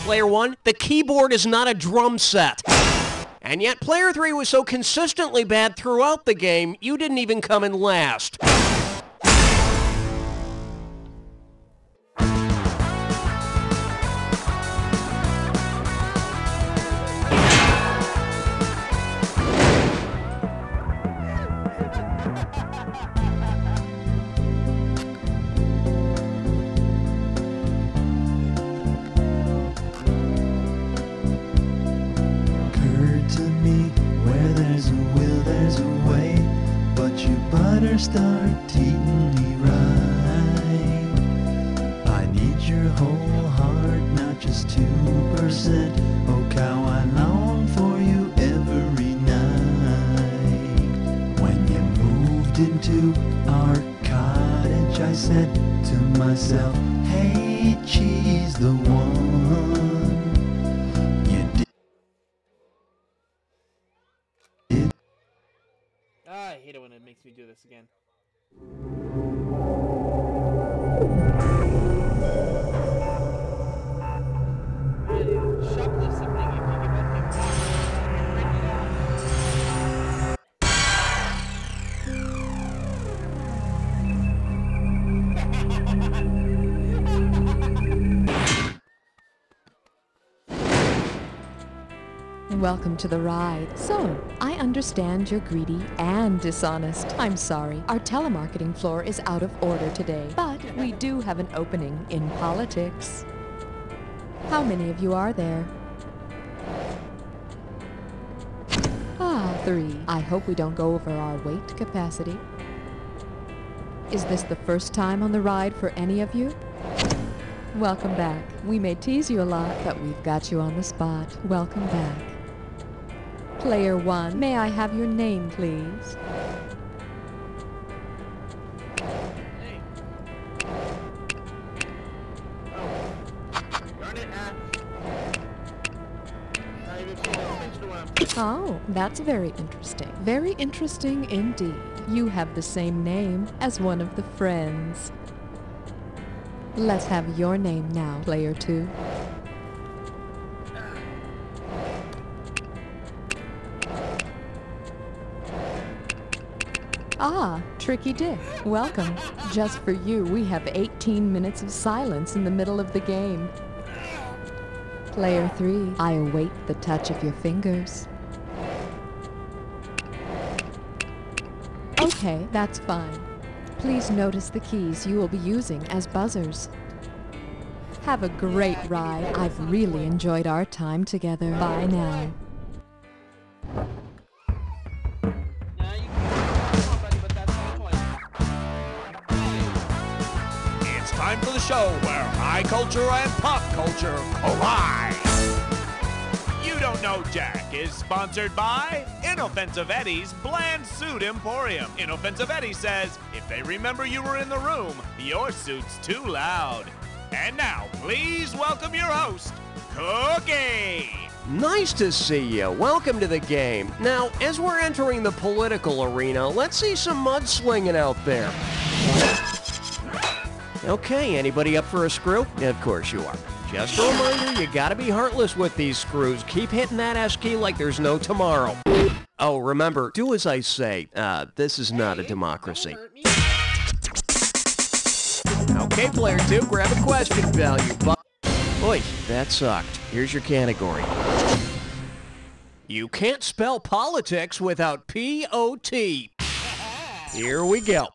Player 1, the keyboard is not a drum set. And yet Player 3 was so consistently bad throughout the game, you didn't even come in last. Start treating me right. I need your whole heart, not just 2%. Oh, how I long for you every night. When you moved into our cottage, I said to myself, hey, she's the one. You did. I hate it when it makes me do this again. Shoplift something if you give up Welcome to the ride. So, I understand you're greedy and dishonest. I'm sorry, our telemarketing floor is out of order today, but we do have an opening in politics. How many of you are there? 3. I hope we don't go over our weight capacity. Is this the first time on the ride for any of you? Welcome back. We may tease you a lot, but we've got you on the spot. Welcome back. Player 1, may I have your name, please? Oh, that's very interesting. Very interesting indeed. You have the same name as one of the friends. Let's have your name now, Player 2. Ah, Tricky Dick, welcome. Just for you, we have 18 minutes of silence in the middle of the game. Player 3, I await the touch of your fingers. Okay, that's fine. Please notice the keys you will be using as buzzers. Have a great ride. I've really enjoyed our time together. Bye now. It's time for the show where high culture and pop culture collide. You Don't Know Jack is sponsored by Inoffensive Eddie's Bland Suit Emporium. Inoffensive Eddie says, if they remember you were in the room, your suit's too loud. And now, please welcome your host, Cookie. Nice to see you. Welcome to the game. Now, as we're entering the political arena, let's see some mudslinging out there. Okay, anybody up for a screw? Of course you are. Just a reminder, you gotta be heartless with these screws. Keep hitting that S key like there's no tomorrow. Oh, remember, do as I say. This is not a democracy. Okay, player 2, grab a question value. Oi, that sucked. Here's your category. You can't spell politics without P-O-T. Here we go.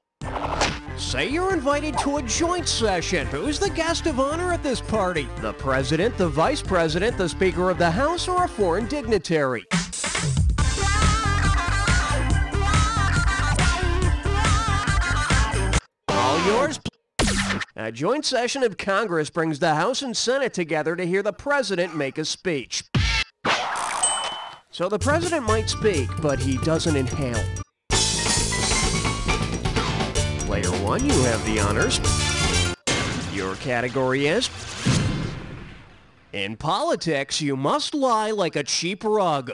Say you're invited to a joint session. Who's the guest of honor at this party? The president, the vice president, the speaker of the house, or a foreign dignitary? All yours. A joint session of Congress brings the House and Senate together to hear the president make a speech. So the president might speak, but he doesn't inhale. Player 1, you have the honors. Your category is... In politics, you must lie like a cheap rug.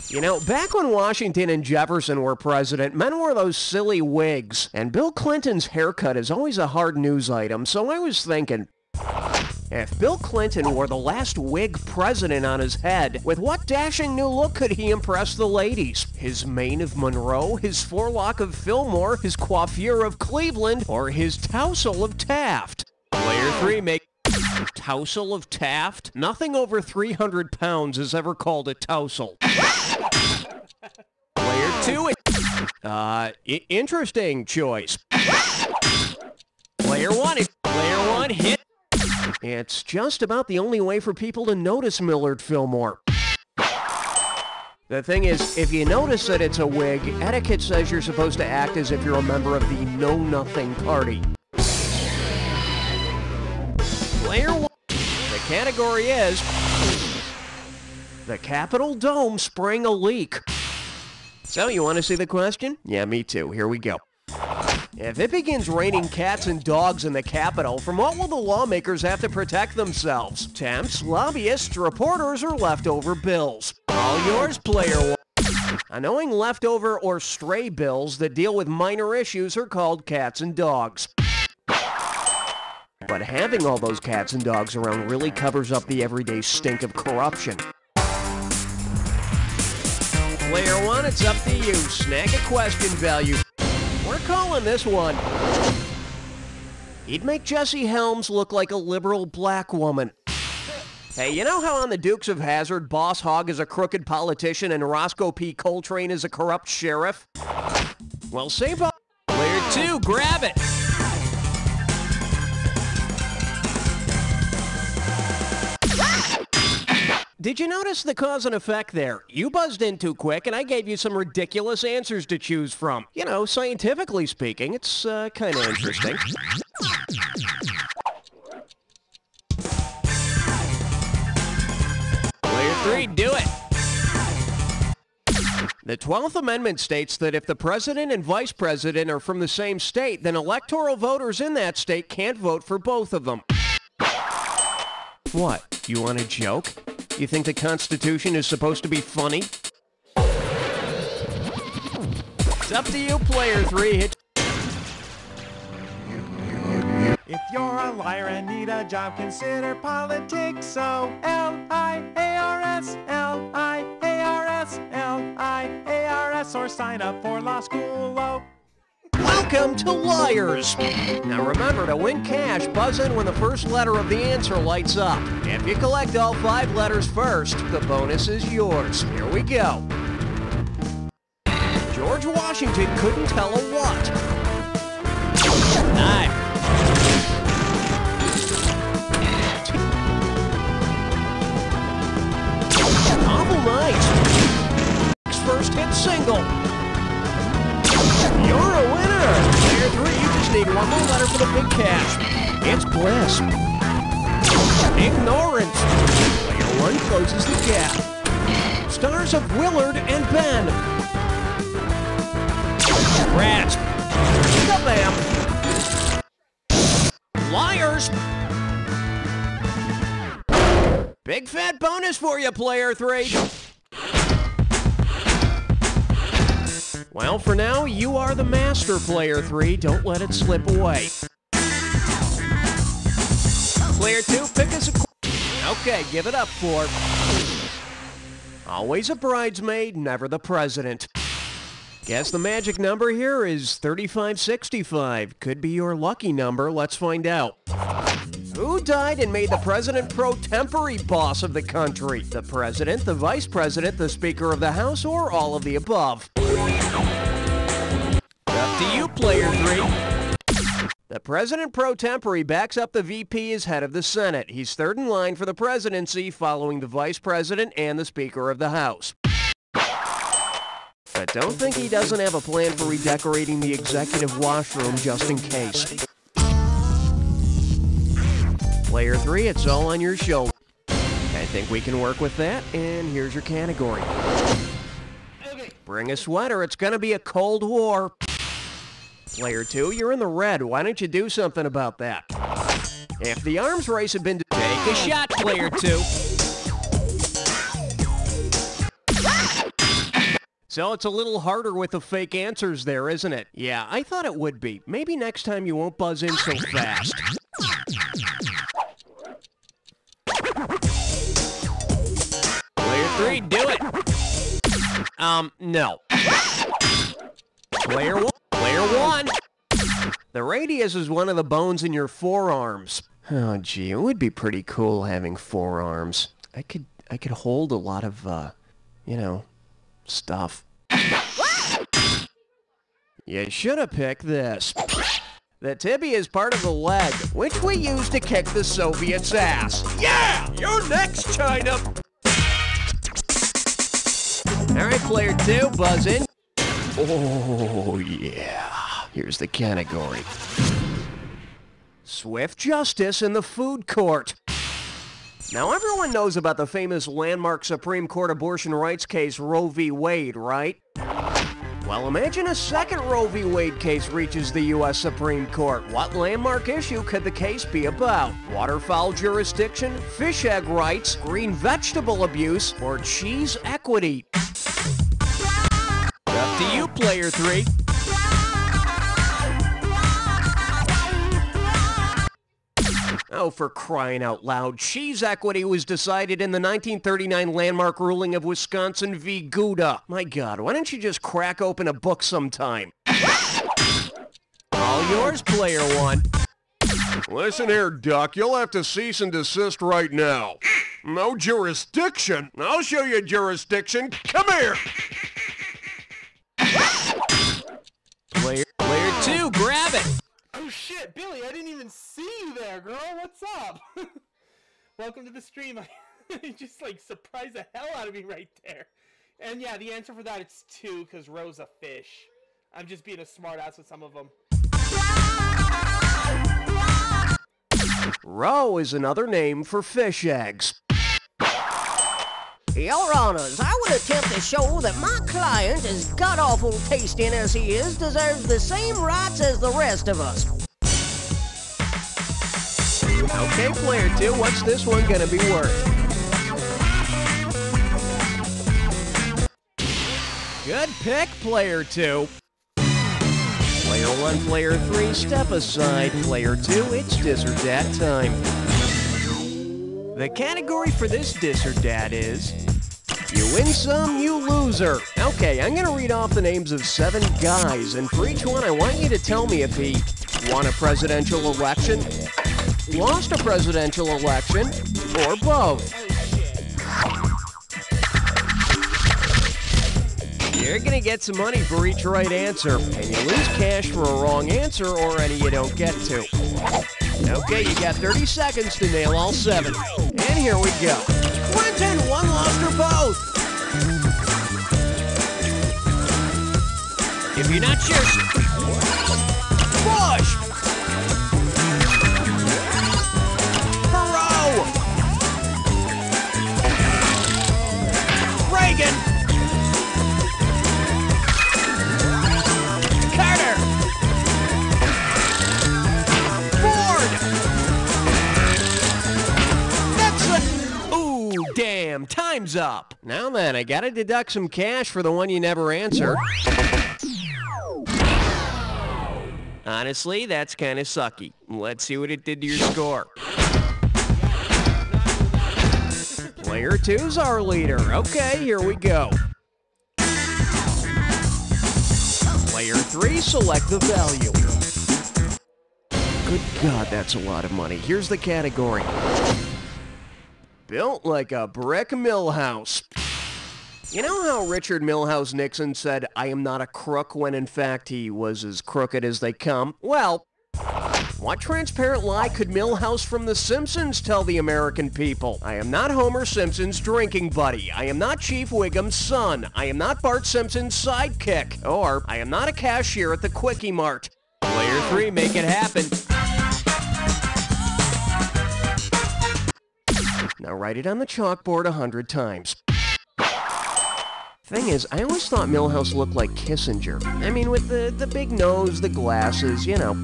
You know, back when Washington and Jefferson were president, men wore those silly wigs. And Bill Clinton's haircut is always a hard news item, so I was thinking... If Bill Clinton wore the last wig president on his head, with what dashing new look could he impress the ladies? His mane of Monroe, his forelock of Fillmore, his coiffure of Cleveland, or his tousle of Taft? Player 3, make... Tousle of Taft? Nothing over 300 pounds is ever called a tousle. Player 2, interesting choice. Player 1, hit. It's just about the only way for people to notice Millard Fillmore. The thing is, if you notice that it's a wig, etiquette says you're supposed to act as if you're a member of the Know-Nothing Party. Player 1, the category is... The Capitol Dome sprang a leak. So, you want to see the question? Yeah, me too. Here we go. If it begins raining cats and dogs in the Capitol, from what will the lawmakers have to protect themselves? Temps, lobbyists, reporters, or leftover bills? All yours, player 1. Annoying leftover or stray bills that deal with minor issues are called cats and dogs. But having all those cats and dogs around really covers up the everyday stink of corruption. Player 1, it's up to you. Snag a question value. We're calling this one. He'd make Jesse Helms look like a liberal black woman. Hey, you know how on the Dukes of Hazzard, Boss Hogg is a crooked politician and Roscoe P. Coltrane is a corrupt sheriff? Well, say Bob. Player 2, grab it. Did you notice the cause and effect there? You buzzed in too quick, and I gave you some ridiculous answers to choose from. You know, scientifically speaking, it's kind of interesting. Player 3, do it! The 12th Amendment states that if the president and vice president are from the same state, then electoral voters in that state can't vote for both of them. What? You want a joke? You think the Constitution is supposed to be funny? It's up to you, player 3. If you're a liar and need a job, consider politics. So L-I-A-R-S, L-I-A-R-S, L-I-A-R-S. or sign up for law school. Oh. Welcome to Liars. Now remember, to win cash, buzz in when the first letter of the answer lights up. If you collect all 5 letters first, the bonus is yours. Here we go. George Washington couldn't tell a what. Time. Awful night. First hit single. You're a winner! Player 3, you just need one more letter for the big cash. It's bliss. Ignorance. Player 1 closes the gap. Stars of Willard and Ben. Rats. Kabam. Liars. Big fat bonus for you, Player 3. Well, for now, you are the master, Player 3. Don't let it slip away. Player 2, pick us a... Okay, give it up for... Always a bridesmaid, never the president. Guess the magic number here is 3565. Could be your lucky number. Let's find out. Who died and made the president pro tempore boss of the country? The president, the vice president, the speaker of the house, or all of the above? Up to you, Player 3. The president pro tempore backs up the VP as head of the Senate. He's third in line for the presidency, following the vice president and the speaker of the house. But don't think he doesn't have a plan for redecorating the executive washroom just in case. Player 3, it's all on your shoulder. I think we can work with that, and here's your category. Okay. Bring a sweater, it's gonna be a cold war. Player 2, you're in the red. Why don't you do something about that? If the arms race had been... Take a shot, Player 2. So it's a little harder with the fake answers there, isn't it? Yeah, I thought it would be. Maybe next time you won't buzz in so fast. Player 3, do it. No. Player 1. The radius is one of the bones in your forearms. Oh, gee, it would be pretty cool having forearms. I could hold a lot of, you know, stuff. You should have picked this. The tibia is part of the leg, which we use to kick the Soviets' ass. Yeah! You're next, China! Alright, Player 2, buzz in. Oh, yeah. Here's the category. Swift justice in the food court. Now, everyone knows about the famous landmark Supreme Court abortion rights case Roe v. Wade, right? Well, imagine a second Roe v. Wade case reaches the U.S. Supreme Court. What landmark issue could the case be about? Waterfowl jurisdiction, fish egg rights, green vegetable abuse, or cheese equity? Up to you, Player 3. Oh, for crying out loud. Cheese equity was decided in the 1939 landmark ruling of Wisconsin v. Gouda. My God, why don't you just crack open a book sometime? All yours, Player 1. Listen here, Duck. You'll have to cease and desist right now. No jurisdiction? I'll show you jurisdiction. Come here. Player 2, grab it. Oh shit, Billy, I didn't even see you there, girl. What's up? Welcome to the stream. You just like surprised the hell out of me right there. And yeah, the answer for that it's 2 because Roe's a fish. I'm just being a smartass with some of them. Roe is another name for fish eggs. Your Honors, I would attempt to show that my client, as god-awful tasting as he is, deserves the same rights as the rest of us. Okay, Player 2, what's this one gonna be worth? Good pick, Player 2. Player 1, Player 3, step aside. Player 2, it's dis or dat time. The category for this dis or dat is You win some, you loser. Okay, I'm going to read off the names of 7 guys, and for each one, I want you to tell me if he won a presidential election, lost a presidential election, or both. You're going to get some money for each right answer, and you lose cash for a wrong answer or any you don't get to. Okay, you got 30 seconds to nail all 7. And here we go. Clinton, one, lost, or both. If you're not sure, Bush. Perot. Reagan. Carter. Ford. Nixon. Ooh, damn, time's up. Now then, I gotta deduct some cash for the one you never answered. Honestly, that's kind of sucky. Let's see what it did to your score. Player 2's our leader. Okay, here we go. Player 3, select the value. Good God, that's a lot of money. Here's the category. Built like a brick mill house. You know how Richard Milhouse Nixon said, "I am not a crook," when in fact he was as crooked as they come? Well, what transparent lie could Milhouse from The Simpsons tell the American people? I am not Homer Simpson's drinking buddy. I am not Chief Wiggum's son. I am not Bart Simpson's sidekick. Or, I am not a cashier at the Quickie Mart. Player 3, make it happen. Now write it on the chalkboard 100 times. Thing is, I always thought Milhouse looked like Kissinger. I mean, with the big nose, the glasses, you know.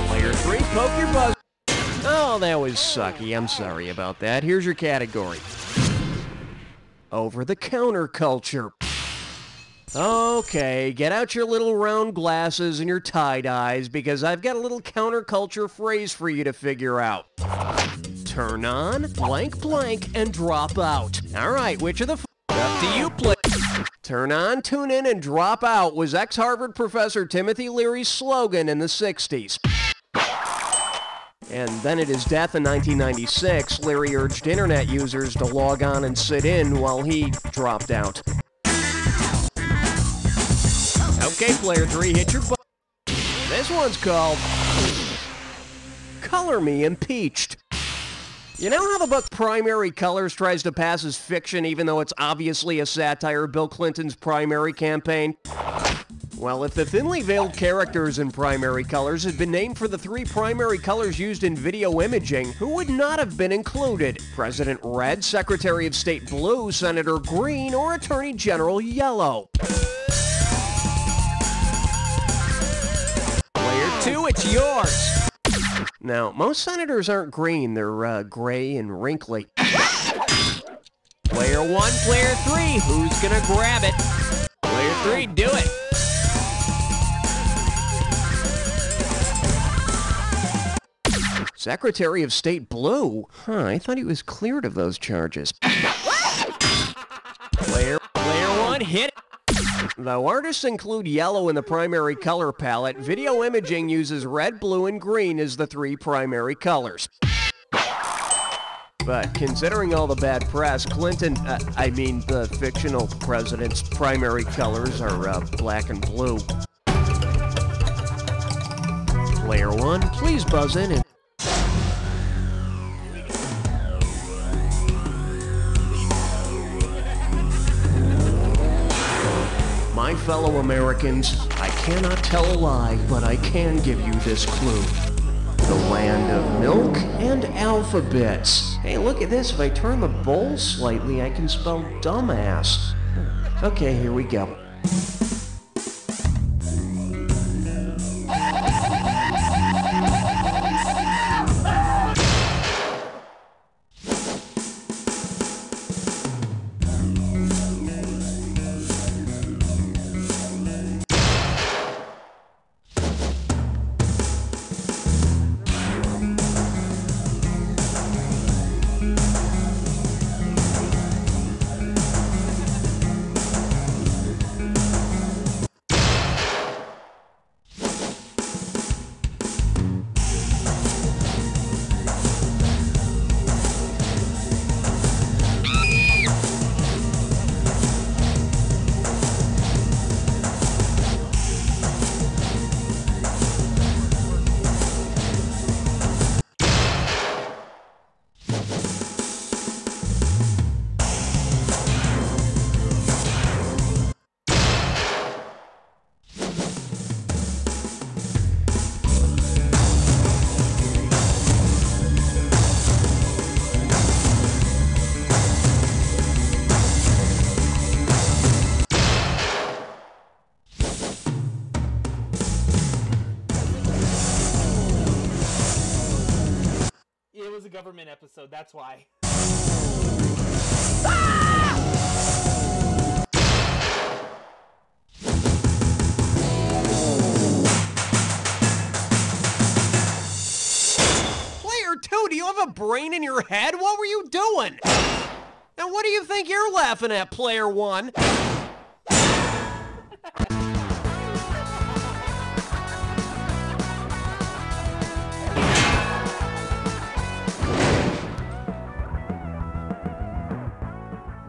Player 3, poke your buzz. Oh, that was sucky. I'm sorry about that. Here's your category. Over-the-counter culture. Okay, get out your little round glasses and your tie-dyes, because I've got a little counterculture phrase for you to figure out. Turn on, blank blank, and drop out. Alright, which of the up to you, play? Turn on, tune in, and drop out was ex-Harvard professor Timothy Leary's slogan in the 60s. And then at his death in 1996, Leary urged internet users to log on and sit in while he dropped out. Okay, player 3, hit your button. This one's called Color Me Impeached. You know how the book Primary Colors tries to pass as fiction even though it's obviously a satire of Bill Clinton's primary campaign? Well, if the thinly veiled characters in Primary Colors had been named for the 3 primary colors used in video imaging, who would not have been included? President Red, Secretary of State Blue, Senator Green, or Attorney General Yellow? Player 2, it's yours. Now, most senators aren't green, they're gray and wrinkly. Player 1, player 3, who's gonna grab it? Player 3, do it. Secretary of State Blue? Huh, I thought he was cleared of those charges. Player 1, hit it. Though artists include yellow in the primary color palette, video imaging uses red, blue, and green as the 3 primary colors. But considering all the bad press, the fictional president's primary colors are black and blue. Player 1, please buzz in and... My fellow Americans, I cannot tell a lie, but I can give you this clue. The land of milk and alphabets. Hey, look at this. If I turn the bowl slightly, I can spell dumbass. Okay, here we go. government episode, that's why. Player 2, do you have a brain in your head? What were you doing? And what do you think you're laughing at, Player 1?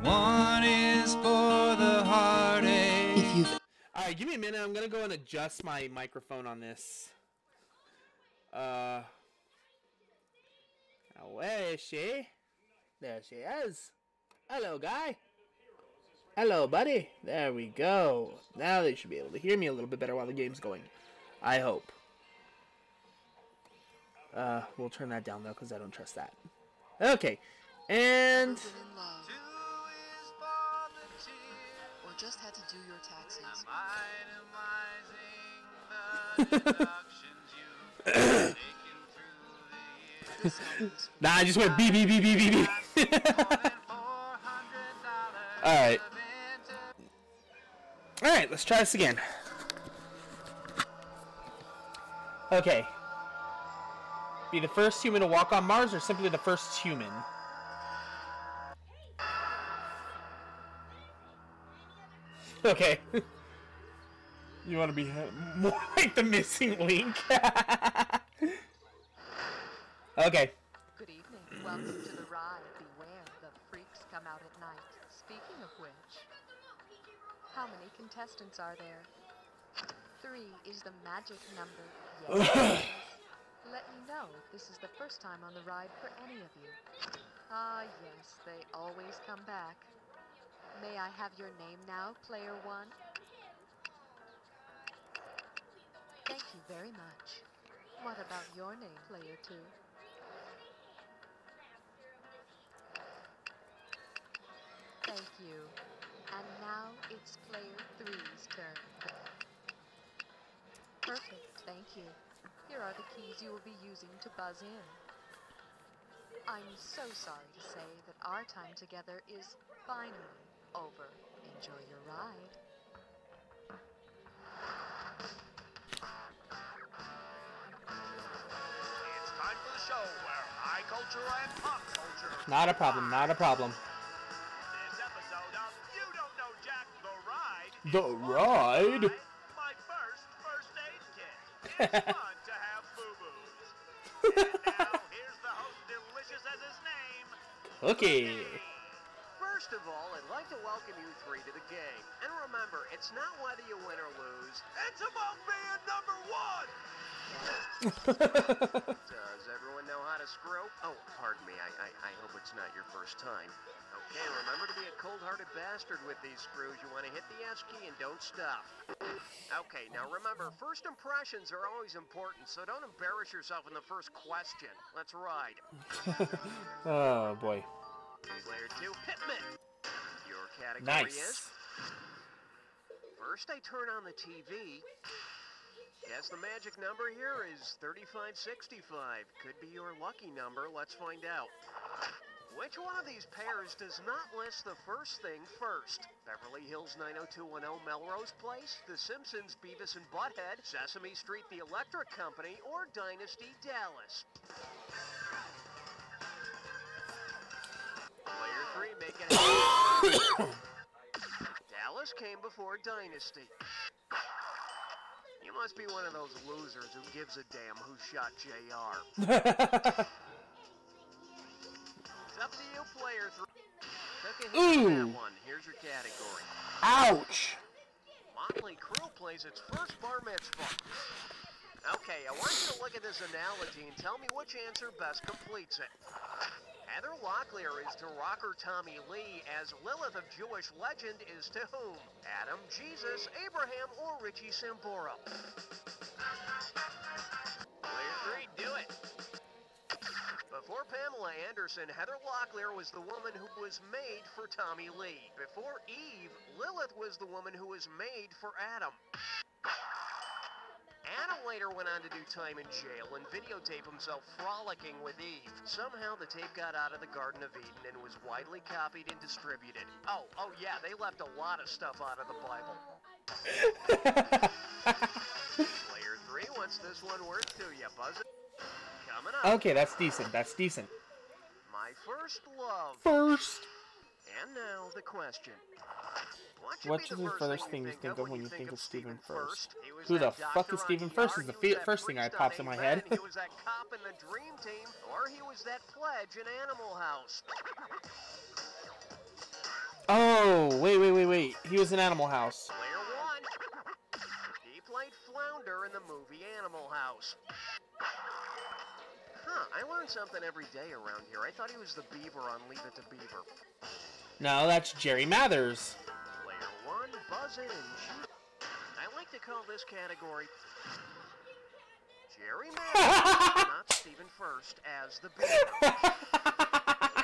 One is for the heartache. Alright, give me a minute. I'm gonna go and adjust my microphone on this. Now, where is she? There she is. Hello, guy. Hello, buddy. There we go. Now they should be able to hear me a little bit better while the game's going. I hope. We'll turn that down, though, because I don't trust that. Okay. And... Or just had to do your taxes. Nah, I just went beep, beep, beep, beep, beep, beep. Alright. Alright, let's try this again. Okay. Be the first human to walk on Mars, or simply the first human? Okay. You want to be more like the missing link? Okay. Good evening. Welcome to the ride. Beware, the freaks come out at night. Speaking of which, how many contestants are there? 3 is the magic number. Yes. Let me know if this is the first time on the ride for any of you. Ah, yes, they always come back. May I have your name now, Player 1? Thank you very much. What about your name, Player 2? Thank you. And now it's Player 3's turn. Perfect, thank you. Here are the keys you will be using to buzz in. I'm so sorry to say that our time together is finally over. Enjoy your ride. It's time for the show where high culture and pop culture. Not a problem, not a problem. This episode of You Don't Know Jack, The Ride. The ride? My first aid kit. It's fun to have boo-boos. And now, here's the host, delicious as his name. Okay. First of all, I'd like to welcome you 3 to the game. And remember, it's not whether you win or lose. It's about being number 1. Does everyone know how to screw? Oh, pardon me. I hope it's not your first time. Okay, remember to be a cold-hearted bastard with these screws. You want to hit the S key and don't stop. Okay, now remember, first impressions are always important, so don't embarrass yourself in the first question. Let's ride. Oh, boy. Player 2, Hitman. Your category Nice. is... First, I turn on the TV. Yes, the magic number here is 3565. Could be your lucky number. Let's find out. Which one of these pairs does not list the first thing first? Beverly Hills 90210 Melrose Place, The Simpsons Beavis and Butthead, Sesame Street The Electric Company, or Dynasty Dallas? Player 3, make it happen. Dallas came before Dynasty. You must be one of those losers who gives a damn who shot JR. It's up to you, Player 3. Took a hit on that one. Here's your category. Ouch! Motley Crue plays its first bar mitzvah. Okay, I want you to look at this analogy and tell me which answer best completes it. Heather Locklear is to rocker Tommy Lee as Lilith of Jewish legend is to whom? Adam, Jesus, Abraham, or Richie Sambora? Player 3, do it. Before Pamela Anderson, Heather Locklear was the woman who was made for Tommy Lee. Before Eve, Lilith was the woman who was made for Adam. Anna later went on to do time in jail and videotape himself frolicking with Eve. Somehow the tape got out of the Garden of Eden and was widely copied and distributed. Oh yeah, they left a lot of stuff out of the Bible. Player 3, what's this one worth to you, Buzz? Coming up. Okay, that's decent. That's decent. My first love. First. And now the question. What's the first thing you think of when you think of Stephen First? Who the fuck is Stephen First is the first thing that pops in my head. He was that cop in the Dream Team, or he was that pledge in Animal House. Oh, wait. He was in Animal House. Player 1. He played Flounder in the movie Animal House. Huh, I learn something every day around here. I thought he was the Beaver on Leave It to Beaver. No, that's Jerry Mathers. Player 1, Buzz In and Shoot. I like to call this category Jerry Mathers, not Stephen First, as the Beaver.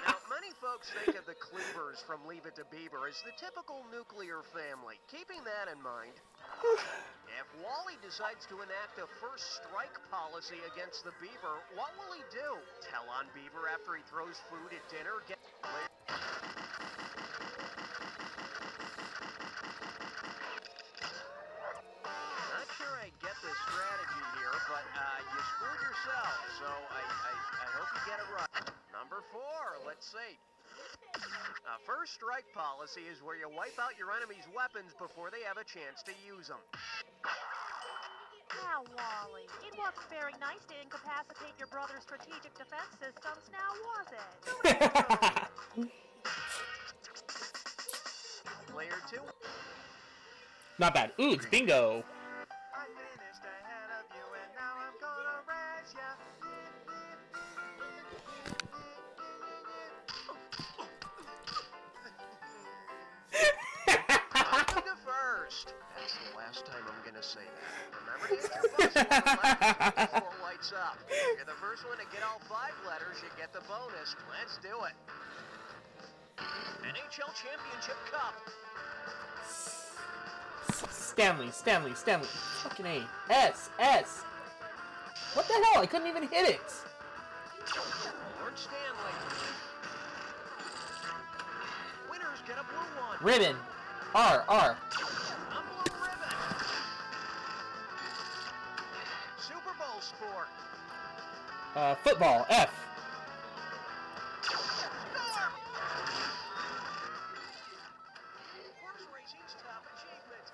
Now, many folks think of the Cleavers from Leave It to Beaver as the typical nuclear family. Keeping that in mind, if Wally decides to enact a first strike policy against the Beaver, what will he do? Tell on Beaver after he throws food at dinner? Not sure I get the strategy here, but you screwed yourself, so I hope you get it right. Number 4, let's see. A first strike policy is where you wipe out your enemy's weapons before they have a chance to use them. Now, Wally, it wasn't very nice to incapacitate your brother's strategic defense systems, now was it? Player 2. Not bad. Ooh, it's bingo. I finished ahead of you and now I'm gonna raise ya. Welcome to First. That's the last time I'm gonna say that. Remember to hit your buzzer before it lights up. If you're the first one to get all 5 letters, you get the bonus. Let's do it. NHL Championship Cup. Stanley. Fucking A. S. What the hell? I couldn't even hit it. Lord Stanley. Winners get a blue one. Ribbon. R. A blue ribbon. Super Bowl sport. Football. F. Horse racing's top achievement.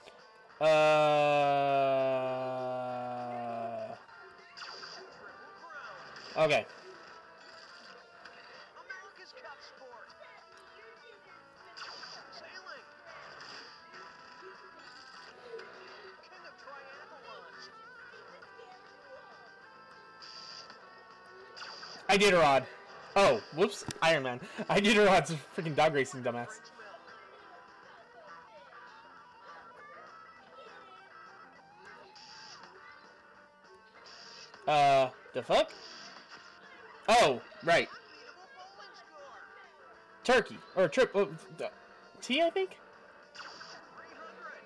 Okay. America's Cup sport. Sailing. King of triathlons. Iditarod. Oh, whoops. Iron Man. Iditarod's a freaking dog racing dumbass. The fuck? Oh, right. Turkey. Or trip. Oh, T, I think?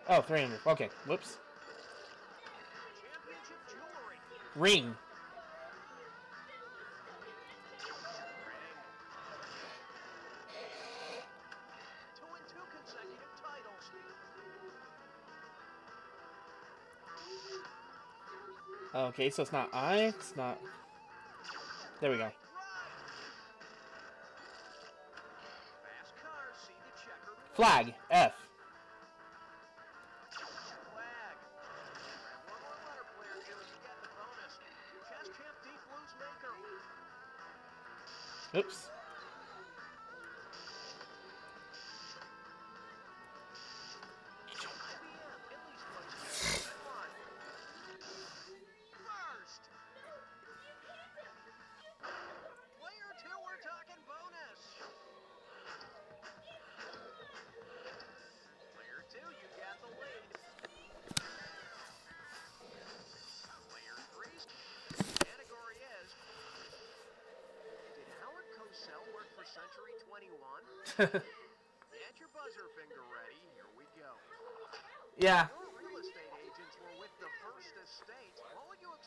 Oh, 300. Okay, whoops. Ring. Okay, so it's not I, it's not... There we go. Flag, F. Oops. Get your buzzer finger ready. Here we go. Yeah. Your real estate agents were with the First Estate. What would you have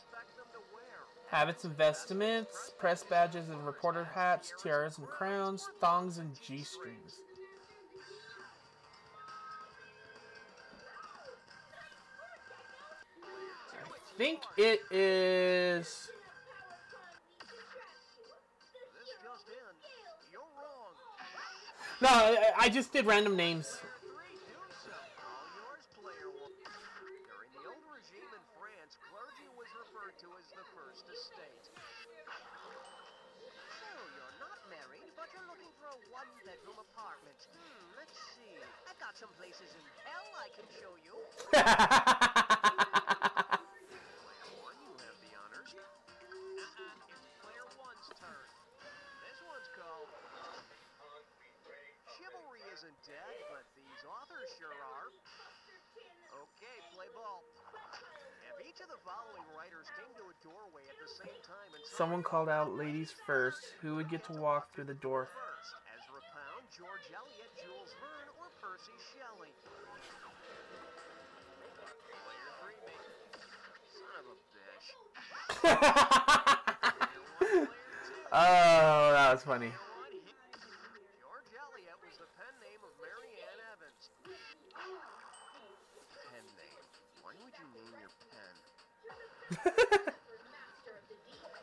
Habits and vestments, press badges and reporter hats, tiaras and crowns, thongs and G-strings. I think it is... No, I just did random names. During the old regime in France, clergy was referred to as the first estate. So, you're not married, but you're looking for a one-bedroom apartment. Let's see. I've got some places in hell I can show you. Player one, you have the honors. It's player one's turn. This one's called... Chivalry isn't dead, but these authors sure are. Okay, play ball. If each of the following writers came to a doorway at the same time and Someone called out ladies first. Who would get to walk through the door? first, Ezra Pound, George Eliot, Jules Verne, or Percy Shelley. Player three, mate. Son of a bitch. Oh, that was funny. George Eliot was the pen name of Mary Ann Evans. Pen name. Why would you name your pen?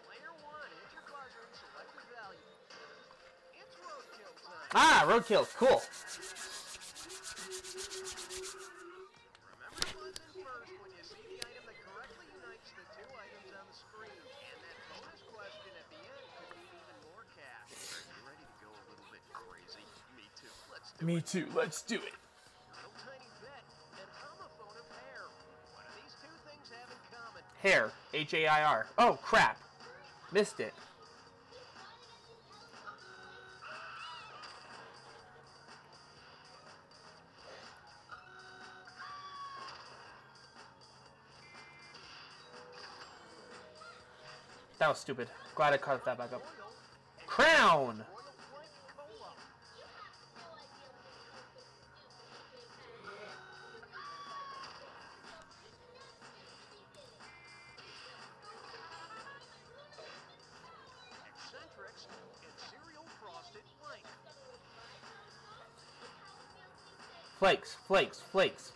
Player one, hit your buzzer and select your value. It's roadkill time. Ah, roadkill. Cool. Remember to buzz in first when you see the item that correctly unites the two items on the screen. And that bonus question at the end could mean even more cash. Are you ready to go a little bit crazy? Me too. Let's do it. Me too. Let's do it. Little tiny bit. An homophone of hair. What do these two things have in common? Hair. H-A-I-R. Oh, crap. Missed it. That was stupid. Glad I caught that back up. Crown! Eccentrics and cereal frosted flake. Flakes, flakes, flakes.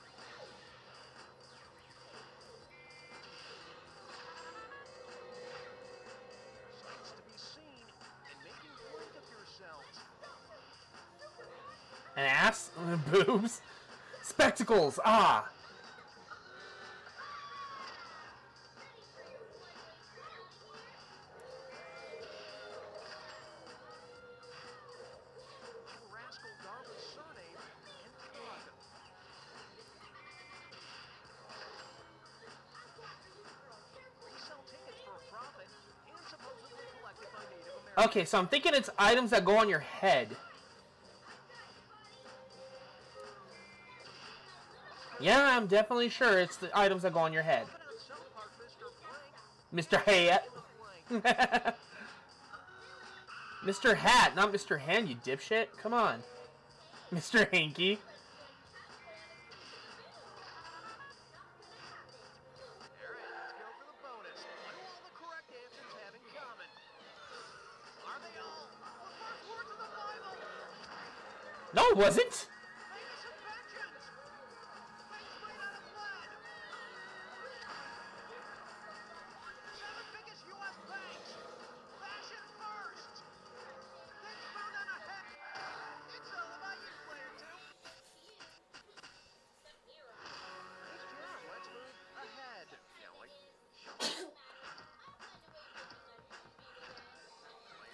Sights to be seen and making flake of yourselves. An ass? Boobs? Spectacles! Ah! Rascal Darwin's surname and blood. Resell tickets for a profit and supposedly collected by Native Americans. Okay, so I'm thinking it's items that go on your head. Yeah, I'm definitely sure it's the items that go on your head. Mr. Hat. Mr. Hat, not Mr. Hand, you dipshit. Come on. Mr. Hanky. No, it wasn't.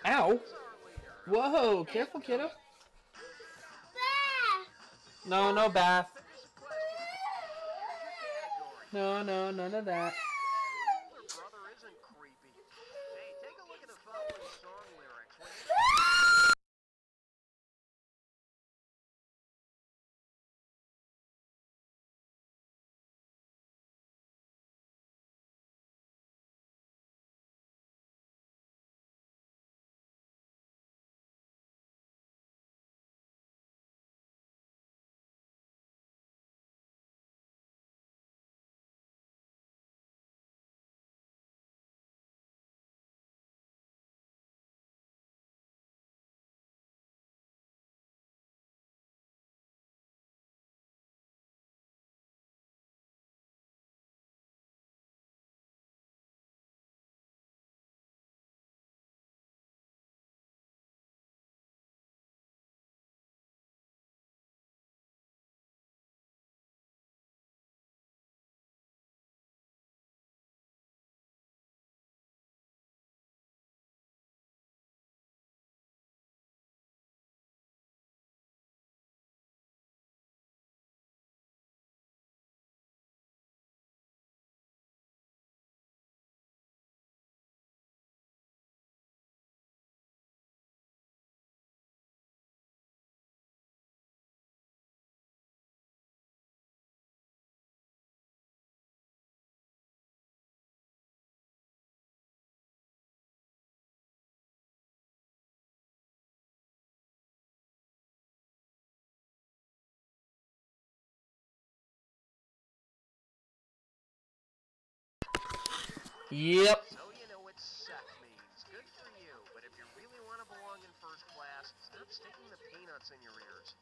Ow. Whoa, careful, kiddo. No, no bath. No, no, none of that. Yep. So you know what suck means. Good for you. But if you really want to belong in first class, stop sticking the peanuts in your ears.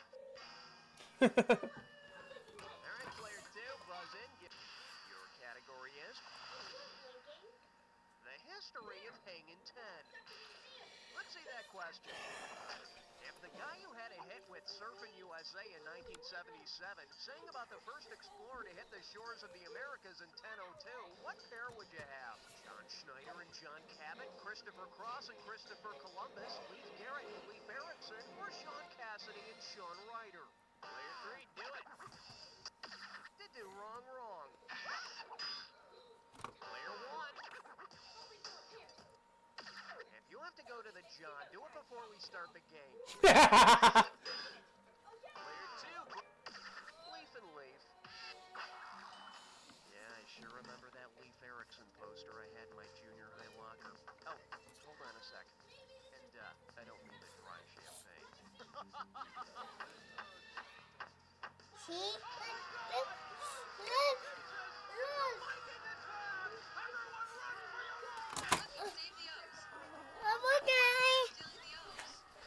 Alright, player 2, buzz in. Your category is the history of hanging 10. Let's see that question. If the guy who had a hit with Surfing USA in 1977 sang about the first explorer to hit the shores of the Americas in 1002, what pair would you have? John Schneider and John Cabot, Christopher Cross and Christopher Columbus, Leif Garrett and Leif Erikson, or Sean Cassidy and Sean Ryder? Player 3, do it. Did do wrong. Player 1. If you have to go to the John, do it before we start the game. Player 2, Leif and Leif. Yeah, I sure remember that Leif Erikson poster I had in my junior high locker. Oh, hold on a second. And, I don't mean to dry champagne. See? I'm okay.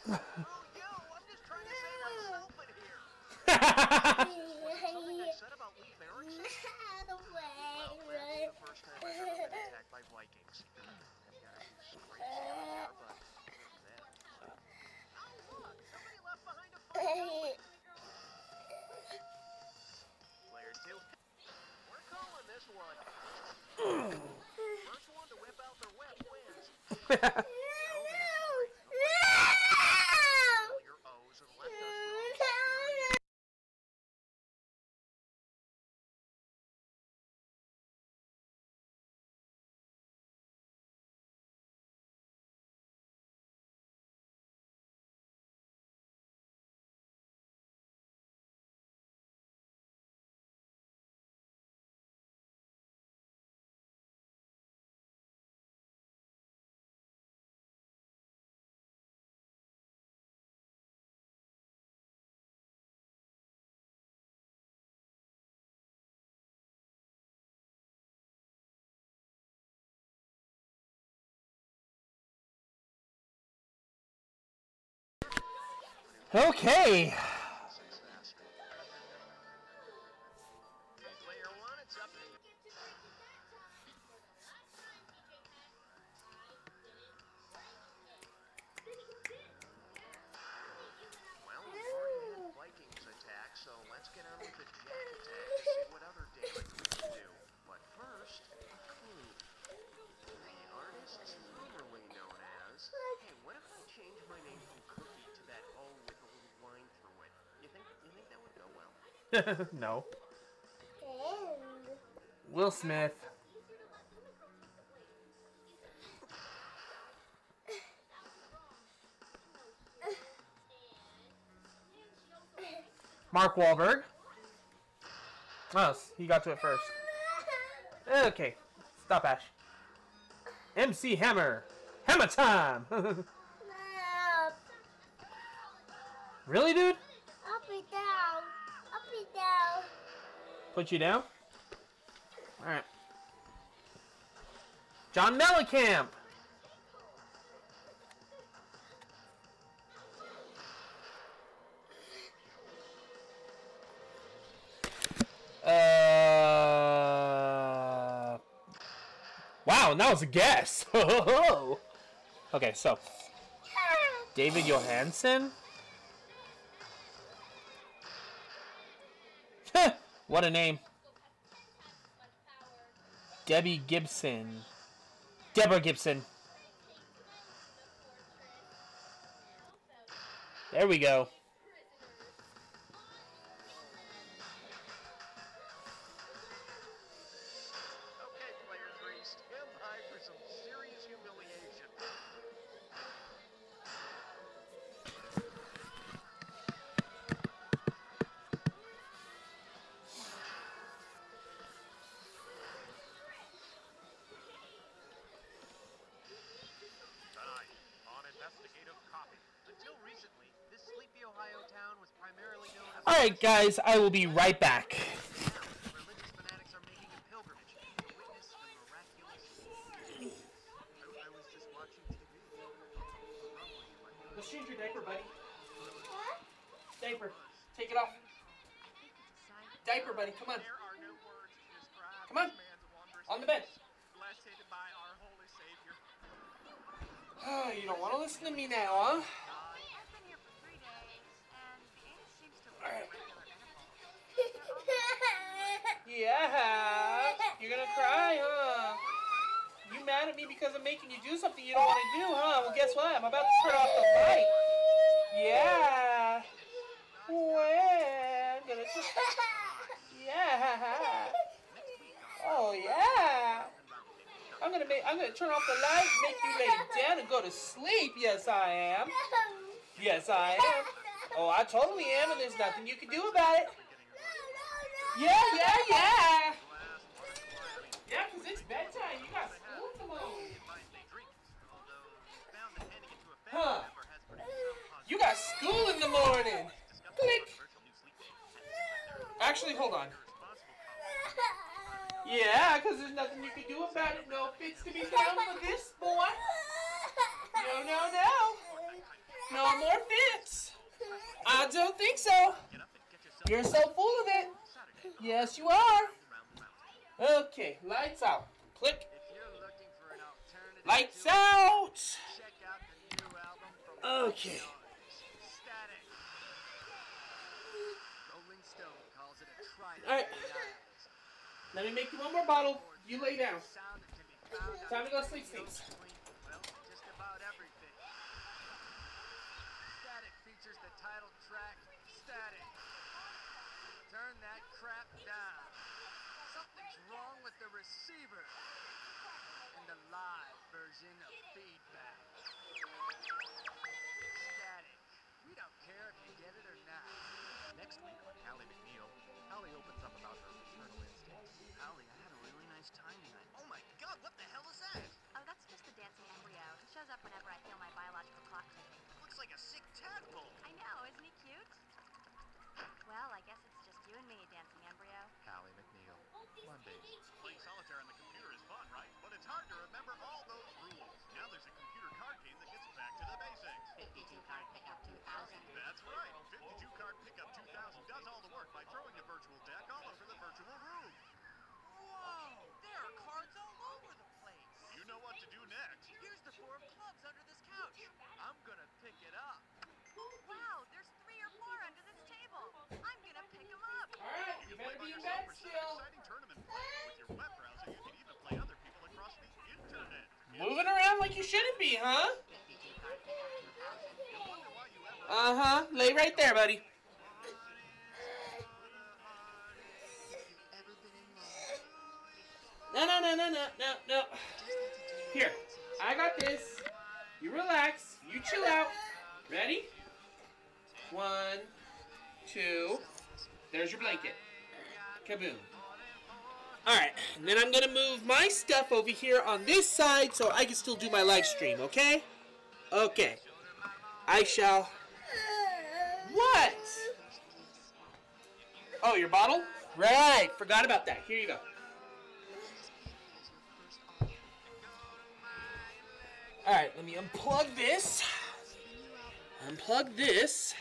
I'm just trying to save myself in here. Something I said about Leif Erikson? Well, that's the first time I've ever been attacked by Vikings. I've got a few scrapes here and there, but that. Oh, look! Somebody left behind a foot. Player 2. We're calling this one. First one to whip out their whip wins. Your O's and left us with Okay. Player 1, it's up to you. Well, we've already had Vikings attack, so let's get on with the Jack attack to see what other damage we can do. But first, the artist formerly known as... Hey, what if I change my name from Cookie to that O with a little line through it? You think that would go well? No. Will Smith. Mark Wahlberg. Oh, he got to it first. Okay. Stop, Ash. MC Hammer. Hammer time! Really, dude? Up and down. Up and down. Put you down? Alright. John Mellencamp! Wow, that was a guess! Okay, so. David Johansen? What a name. Debbie Gibson. Deborah Gibson. There we go. Okay, player 3, stand by for some serious humiliation. Tonight, on Investigative Copy. Until recently, this sleepy Ohio town was primarily known as... Alright, guys, I will be right back. Religious fanatics are making a pilgrimage to witness the miraculous... Take it off. Diaper, buddy. Come on. Come on. On the bed. Oh, you don't want to listen to me now, huh? Alright. Yeah. You're gonna cry, huh? You mad at me because I'm making you do something you don't want to do, huh? Well, guess what? I'm about to turn off the light. Yeah. Well, I'm gonna yeah. Oh yeah. I'm gonna turn off the light, make you lay down and go to sleep. Yes, I am. Yes, I am. Oh, I totally am, and there's nothing you can do about it. Yeah. Yeah, 'cause it's bedtime. You got school tomorrow. Huh. You got school in the morning. Click. Actually, hold on. Yeah, 'cause there's nothing you can do about it. No fits to be found for this boy. No. No more fits. I don't think so. You're so full of it. Yes, you are. Okay, lights out. Click. Lights out. Okay. Alright. Let me make you one more bottle. You lay down. Time to go sleep, Sneaks. Static features the title track, Static. Turn that crap down. Something's wrong with the receiver. And the live version of feedback. Static. We don't care if you get it or not. Next week on Hallie McNeil, Hallie opens up about her maternal instincts. Hallie, I had a really nice time tonight. Oh my god, what the hell is that? Oh, that's just the dancing embryo. It shows up whenever I feel my biological clock ticking. Looks like a sick tadpole. I know, isn't he cute? Well, I guess it's just you and me, dancing embryo. Hallie McNeil, Mondays. Playing solitaire on the computer is fun, right? But it's hard to remember all those rules. Now there's a computer card game that gets back to the basics. 52 card pickup 2000. That's right. 52 card pickup 2000 does all the work by throwing a virtual deck all over the virtual room. Whoa! There are cards all over the place. You know what to do next. Here's the 4 of clubs under this couch. I'm gonna pick it up. Wow, there's 3 or 4 under this table. I'm gonna pick them up. Alright, you better be in bed still. Exciting tournament play. With your web browser, you can even play other people across the internet. Moving around like you shouldn't be, huh? Uh-huh. Lay right there, buddy. No. Here, I got this. You relax. You chill out. Ready? 1, 2. There's your blanket. Kaboom. Alright, and then I'm going to move my stuff over here on this side so I can still do my live stream, okay? Okay. I shall... What? Oh, your bottle? Right, forgot about that. Here you go. Alright, let me unplug this. Unplug this.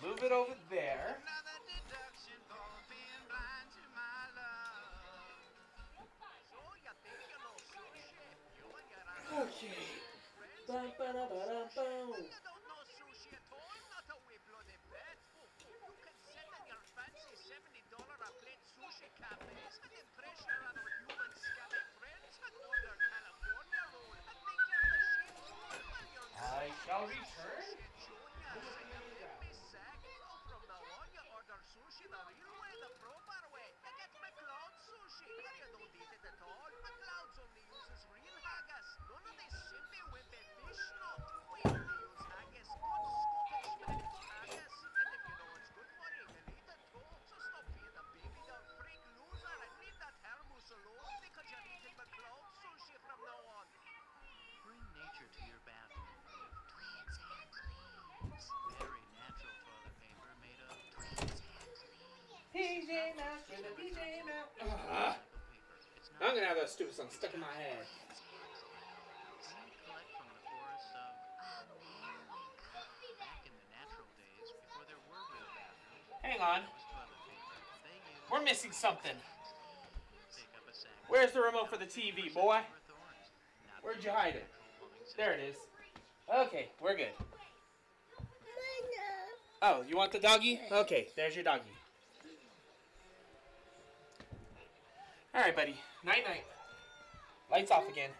Move it over there. Okay. I shall return. Bring nature to your bathroom with Twigs and Cleans. Very natural toilet paper made of Twigs and Cleans. PJ Masks for the PJ Masks. I'm gonna have that stupid song stuck in my head. Collect from the forests of America. Back in the natural days, Hang on. We're missing something. Where's the remote for the TV, boy? Where'd you hide it? There it is. Okay, we're good. Oh, you want the doggy? Okay, there's your doggy. Alright, buddy. Night-night. Lights off again.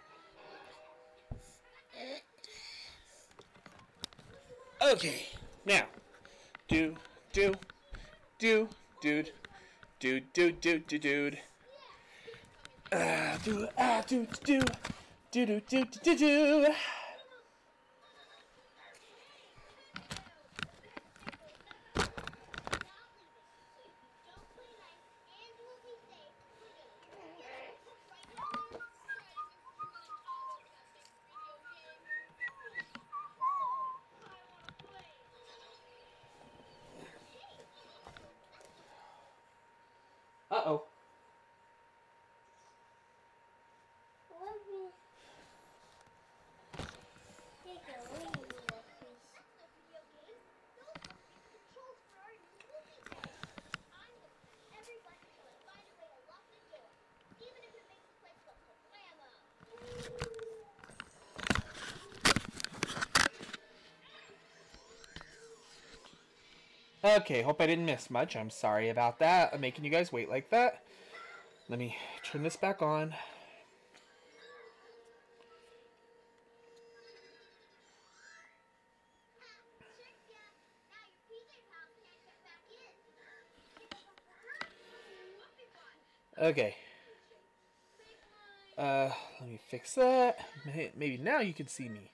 Okay, now. Dude. Dude. Dude. Dude. Dude. Dude. Dude. Uh-oh. Okay, hope I didn't miss much. I'm sorry about that. I'm making you guys wait like that. Let me turn this back on. Okay. Let me fix that. Maybe now you can see me.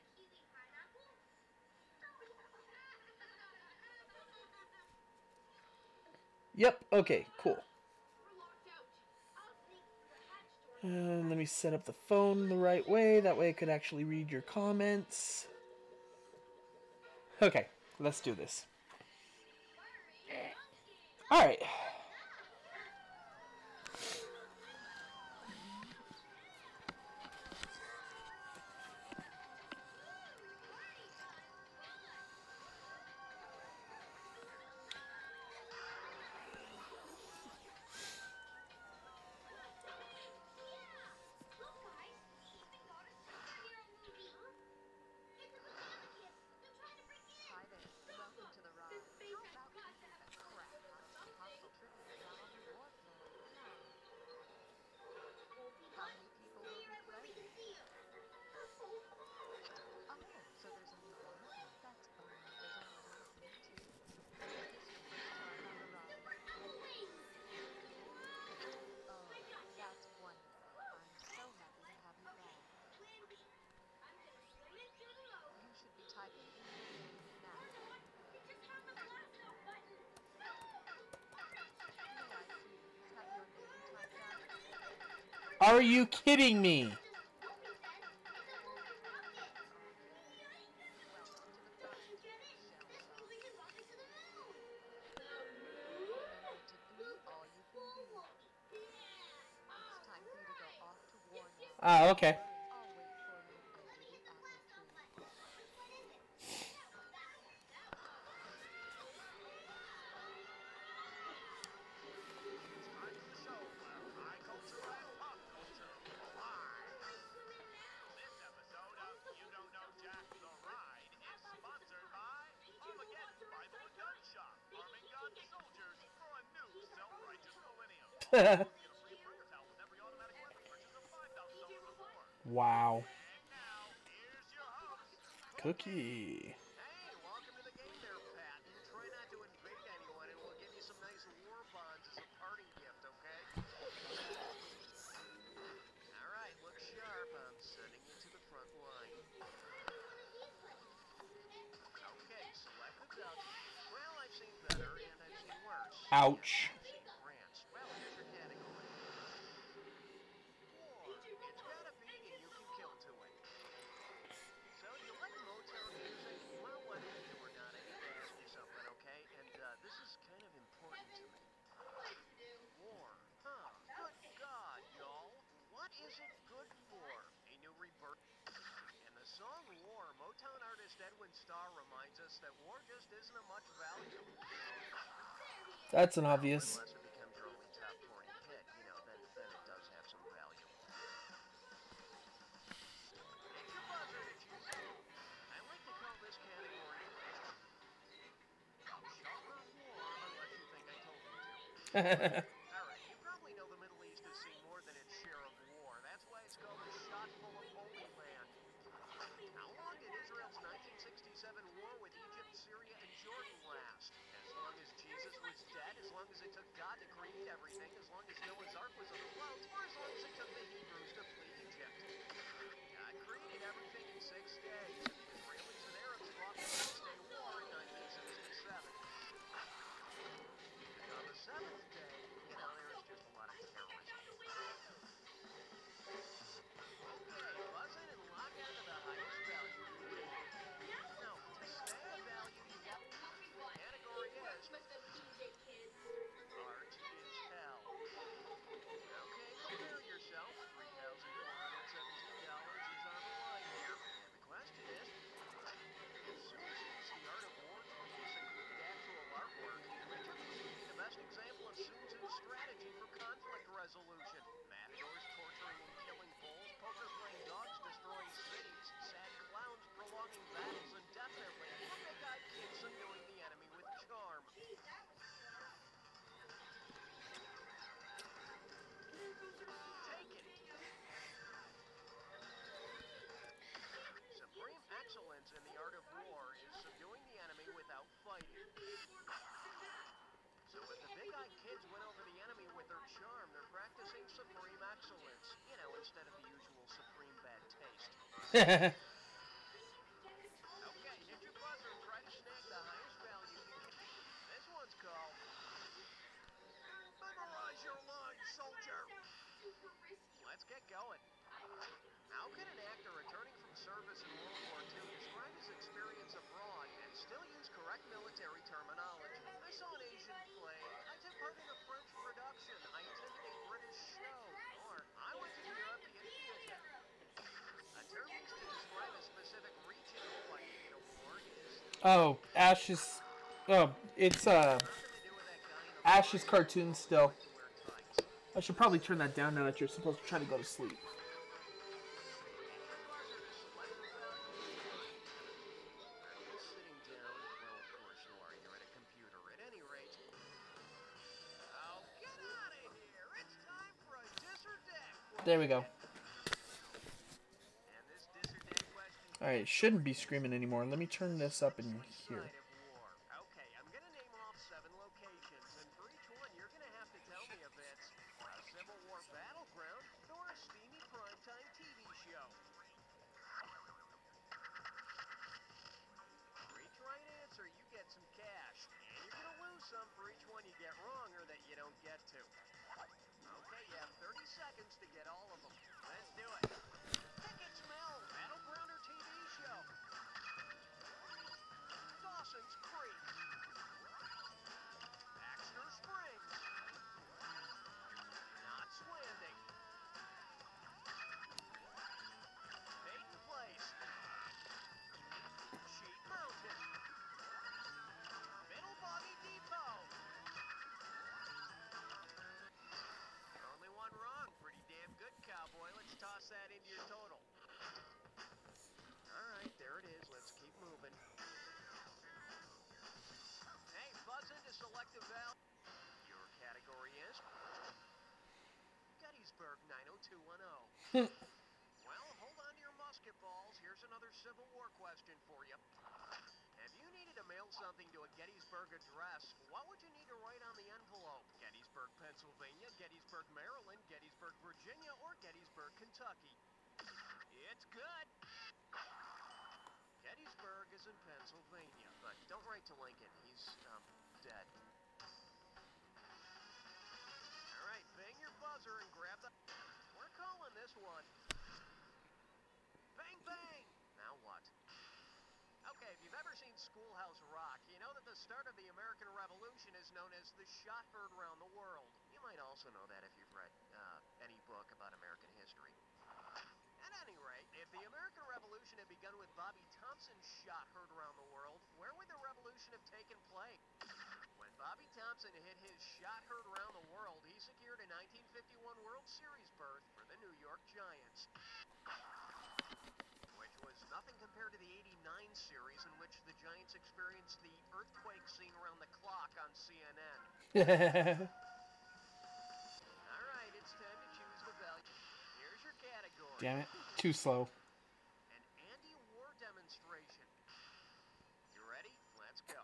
Yep, okay, cool. And let me set up the phone the right way. That way I could actually read your comments. Okay, let's do this. Alright. Are you kidding me? Ah, okay. Wow. Cookie. Ouch. That's an obvious. Unless it becomes your only top 40 hit, you know, then it does have some value. Hit your buzzer to choose. I like to call this category shock or warm, unless you think I told you to. Alright, you probably know the Middle East has seen more than its share of war. That's why it's called the shot full of holy land. How long did Israel's 1967 war with Egypt, Syria, and Jordan last? As long as Jesus was dead, as long as it took God to create everything, as long as Noah's Ark was afloat, or as long as it took the Hebrews to flee Egypt. God created everything in 6 days, and the Israelis and Arabs fought the 6-day war in 1967. And on the 7th day, you know, there was just a lot of terrorism. Okay, buzz in and lock on to the highest value. Now, to snag a value, you got the category is art is hell. Okay, prepare yourself. $3,417 is on the line here. And the question is, if Sun Tzu's The Art of War treatise included actual artwork, which of these would be the best example of Sun Tzu's strategy for conflict resolution? Matadors torturing and killing bulls, poker playing dogs destroying cities, sad clowns prolonging battles indefinitely, or big-eyed kids subduing the enemy with charm. Take it. Supreme excellence in the art of war is subduing the enemy without fighting. So if the big-eyed kids win over the enemy with their charm, they're practicing supreme excellence. You know, instead of the usual supreme bad taste. Okay, hit your buzzer and try to snag the highest value you can. This one's called Memorize Your Lines, Soldier. Let's get going. How can an actor returning from service in World War II describe his experience abroad and still use correct military terminology? I saw an Asian play. I took part in a French production. I attended a British show. Or I went to Europe in theater. A term used to describe a specific region of fighting in a war is... Oh, Ash's... Oh, it's, Ash's cartoon still. I should probably turn that down now that you're supposed to try to go to sleep. There we go. Alright, shouldn't be screaming anymore. Let me turn this up in here. Okay, I'm going to name off 7 locations, and for each one, you're going to have to tell me if it's a Civil War battleground or a steamy primetime TV show. For each right answer, you get some cash, and you're going to lose some for each one you get wrong or that you don't get to. Okay, you have 30 seconds to get all of them. Let's do it. Ticket smell, battleground or TV show? Dawson's Creek. Baxter Springs. Knott's Landing. Peyton Place. Sheep Mountain. Middle Boggy Depot. Only one wrong. Pretty damn good, cowboy. Let's toss that into your total. Alright, there it is. Let's keep moving. Hey, buzz into selective value. Your category is Gettysburg 90210. Well, hold on to your musket balls. Here's another Civil War question for you. If you needed to mail something to a Gettysburg address, what would you need to write on the envelope? Gettysburg, Pennsylvania, Gettysburg, Maryland, Gettysburg, Virginia, or Gettysburg, Kentucky? It's good. Gettysburg is in Pennsylvania, but don't write to Lincoln. He's, dead. All right, bang your buzzer and grab the... We're calling this one... Bang, bang! Now what? Okay, if you've ever seen Schoolhouse Rock, you know that the start of the American Revolution is known as the shot heard around the world. You might also know that if you've read any book about American history. At any rate, if the American Revolution had begun with Bobby Thompson's shot heard around the world, where would the revolution have taken place? When Bobby Thompson Johnson hit his shot heard around the world, he secured a 1951 World Series berth for the New York Giants. Which was nothing compared to the '89 series in which the Giants experienced the earthquake seen around the clock on CNN. All right, it's time to choose the value. Here's your category. Damn it. Too slow. An anti-war demonstration. You ready? Let's go.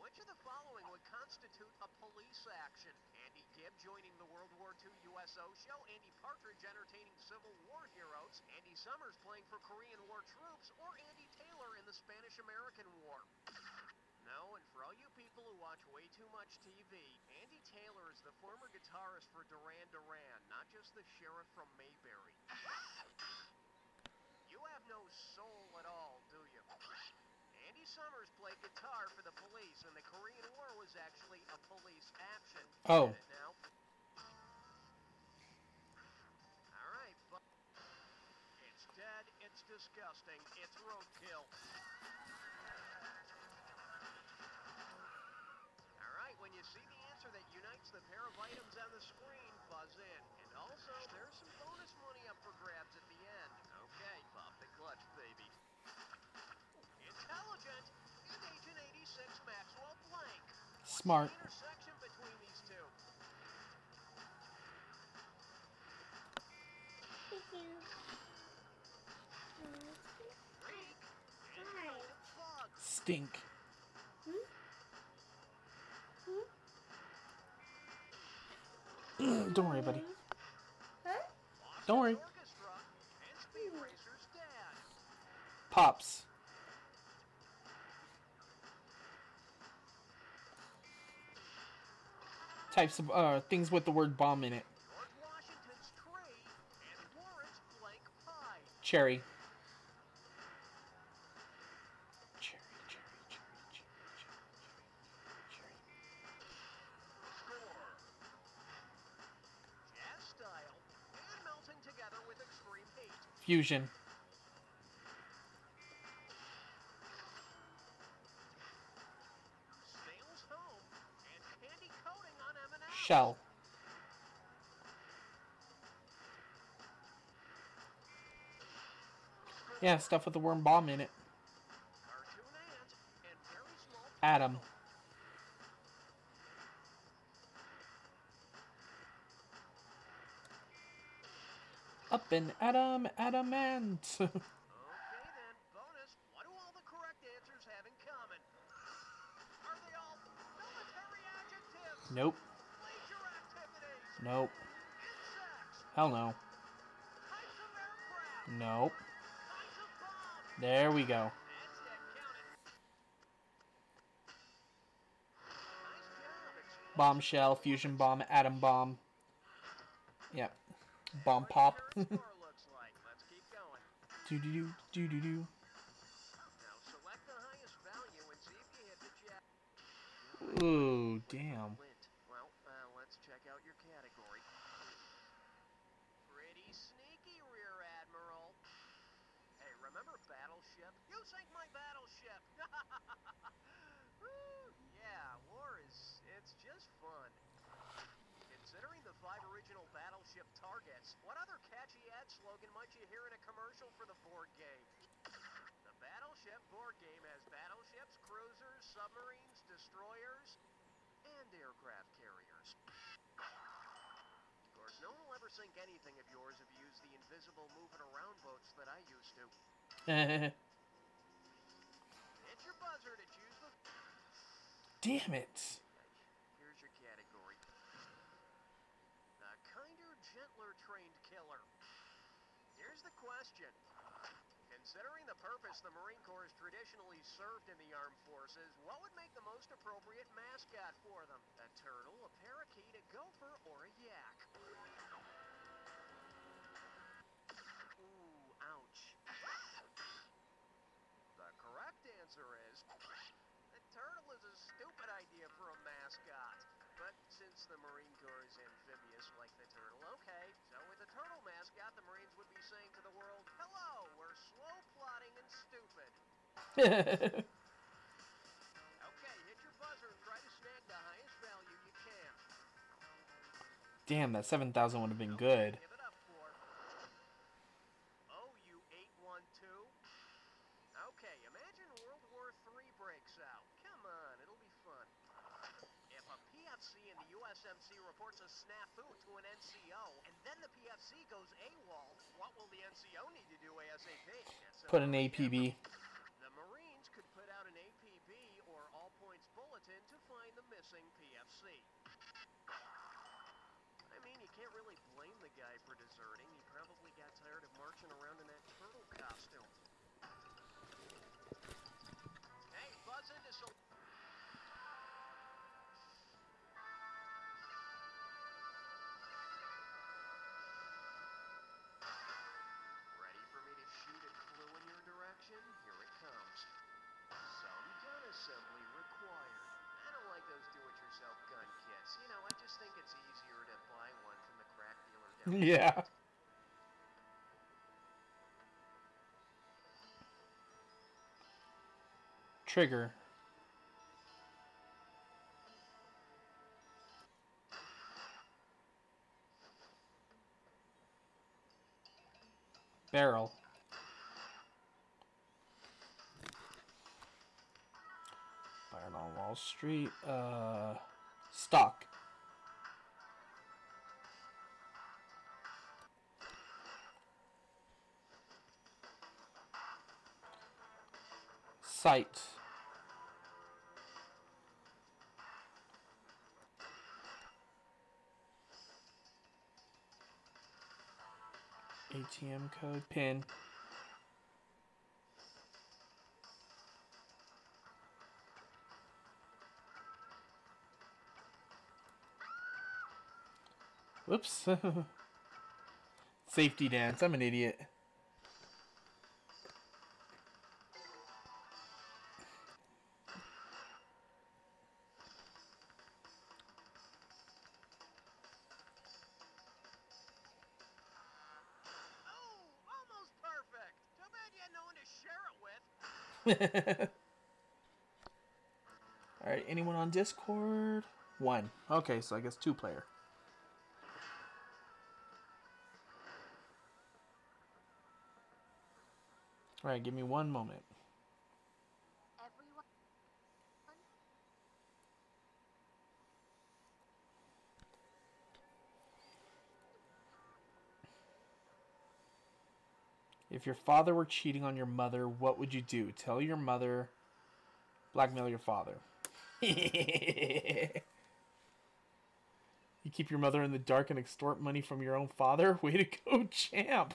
Which of the following would constitute a police action? Andy Gibb joining the World War II USO show, Andy Partridge entertaining Civil War heroes, Andy Summers playing for Korean War troops, or Andy Taylor in the Spanish-American War? No, and for all you people who watch way too much TV, Andy Taylor is the former guitarist for Duran Duran, not just the sheriff from Mayberry. You have no soul at all, do you? Andy Summers played guitar for the police, and the Korean War was actually a police action. Oh. Get it now? All right, but it's dead, it's disgusting, it's roadkill. All right, when you see the answer that unites the pair of items on the screen, buzz in. And also, there's some bonus money up for grabs at the end. Okay, pop the clutch, baby. Intelligent and Agent 86 Maxwell Blank. Smart. What's the intersection between these two? Reek and coated bug. Stink. Don't worry, buddy. Don't worry. Orchestra and Speed Racer's dad. Pops. Types of things with the word bomb in it. George Washington's tree and Warren's blank pie. Cherry. Jazz style and melting together with extreme heat. Fusion. Snail's home and candy coating on M&M's. Shell. Yeah, stuff with the worm bomb in it. Cartoon ant and very small Atom. Up and Adam, adamant. Okay then, bonus. What do all the correct answers have in common? Are they all military adjectives? Nope. Leisure activities? Nope. Insects? Hell no. Types of aircraft? Nope. Kinds of bombs? There we go. That's it, count it. Nice job. It's Bombshell, fusion bomb, atom bomb. Yep. Bomb pop. score looks like. Let's keep going. Do-do-do, do-do-do. Now select the highest value and see if you hit the jack. Ooh, damn. Well, let's check out your category. Pretty sneaky, Rear Admiral. Hey, remember Battleship? You sank my battleship! Woo, yeah, war it's just fun. Considering the 5 original Battleship targets, what other catchy ad slogan might you hear in a commercial for the board game? The Battleship board game has battleships, cruisers, submarines, destroyers, and aircraft carriers. Of course, no one will ever sink anything of yours if you use the invisible moving around boats that I used to. Hit your buzzer to choose the... Damn it. Here's your category. A kinder, gentler trained killer. Here's the question. Considering the purpose the Marine Corps has traditionally served in the armed forces, what would make the most appropriate mascot for them? A turtle, a parakeet, a gopher, or a yak? Ooh, ouch. The correct answer is... a turtle is a stupid idea for a mascot. But since the Marine Corps is amphibious like the turtle, okay. So with a turtle mascot, the Marines would be saying to the world, hello, we're slow plotting and stupid. Okay, hit your buzzer and try to snag the highest Damn, that 7,000 would have been good. Give it up for OU812. Okay, imagine World War III breaks out. Come on, it'll be fun. If a PFC in the USMC reports a snafu to an NCO, and then the PFC goes AWOL, what will the NCO need to do ASAP? Put an APB. The Marines could put out an APB or All Points Bulletin to find the missing PFC. I mean, you can't really blame the guy for deserting. He probably got tired of marching around in that turtle costume. Hey, buzz into some... Ready for me to shoot a clue in your direction? Here it comes. Some gun assembly required. I don't like those do-it-yourself gun kits. You know, I just think it's easier to buy one from the crack dealer down the Yeah. street. Trigger. Barrel. Byron on Wall Street. Stock. Site. ATM code. PIN. Whoops. Safety dance. I'm an idiot. Almost perfect. Too bad you had no one to share it with. Alright, anyone on Discord? One. Okay, so I guess 2-player. Alright, give me one moment. Everyone. If your father were cheating on your mother, what would you do? Tell your mother, blackmail your father. You keep your mother in the dark and extort money from your own father? Way to go, champ!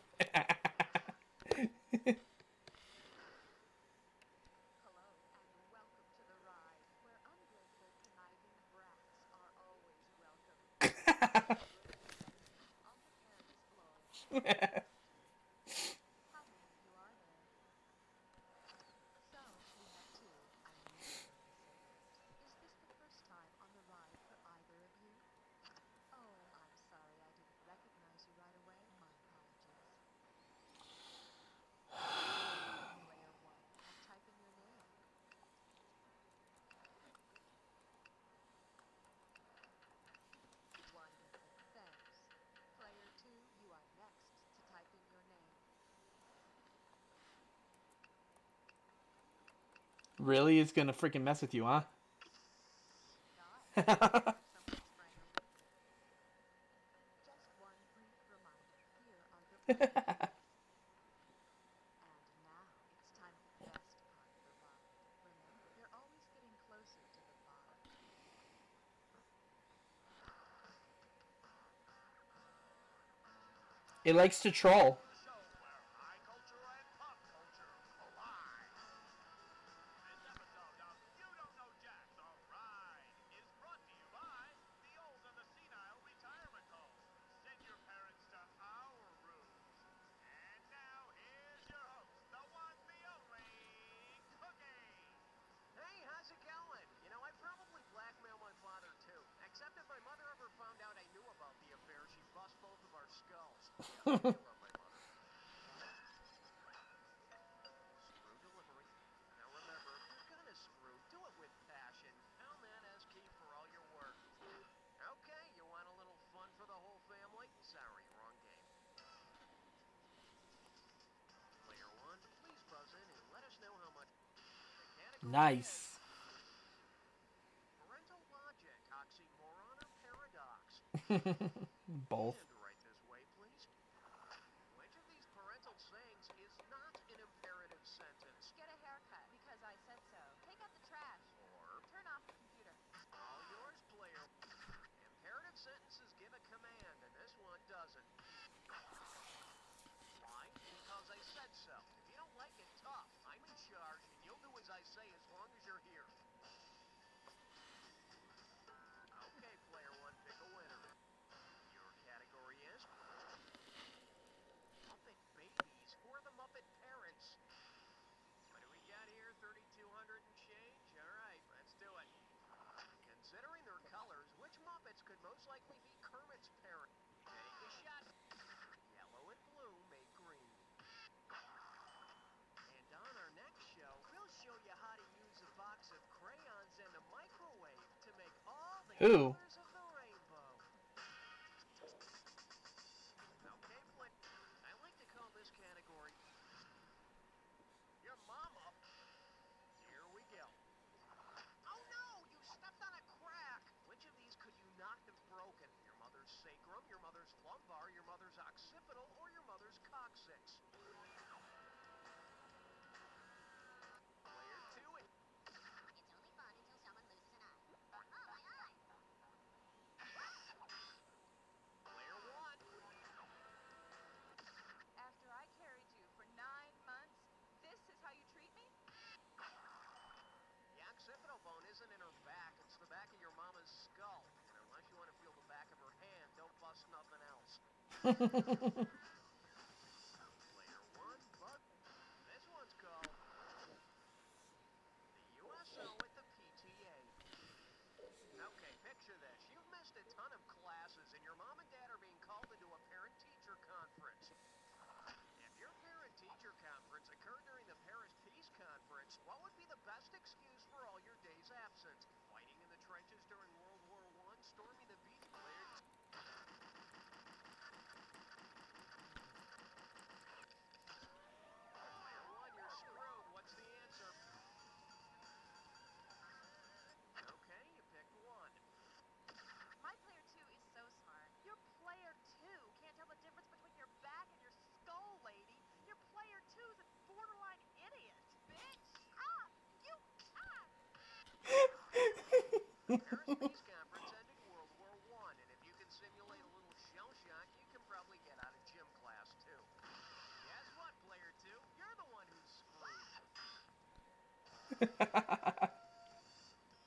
Really? It's gonna freaking mess with you, huh? It likes to troll. Except if my mother ever found out I knew about the affair, she'd bust both of our skulls. Yeah, I love my mother. Screw delivery. Now remember, if you're gonna screw, do it with passion. Pound that S key for all your work. Okay, you want a little fun for the whole Nice. Parental logic, oxymoron, or paradox? Both. And right this way, please. Which of these parental sayings is not an imperative sentence? Get a haircut because I said so. Take out the trash. Or Turn off the computer. all yours, player. Imperative sentences give a command, and this one doesn't. Why? Because I said so. If you don't like it, tough. I'm in charge, and you'll do as I say as long as you're here. Okay, player one, pick a winner. Your category is Muppet Babies. Who are the Muppet parents? What do we got here? 3,200 and change? All right, let's do it. Considering their colors, which Muppets could most likely be Kermit's parent? Take a shot. Yellow and blue make green. And on our next show, we'll show you how to use a box of crayons and a microwave to make all the Ooh. colors of the rainbow. Okay, I like to call this category Your Mama. Here we go. Oh no, you stepped on a crack. Which of these could you not have broken? Your mother's sacrum, your mother's lumbar, your mother's occipital, or your mother's coccyx? Player two. It's only fun until someone loses an eye. Oh, my eye! Player one. After I carried you for 9 months, this is how you treat me? The occipital bone isn't in her back, it's the back of your mama's skull. And unless you want to feel the back of her hand, don't bust nothing else. Player one, but this one's called the USO at the PTA. Okay, picture this. You've missed a ton of classes, and your mom and dad are being called into a parent-teacher conference. If your parent-teacher conference occurred during the Paris Peace Conference, what would be the best excuse for all your days absent? Fighting in the trenches during World War I, storming the beach players. Player one, you're screwed. What's the answer? Okay, you picked one. My player 2 is so smart. Your player 2 can't tell the difference between your back and your skull, lady. Your player 2's a borderline idiot, bitch. Ah! You... Ah! The Paris Peace Conference ended World War I, and if you can simulate a little shell shock, you can probably get out of gym class, too. Guess what, player two? You're the one who's screwed.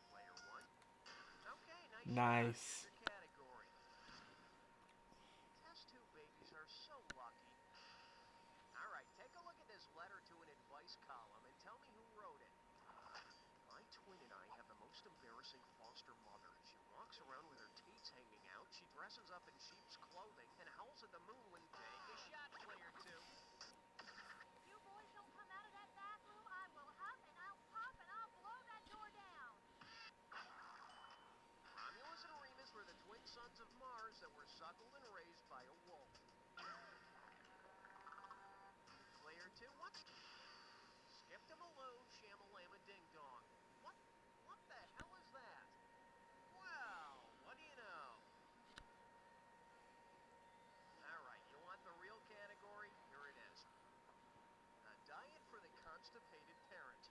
Player one. Okay, Nice. Your category. Test tube babies are so lucky. All right, take a look at this letter to an advice column and tell me who wrote it. My twin and I have the most embarrassing foster mother. She walks around with her teats hanging out, she dresses up in sheep's clothing, and howls at the moon when... Take a shot, player two. You boys don't come out of that bathroom, I will huff and I'll pop and I'll blow that door down. Romulus and Remus were the twin sons of Mars that were suckled and raised by a wolf. Player two, what? Skip-to-Maloo, Shamalama Ding Dong. What the hell is that? Well, what do you know? Alright, you want the real category? Here it is. A diet for the constipated parent.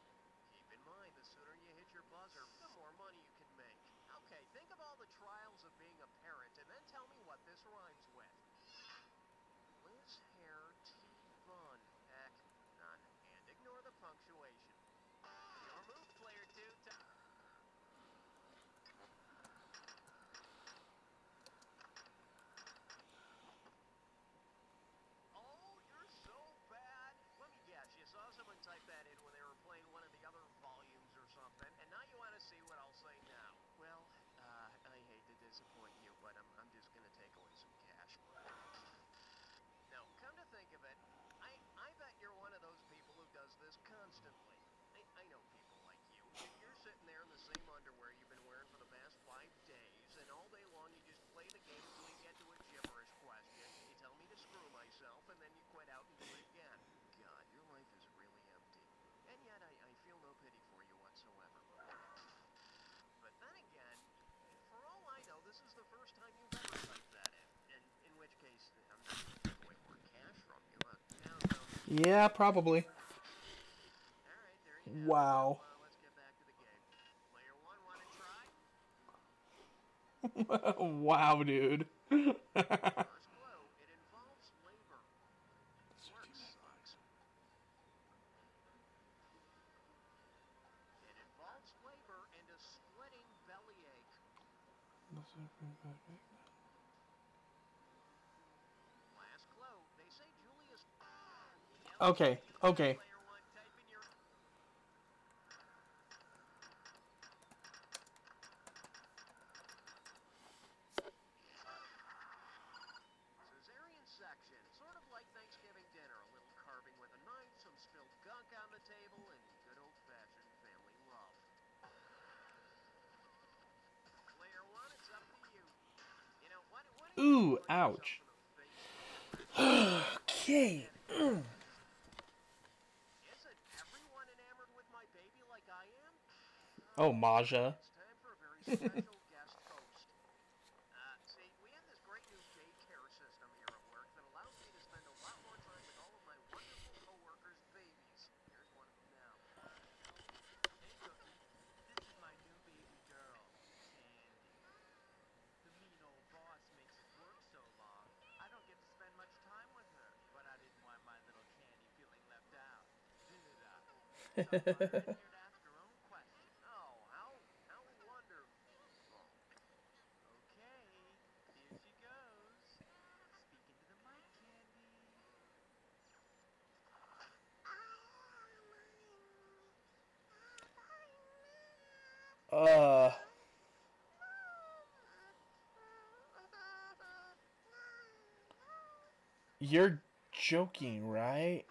Keep in mind, the sooner you hit your buzzer, the more money you can make. Okay, think of all the trials of being a parent, and then tell me what this rhymes with. Liz Hair T Bun. Heck, none. And ignore the punctuation. Yeah, probably. Wow. Wow, dude. Okay, okay. Cesarean section, sort of like Thanksgiving dinner. A little carving with a knife, some spilled gunk on the table, and good old-fashioned family love. Player one, it's up to you. You know, why don't Ooh, ouch. Okay. Isn't everyone enamored with my baby like I am? Oh, Maja. It's time for a very special guest host. See, we have this great new daycare system here at work that allows me to spend a lot more time with all of my wonderful coworkers' babies. Here's one of them now. Hey, Cookie. This is my new baby girl, Candy. The mean old boss makes us work so long, I don't get to spend much time with her. But I didn't want my little Candy feeling left out, did I? So I brought her in here to ask her own question. Oh, how wonderful. Okay, here she goes. Speak into the mic, Candy. You're joking, right?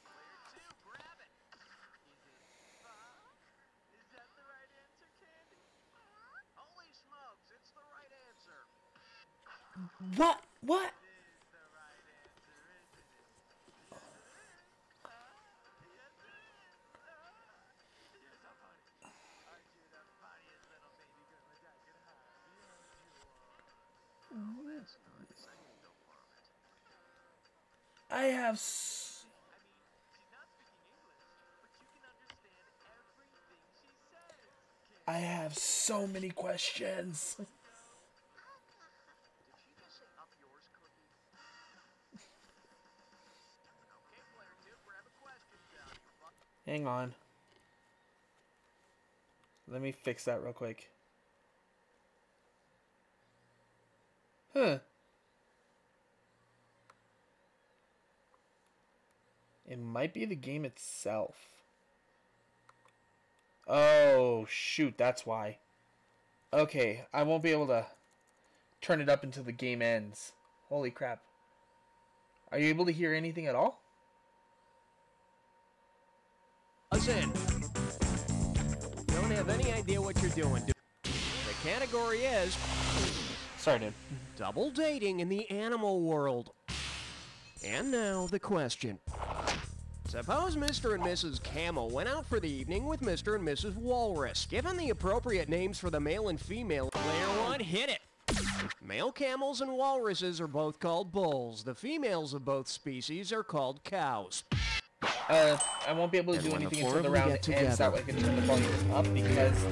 Player two, grab it. Is that the right answer, Candy? Holy smokes, it's the right answer. What? What? It is the right answer, isn't it? Yes, it is. Yes, it is. You're so funny. Aren't you the funniest little baby girl a dad could have? Yes, you are. Oh, that's nice. I need to vomit. I have I mean, she's not speaking English, but you can understand everything she says. I have so many questions. Did she just say up yours, Cookie? Okay, player two, grab a question down. Hang on. Let me fix that real quick. Huh. It might be the game itself. Oh, shoot, that's why. Okay, I won't be able to turn it up until the game ends. Holy crap. Are you able to hear anything at all? In. Don't have any idea what you're doing. The category is... Sorry, dude. Double dating in the animal world. And now the question. Suppose Mr. and Mrs. Camel went out for the evening with Mr. and Mrs. Walrus. Given the appropriate names for the male and female, player one, hit it. Male camels and walruses are both called bulls. The females of both species are called cows. I won't be able to do anything until the round ends, that way I can turn the volume up, because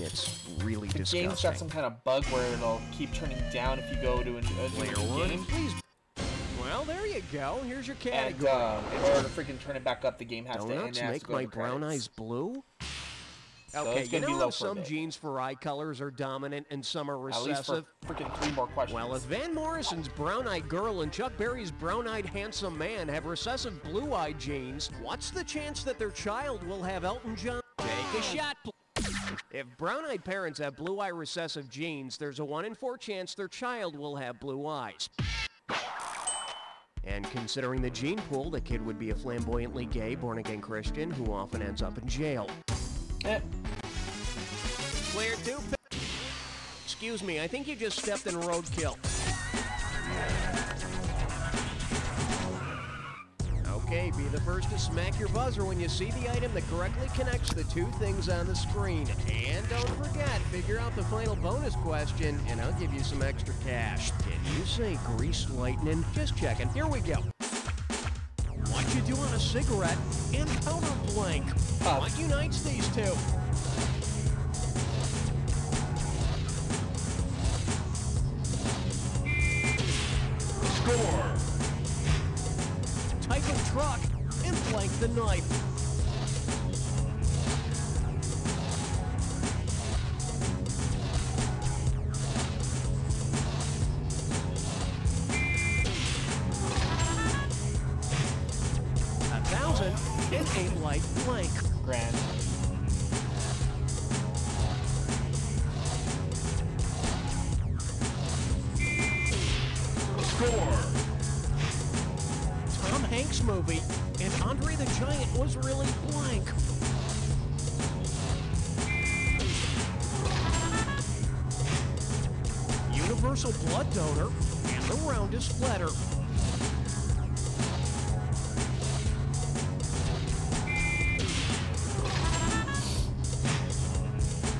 it's really the disgusting. game's got some kind of bug where it'll keep turning down if you go to a Player one, game. please. Well, there you go. Here's your category. And in order to freaking turn it back up, the game has to end. Donuts make my brown eyes blue? So Okay, it's you gonna be know low how for a some bit. genes for eye colors are dominant and some are At least for recessive? freaking 3 more questions. Well, if Van Morrison's brown-eyed girl and Chuck Berry's brown-eyed handsome man have recessive blue-eyed genes, what's the chance that their child will have Elton John? Take a shot, please. If brown-eyed parents have blue-eye recessive genes, there's a 1 in 4 chance their child will have blue eyes. And considering the gene pool, the kid would be a flamboyantly gay, born-again Christian who often ends up in jail. Player 2. Excuse me, I think you just stepped in roadkill. Okay, Okay, be the first to smack your buzzer when you see the item that correctly connects the two things on the screen. And don't forget, figure out the final bonus question, and I'll give you some extra cash. Can you say grease lightning? Just checking. Here we go. What you do on a cigarette and powder blank? What unites these two? Score! Type of truck and blank the knife. $1,000 and a light blank. Grand. Score! Tom Hanks movie, and Andre the Giant was really blank. Universal blood donor and the roundest letter.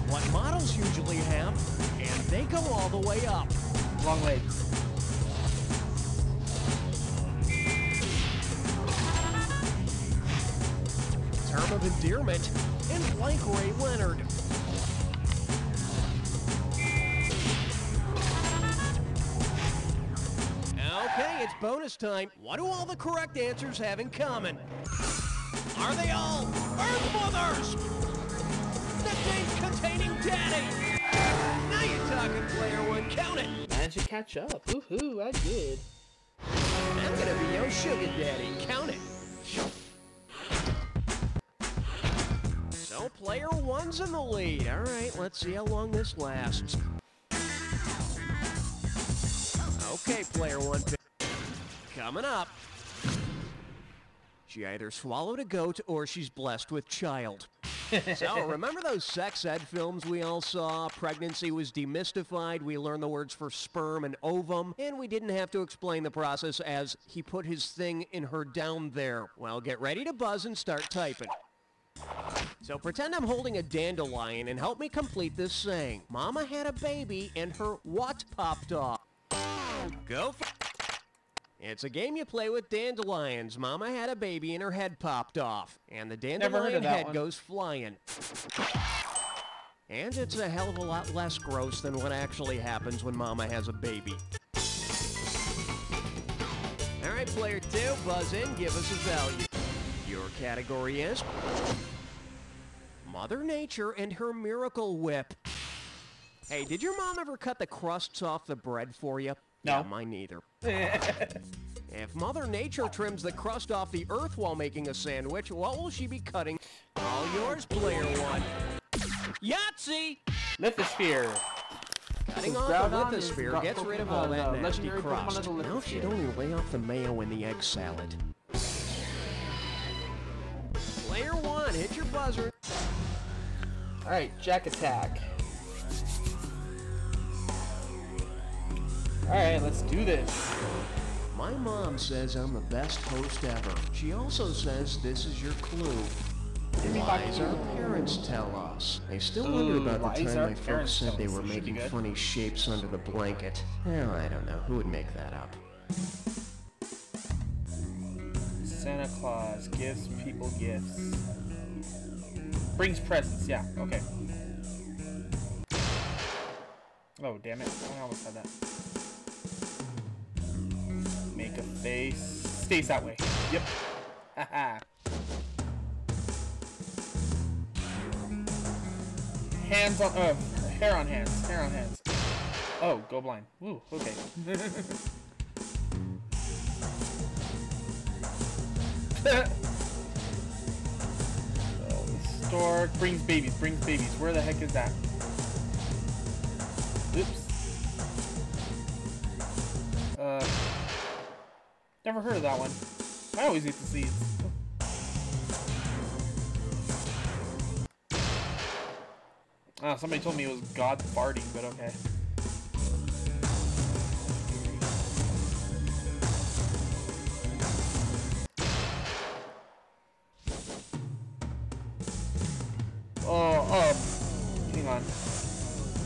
What models usually have, and they go all the way up. Long legs. Term of endearment and blank Ray Leonard. Okay, it's bonus time. What do all the correct answers have in common? Are they all Earth Mothers? Nicknames containing Daddy. Now you're talking, player one. Count it. Managed to catch up. Woohoo, I did. I'm gonna be your sugar daddy. Count it. So player one's in the lead. All right, let's see how long this lasts. Okay, player one. Coming up. She either swallowed a goat or she's blessed with child. So, remember those sex ed films we all saw? Pregnancy was demystified, we learned the words for sperm and ovum, and we didn't have to explain the process as he put his thing in her down there. Well, get ready to buzz and start typing. So pretend I'm holding a dandelion and help me complete this saying. Mama had a baby and her what popped off? Go for It's a game you play with dandelions. Mama had a baby and her head popped off. And the dandelion head goes flying. And it's a hell of a lot less gross than what actually happens when Mama has a baby. All right, player two, buzz in, give us a value. Your category is Mother Nature and her Miracle Whip. Hey, did your mom ever cut the crusts off the bread for you? No. Yeah, mine neither. If Mother Nature trims the crust off the earth while making a sandwich, what will she be cutting? All yours, player one. Yahtzee! Lithosphere. Cutting off the lithosphere gets rid of all that nasty crust. Now she'd only lay off the mayo in the egg salad. Player one, hit your buzzer. Alright, Jack attack. Alright, let's do this. My mom says I'm the best host ever. She also says this is your clue. Lies our parents tell us. I still wonder about the time my folks said they were making funny shapes under the blanket. Well, I don't know. Who would make that up? Santa Claus gives people gifts. Brings presents, yeah, okay. Oh, damn it. I almost had that. Make a face. Stays that way. Yep. Haha. Hands on, hair on hands. Hair on hands. Oh, go blind. Ooh, okay. Stork brings babies. Where the heck is that? Oops. Never heard of that one. I always eat the seeds. Somebody told me it was God farting, but okay.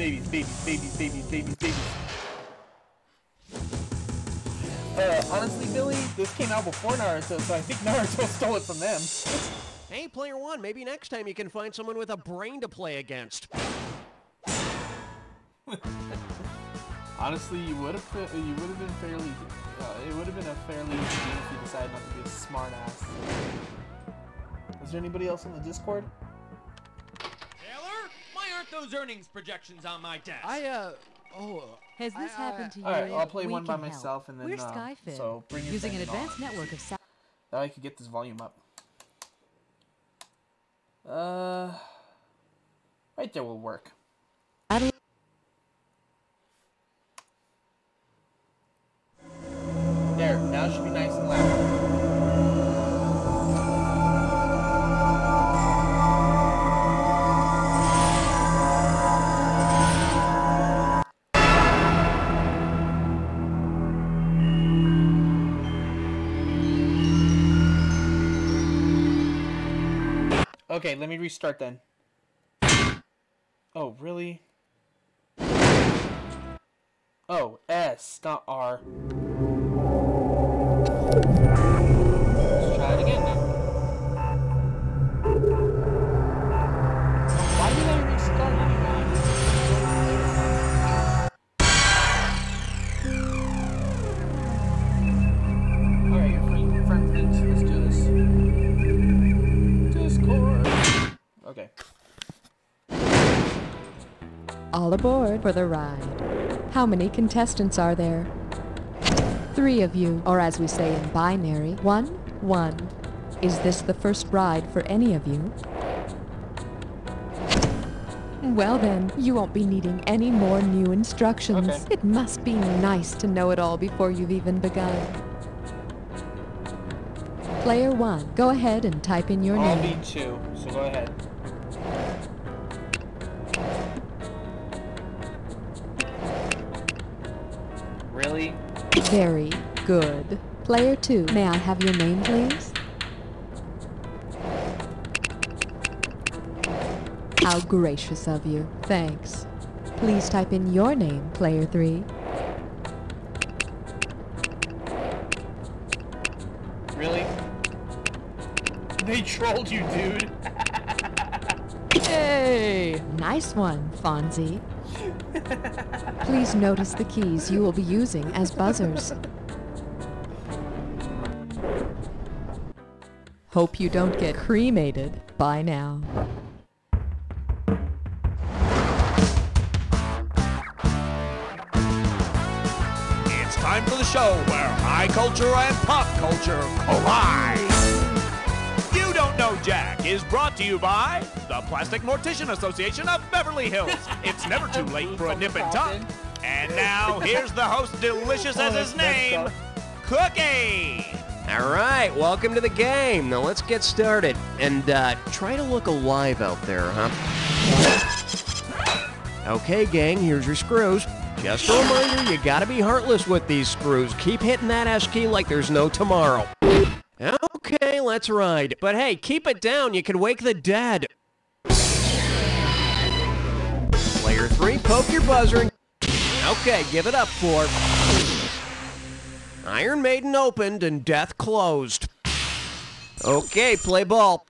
babies, babies, babies, babies, babies, babies. Honestly, Billy, this came out before Naruto, so I think Naruto stole it from them. Hey, Player One, maybe next time you can find someone with a brain to play against. Honestly, you would have been fairly. It would have been a fairly easy game if you decided not to be a smart ass. Is there anybody else in the Discord? Taylor, why aren't those earnings projections on my desk? Has this happened to you? Alright, I'll play We one by can help. myself and then We're Skyfin, so bring your using an friend along. advanced network of sound. Now I could get this volume up. Right there will work. There, now it should be nice and loud. Okay, let me restart then. Oh, really? Oh, S, not R. Let's try it again then. Why did I restart anyway? Alright, your friend thinks. Let's do this. Discord. Okay. All aboard for the ride. How many contestants are there? 3 of you, or as we say in binary, 1, 1. Is this the first ride for any of you? Well then, you won't be needing any more new instructions. Okay. It must be nice to know it all before you've even begun. Player 1, go ahead and type in your I'll name. be 2, so go ahead. Really? Very good. Player 2, may I have your name, please? How gracious of you. Thanks. Please type in your name, Player 3. Really? They trolled you, dude. Hey! Nice one, Fonzie. Please notice the keys you will be using as buzzers. Hope you don't get cremated. Bye now. It's time for the show where high culture and pop culture collide. You Don't Know Jack is brought to you by the Plastic Mortician Association of Beverly Hills. It's never too late for a nip and tuck. And now, here's the host, delicious as his name, Cookie. All right, welcome to the game. Now let's get started. And try to look alive out there, huh? Okay, gang, here's your screws. Just a reminder, you gotta be heartless with these screws. Keep hitting that S key like there's no tomorrow. Okay, let's ride. But hey, keep it down. You can wake the dead. Player 3, poke your buzzer. And... Okay, give it up, 4. Iron Maiden opened and Death closed. Okay, play ball.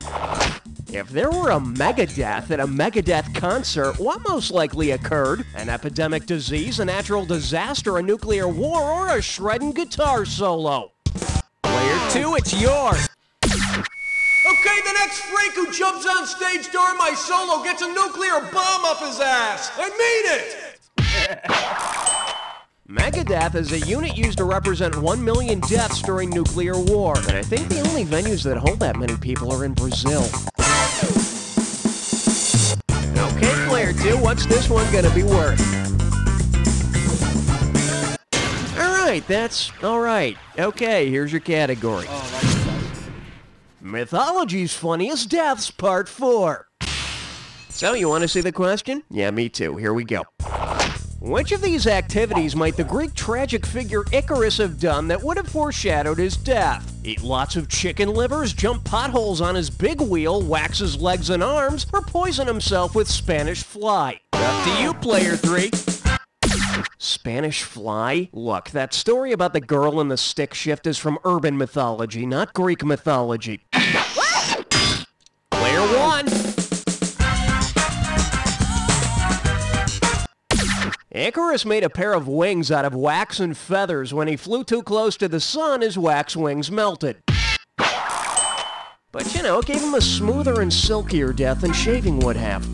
If there were a Megadeth at a Megadeth concert, what most likely occurred? An epidemic disease, a natural disaster, a nuclear war, or a shredding guitar solo? Player 2, it's yours. Okay, the next freak who jumps on stage during my solo gets a nuclear bomb up his ass. I mean it! Megadeth is a unit used to represent 1 million deaths during nuclear war. And I think the only venues that hold that many people are in Brazil. Okay, Player 2, what's this one gonna be worth? Alright, that's alright. Okay, here's your category. Mythology's Funniest Deaths, Part 4. So, you want to see the question? Yeah, me too. Here we go. Which of these activities might the Greek tragic figure Icarus have done that would have foreshadowed his death? Eat lots of chicken livers, jump potholes on his big wheel, wax his legs and arms, or poison himself with Spanish fly? Up to you, player 3. Spanish fly? Look, that story about the girl in the stick shift is from urban mythology, not Greek mythology. Player 1. Icarus made a pair of wings out of wax and feathers. When he flew too close to the sun, his wax wings melted. But, you know, it gave him a smoother and silkier death than shaving would have.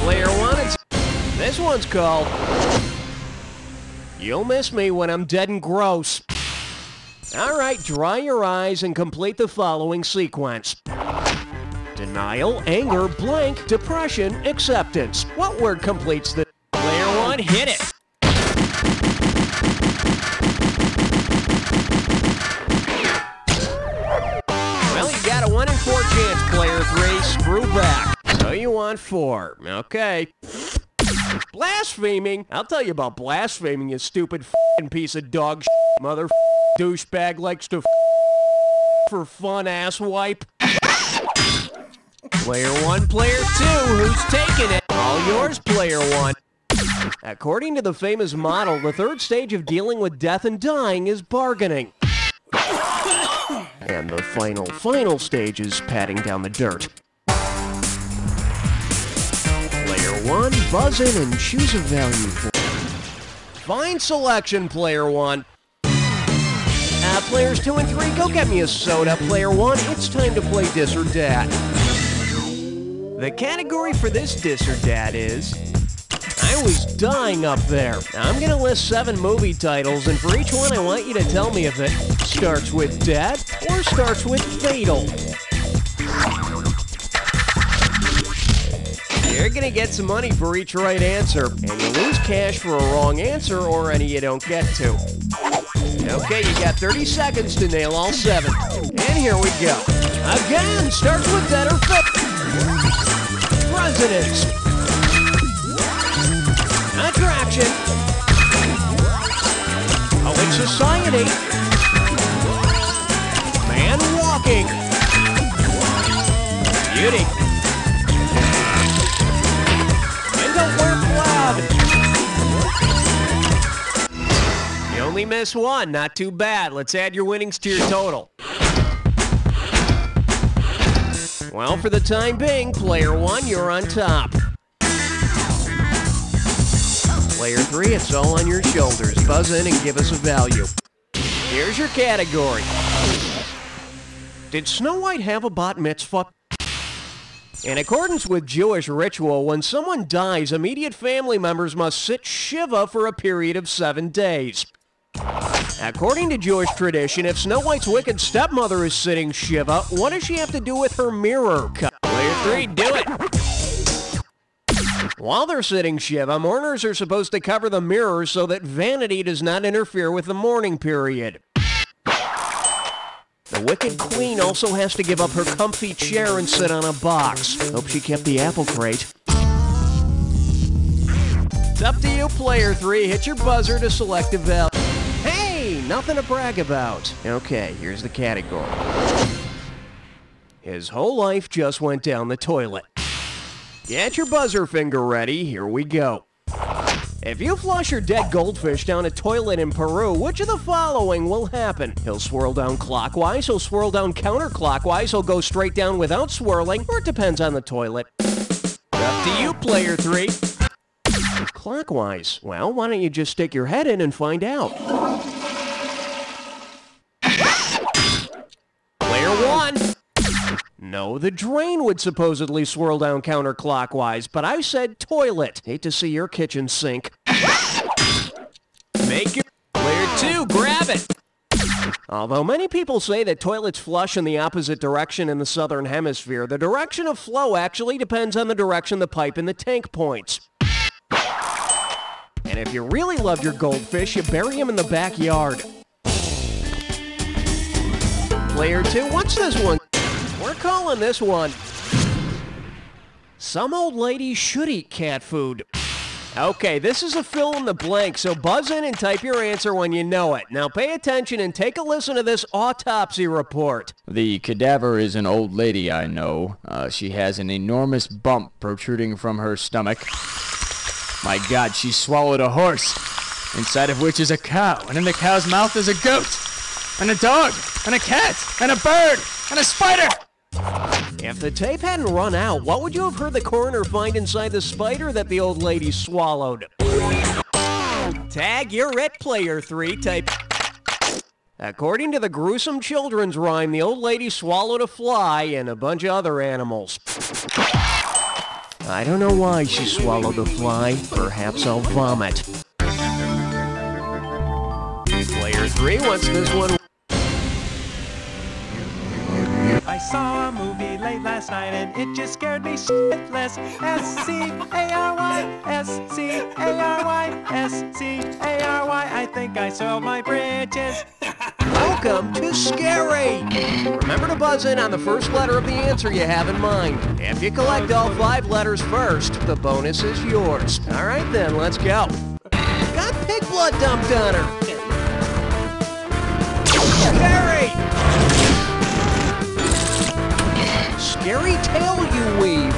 Player 1, this one's called You'll Miss Me When I'm Dead and Gross. Alright, dry your eyes and complete the following sequence. Denial, anger, blank, depression, acceptance. What word completes the... Player 1, hit it! Well, you got a 1 in 4 chance, player 3. Screw back. So you want 4. Okay. Blaspheming? I'll tell you about blaspheming, you stupid f***ing piece of dog shit. Mother douchebag likes to for fun, ass wipe. Player 1, player 2, who's taking it? All yours, player 1. According to the famous model, the third stage of dealing with death and dying is bargaining. And the final stage is patting down the dirt. Player 1, buzz in and choose a value for. Fine selection, player 1. Players 2 and 3, go get me a soda. Player 1, it's time to play Dis or Dat. The category for this Dis or Dat is... I was dying up there. Now, I'm going to list 7 movie titles, and for each one I want you to tell me if it starts with Dat or starts with Fatal. You're going to get some money for each right answer, and you lose cash for a wrong answer or any you don't get to. Okay, you got 30 seconds to nail all 7. And here we go. Again, starts with Dat or Fatal. Presidents. Attraction. Poet Society. Man walking. Beauty. And don't wear plaid. You only miss 1, not too bad. Let's add your winnings to your total. Well, for the time being, player 1, you're on top. Player 3, it's all on your shoulders. Buzz in and give us a value. Here's your category. Did Snow White have a bat mitzvah? In accordance with Jewish ritual, when someone dies, immediate family members must sit Shiva for a period of 7 days. According to Jewish tradition, if Snow White's wicked stepmother is sitting Shiva, what does she have to do with her mirror? Player 3, do it! While they're sitting Shiva, mourners are supposed to cover the mirror so that vanity does not interfere with the mourning period. The wicked queen also has to give up her comfy chair and sit on a box. Hope she kept the apple crate. It's up to you, player 3. Hit your buzzer to select a value. Hey, nothing to brag about. Okay, here's the category. His whole life just went down the toilet. Get your buzzer finger ready. Here we go. If you flush your dead goldfish down a toilet in Peru, which of the following will happen? He'll swirl down clockwise, he'll swirl down counterclockwise, he'll go straight down without swirling, or it depends on the toilet. Up to you, player 3. Clockwise. Well, why don't you just stick your head in and find out? Player 1. No, the drain would supposedly swirl down counterclockwise, but I said toilet. Hate to see your kitchen sink. Make your... Player 2, grab it! Although many people say that toilets flush in the opposite direction in the southern hemisphere, the direction of flow actually depends on the direction the pipe in the tank points. And if you really love your goldfish, you bury him in the backyard. Player 2, what's this one? We're calling this one, Some Old Ladies Should Eat Cat Food. Okay, this is a fill in the blank, so buzz in and type your answer when you know it. Now pay attention and take a listen to this autopsy report. The cadaver is an old lady I know. She has an enormous bump protruding from her stomach. My God, she swallowed a horse, inside of which is a cow, and in the cow's mouth is a goat, and a dog, and a cat, and a bird, and a spider! If the tape hadn't run out, what would you have heard the coroner find inside the spider that the old lady swallowed? Tag, you're it, player 3. Type. According to the gruesome children's rhyme, the old lady swallowed a fly and a bunch of other animals. I don't know why she swallowed the fly. Perhaps I'll vomit. Player 3 wants this one. I saw a movie late last night and it just scared me shitless. S-C-A-R-Y, S-C-A-R-Y, S-C-A-R-Y. I think I soiled my britches. Welcome to Scary! Remember to buzz in on the first letter of the answer you have in mind. If you collect all 5 letters first, the bonus is yours. All right then, let's go. Got pig blood dumped on her. Scary! Scary tale you weave.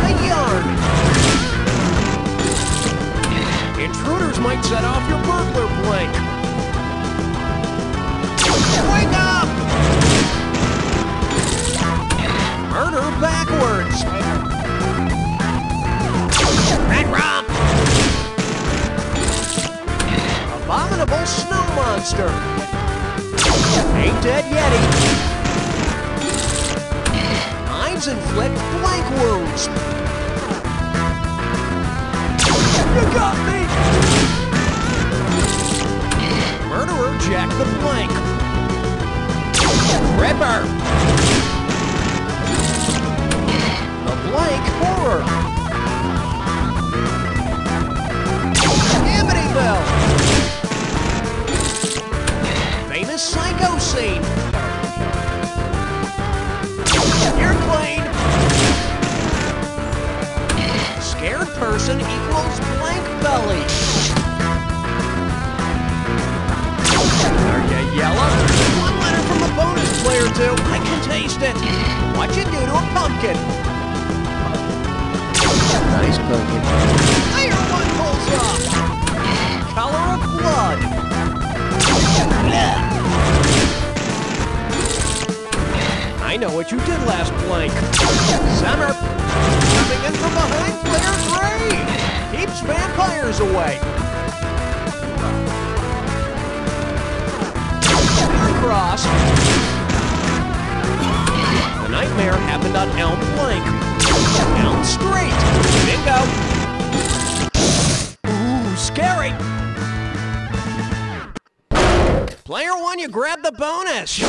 A yarn. Intruders might set off your burglar blank. Wake up! Murder backwards. Red Romp. Abominable snow monster. Ain't dead Yeti. Knives inflict blank wounds. You got me! Murderer Jack the Blank. Ripper. The Blank Horror. Amityville. Famous Psycho Scene. You're clean. Scared person equals blank belly. Are you yellow? One letter from a bonus, player 2. I can taste it. What you do to a pumpkin? Nice pumpkin. Player 1 pulls up. Color of blood. I know what you did last blank. Summer. Coming in from behind, player 3. Keeps vampires away. Cross. The nightmare happened on Elm Blank. Elm Street. Bingo. Ooh, scary. Player 1, you grab the bonus.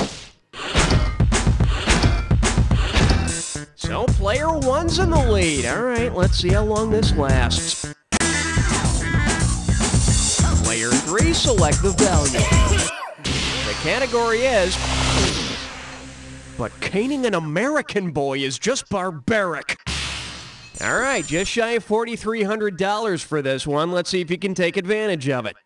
So player 1's in the lead. All right, let's see how long this lasts. Player 3, select the value. The category is, but caning an American boy is just barbaric. All right, just shy of $4,300 for this one. Let's see if you can take advantage of it.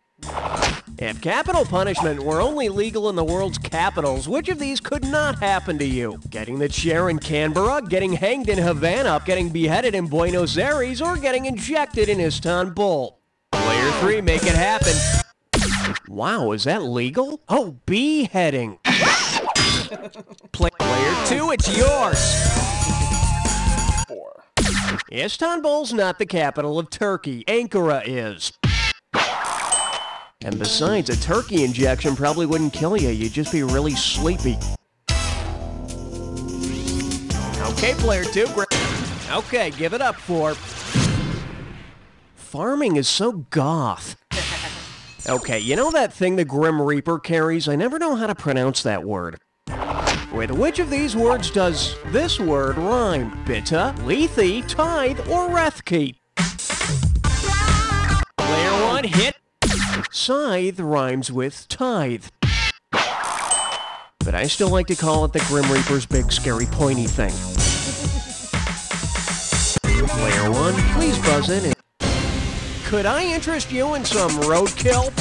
If capital punishment were only legal in the world's capitals, which of these could not happen to you? Getting the chair in Canberra, getting hanged in Havana, getting beheaded in Buenos Aires, or getting injected in Istanbul? Player 3, make it happen. Wow, is that legal? Oh, beheading. Player 2, it's yours. 4. Istanbul's not the capital of Turkey. Ankara is. And besides, a turkey injection probably wouldn't kill you. You'd just be really sleepy. Okay, player 2. Okay, give it up for... Farming is so goth. Okay, you know that thing the Grim Reaper carries? I never know how to pronounce that word. With which of these words does this word rhyme? Bitta, Lethe, Tithe, or Rethke? Player 1, hit. Scythe rhymes with tithe. but I still like to call it the Grim Reaper's big scary pointy thing. Player 1, please buzz in. Could I interest you in some roadkill?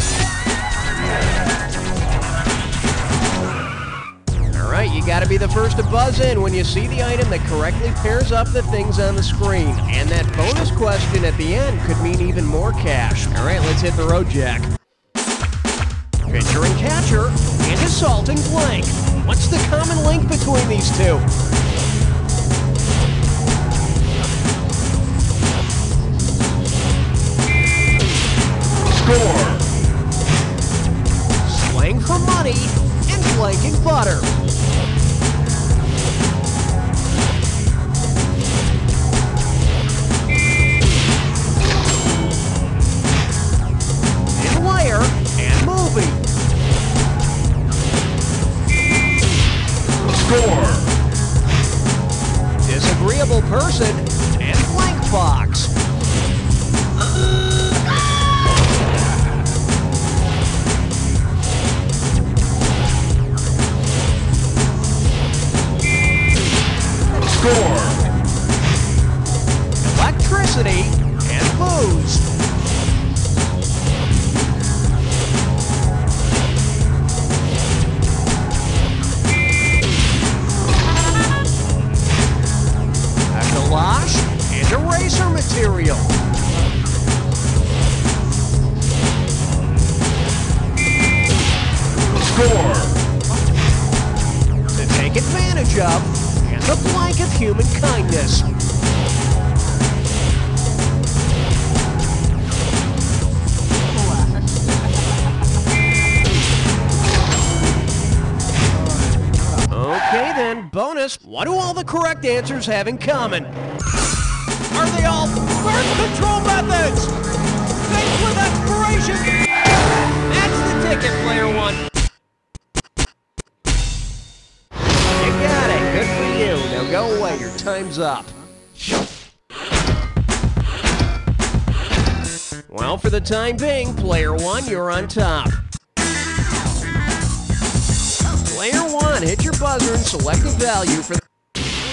Alright, you gotta be the first to buzz in when you see the item that correctly pairs up the things on the screen. And that bonus question at the end could mean even more cash. Alright, let's hit the road, Jack. Pitcher and catcher, and assaulting blank. What's the common link between these two? Score! Slang for money and blanking butter. In layer and movie. Score! Disagreeable person and blank box. Score! Electricity and booze. A gouache and eraser material. Score! To take advantage of the blank of human kindness. Okay then, bonus. What do all the correct answers have in common? Are they all birth control methods? Things with expiration. That's the ticket, player 1. You got it. Good for you. Now go away. Your time's up. Well, for the time being, player 1, you're on top. Player 1, hit your buzzer and select a value for the...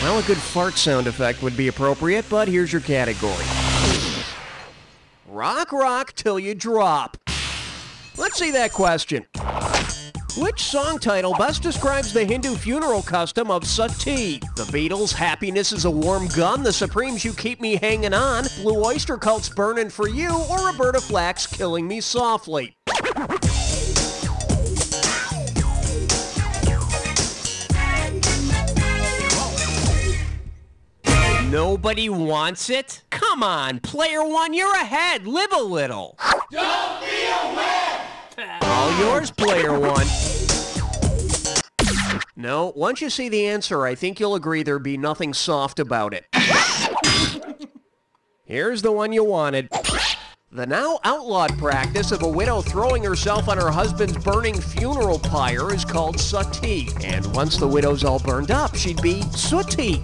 Well, a good fart sound effect would be appropriate, but here's your category. Rock, rock till you drop. Let's see that question. Which song title best describes the Hindu funeral custom of sati? The Beatles' Happiness is a Warm Gun, The Supremes' You Keep Me Hanging On, Blue Oyster Cult's Burnin' For You, or Roberta Flack's Killing Me Softly? Nobody wants it? Come on, player 1, you're ahead. Live a little. Don't be a wimp! All yours, player 1. No, once you see the answer, I think you'll agree there'd be nothing soft about it. Here's the one you wanted. The now outlawed practice of a widow throwing herself on her husband's burning funeral pyre is called sati. And once the widow's all burned up, she'd be sooty.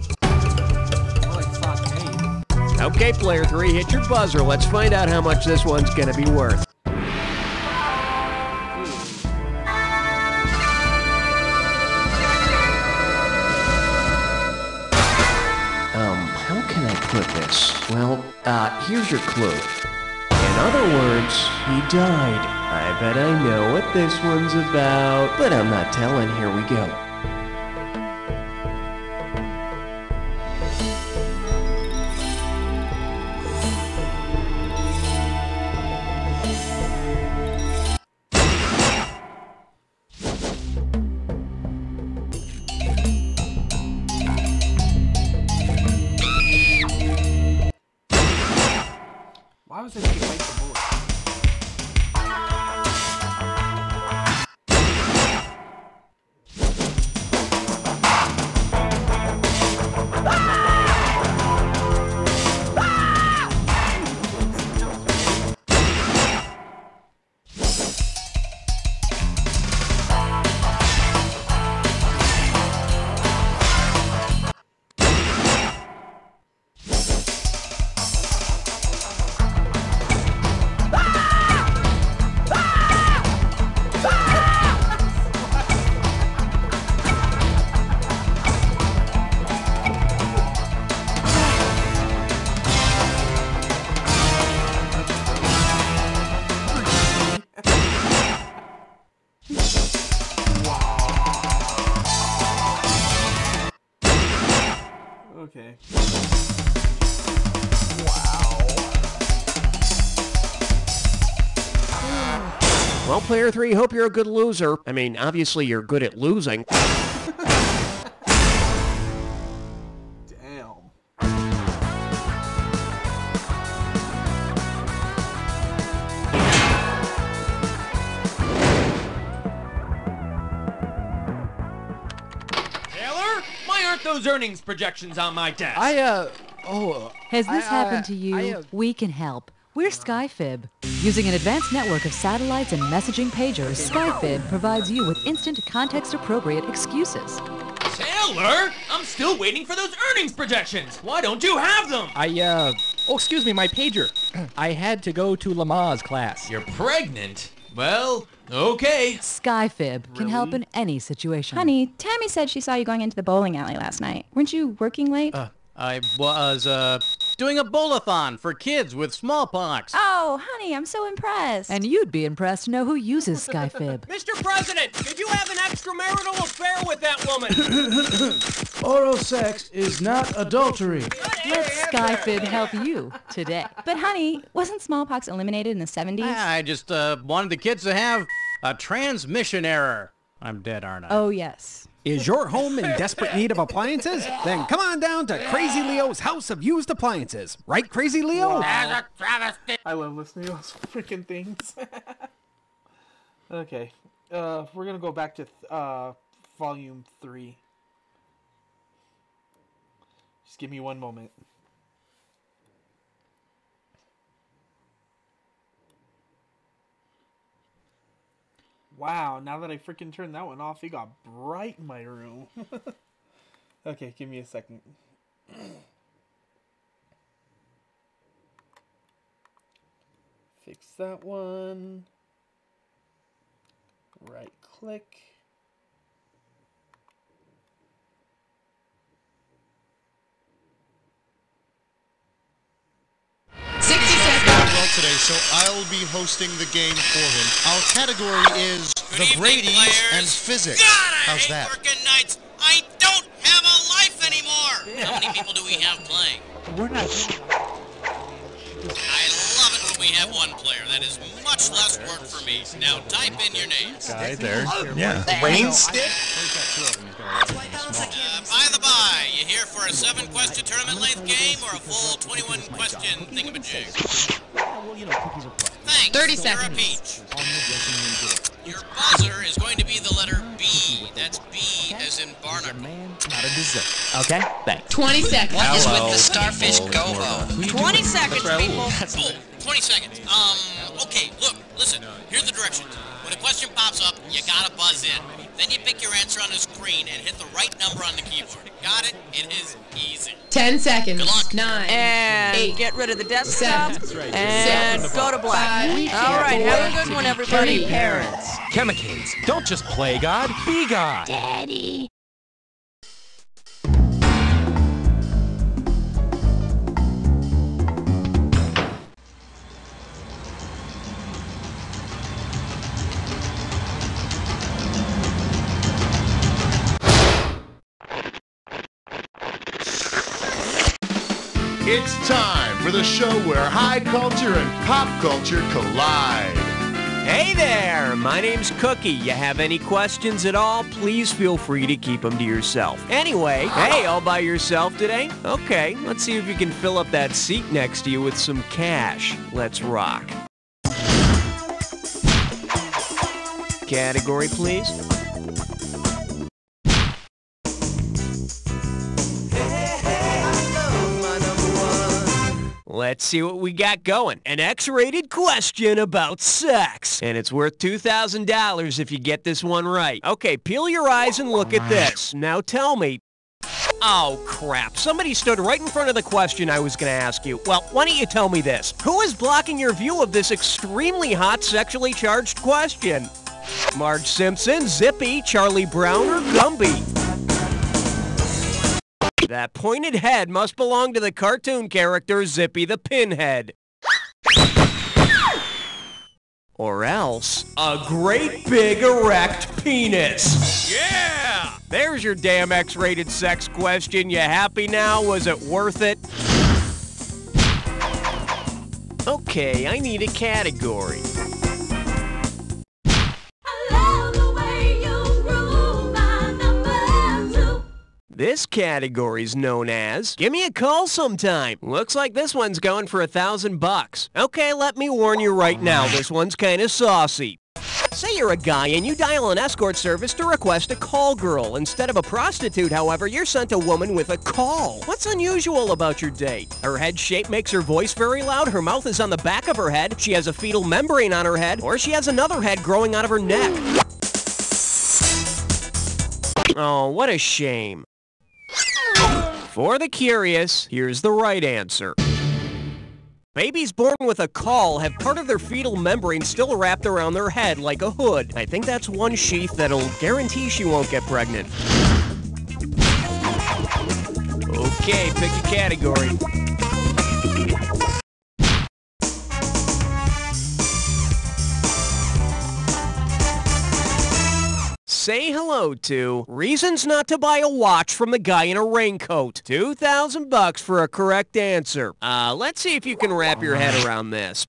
Okay, player 3, hit your buzzer. Let's find out how much this one's gonna be worth. How can I put this? Well, here's your clue. In other words, he died. I bet I know what this one's about, but I'm not telling. Here we go. Why was I thinking bite the bullet? Okay. Well, player 3, hope you're a good loser. I mean, obviously you're good at losing. Damn. Taylor, why aren't those earnings projections on my desk? Has this happened to you? We can help. We're SkyFib. Using an advanced network of satellites and messaging pagers, SkyFib provides you with instant, context-appropriate excuses. Taylor, I'm still waiting for those earnings projections. Why don't you have them? Oh, excuse me, my pager. I had to go to Lamaze class. You're pregnant? Well, okay. SkyFib can help in any situation. Honey, Tammy said she saw you going into the bowling alley last night. Weren't you working late? I was, doing a bowl-a-thon for kids with smallpox. Oh, honey, I'm so impressed. And you'd be impressed to know who uses SkyFib. Mr. President, did you have an extramarital affair with that woman? Oral sex is not adultery. Let SkyFib help you today. But honey, wasn't smallpox eliminated in the 70s? I just, wanted the kids to have a transmission error. I'm dead, aren't I? Oh, yes. Is your home in desperate need of appliances? Then come on down to Crazy Leo's House of Used Appliances. Right, Crazy Leo? Wow. I love listening to those freaking things. Okay. We're going to go back to Volume 3. Just give me one moment. Wow, now that I freaking turned that one off, it got bright in my room. Okay, give me a second. Fix that one. Right click. Today, so I'll be hosting the game for him. Our category is the Brady's and physics. How's that? Working nights. I don't have a life anymore. How many people do we have playing? We're not. I love it when we have one player. That is much less work for me. Now type in your names. Guy there. Yeah. Rain stick? By the by, you here for a 7-question tournament length game or a full 21-question thingamajig? Thanks. 30 seconds. Peach. Your buzzer is going to be the letter B. That's B as in barnacle. Not a dessert. Okay, thanks. 20 seconds. What is with the starfish go-go? 20 seconds, people. Oh, 20 seconds. Okay, look, listen. Here's the directions. When a question pops up, you gotta buzz in. Then you pick your answer on the screen and hit the right number on the keyboard. Got it? It is easy. 10 seconds. Good luck. 9. And 8. get rid of the desktop. 7. And go to black. All right, have a good one, everybody. Parents. Chemicades, don't just play God, be God. Daddy. It's time for the show where high culture and pop culture collide. Hey there, my name's Cookie. You have any questions at all, please feel free to keep them to yourself. Anyway, hey, all by yourself today? Okay, let's see if you can fill up that seat next to you with some cash. Let's rock. Category, please. Let's see what we got going. An X-rated question about sex. And it's worth $2,000 if you get this one right. Okay, peel your eyes and look at this. Now tell me. Oh, crap. Somebody stood right in front of the question I was going to ask you. Well, why don't you tell me this? Who is blocking your view of this extremely hot, sexually charged question? Marge Simpson, Zippy, Charlie Brown, or Gumby? That pointed head must belong to the cartoon character Zippy the Pinhead. Or else, a great big erect penis. Yeah! There's your damn X-rated sex question. You happy now? Was it worth it? Okay, I need a category. This category's known as Give Me a Call Sometime. Looks like this one's going for $1,000. Okay, let me warn you right now, this one's kinda saucy. Say you're a guy and you dial an escort service to request a call girl. Instead of a prostitute, however, you're sent a woman with a call. What's unusual about your date? Her head shape makes her voice very loud, her mouth is on the back of her head, she has a fetal membrane on her head, or she has another head growing out of her neck. Oh, what a shame. For the curious, here's the right answer. Babies born with a caul have part of their fetal membrane still wrapped around their head like a hood. I think that's one sheath that'll guarantee she won't get pregnant. Okay, pick a category. Say hello to Reasons Not to Buy a Watch from the Guy in a Raincoat. $2,000 for a correct answer. Let's see if you can wrap your head around this.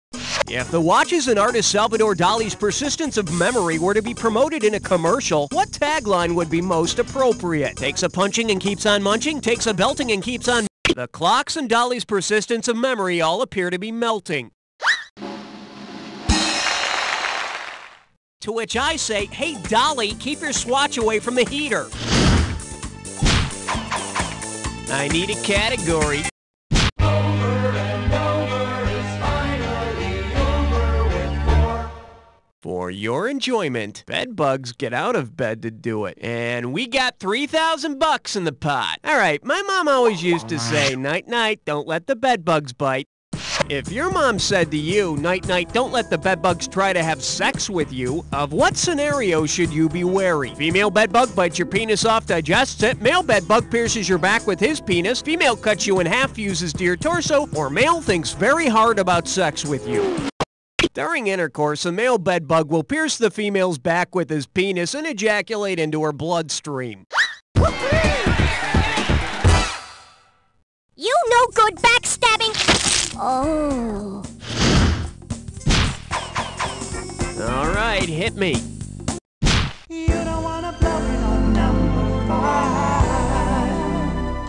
If the watches and artist Salvador Dali's Persistence of Memory were to be promoted in a commercial, what tagline would be most appropriate? Takes a punching and keeps on munching, takes a belting and keeps on... The clocks and Dali's Persistence of Memory all appear to be melting. To which I say, hey Dolly, keep your swatch away from the heater. I need a category. For your enjoyment, bed bugs get out of bed to do it. And we got $3,000 in the pot. All right, my mom always used to say, night night, don't let the bed bugs bite. If your mom said to you, night night, don't let the bedbugs try to have sex with you, of what scenario should you be wary? Female bedbug bites your penis off, digests it. Male bedbug pierces your back with his penis. Female cuts you in half, fuses to your torso. Or male thinks very hard about sex with you. During intercourse, a male bedbug will pierce the female's back with his penis and ejaculate into her bloodstream. You no good backstabbing... Oh. All right, hit me. You don't wanna blow it on number 5.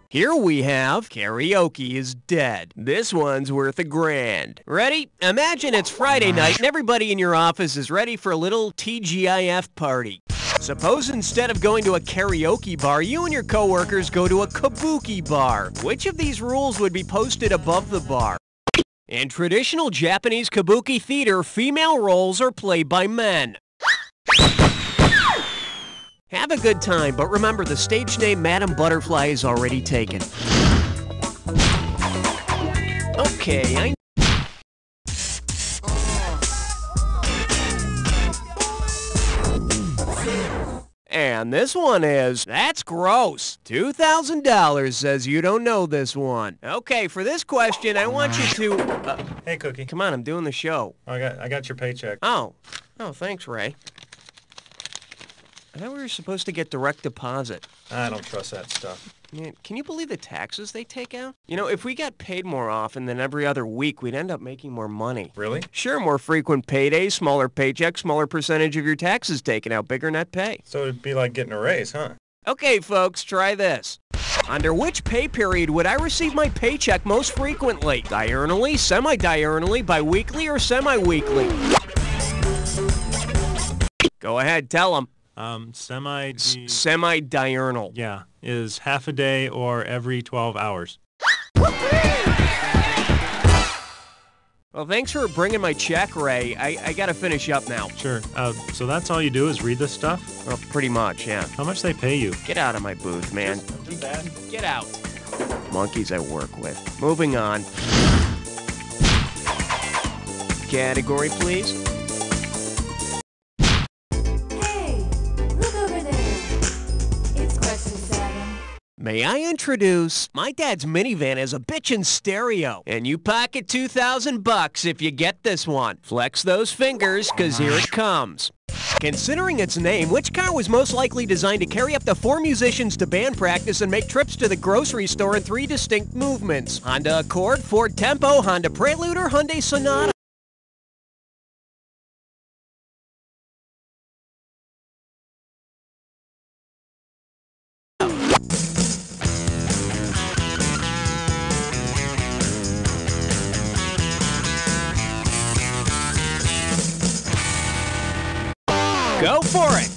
Here we have Karaoke is Dead. This one's worth $1,000. Ready? Imagine it's Friday night and everybody in your office is ready for a little TGIF party. Suppose instead of going to a karaoke bar, you and your coworkers go to a kabuki bar. Which of these rules would be posted above the bar? In traditional Japanese kabuki theater, female roles are played by men. Have a good time, but remember the stage name Madam Butterfly is already taken. Okay, And this one is, that's gross. $2,000 says you don't know this one. Okay, for this question, I want you to... hey, Cookie. Come on, I'm doing the show. I got your paycheck. Oh, thanks, Ray. I thought we were supposed to get direct deposit. I don't trust that stuff. Man, can you believe the taxes they take out? You know, if we got paid more often than every other week, we'd end up making more money. Really? Sure, more frequent paydays, smaller paychecks, smaller percentage of your taxes taken out, bigger net pay. So it'd be like getting a raise, huh? Okay, folks, try this. Under which pay period would I receive my paycheck most frequently? Diurnally, semi-diurnally, bi-weekly, or semi-weekly? Go ahead, tell them. Semi-diurnal. Yeah, is half a day or every 12 hours. Well, thanks for bringing my check, Ray. I gotta finish up now. Sure. So that's all you do is read this stuff? Well, pretty much, yeah. How much they pay you? Get out of my booth, man. Get out. Monkeys I work with. Moving on. Category, please. May I introduce, my dad's minivan has a bitchin' stereo, and you pocket $2,000 if you get this one. Flex those fingers, 'cause here it comes. Considering its name, which car was most likely designed to carry up to 4 musicians to band practice and make trips to the grocery store in 3 distinct movements? Honda Accord, Ford Tempo, Honda Prelude, or Hyundai Sonata? Go for it!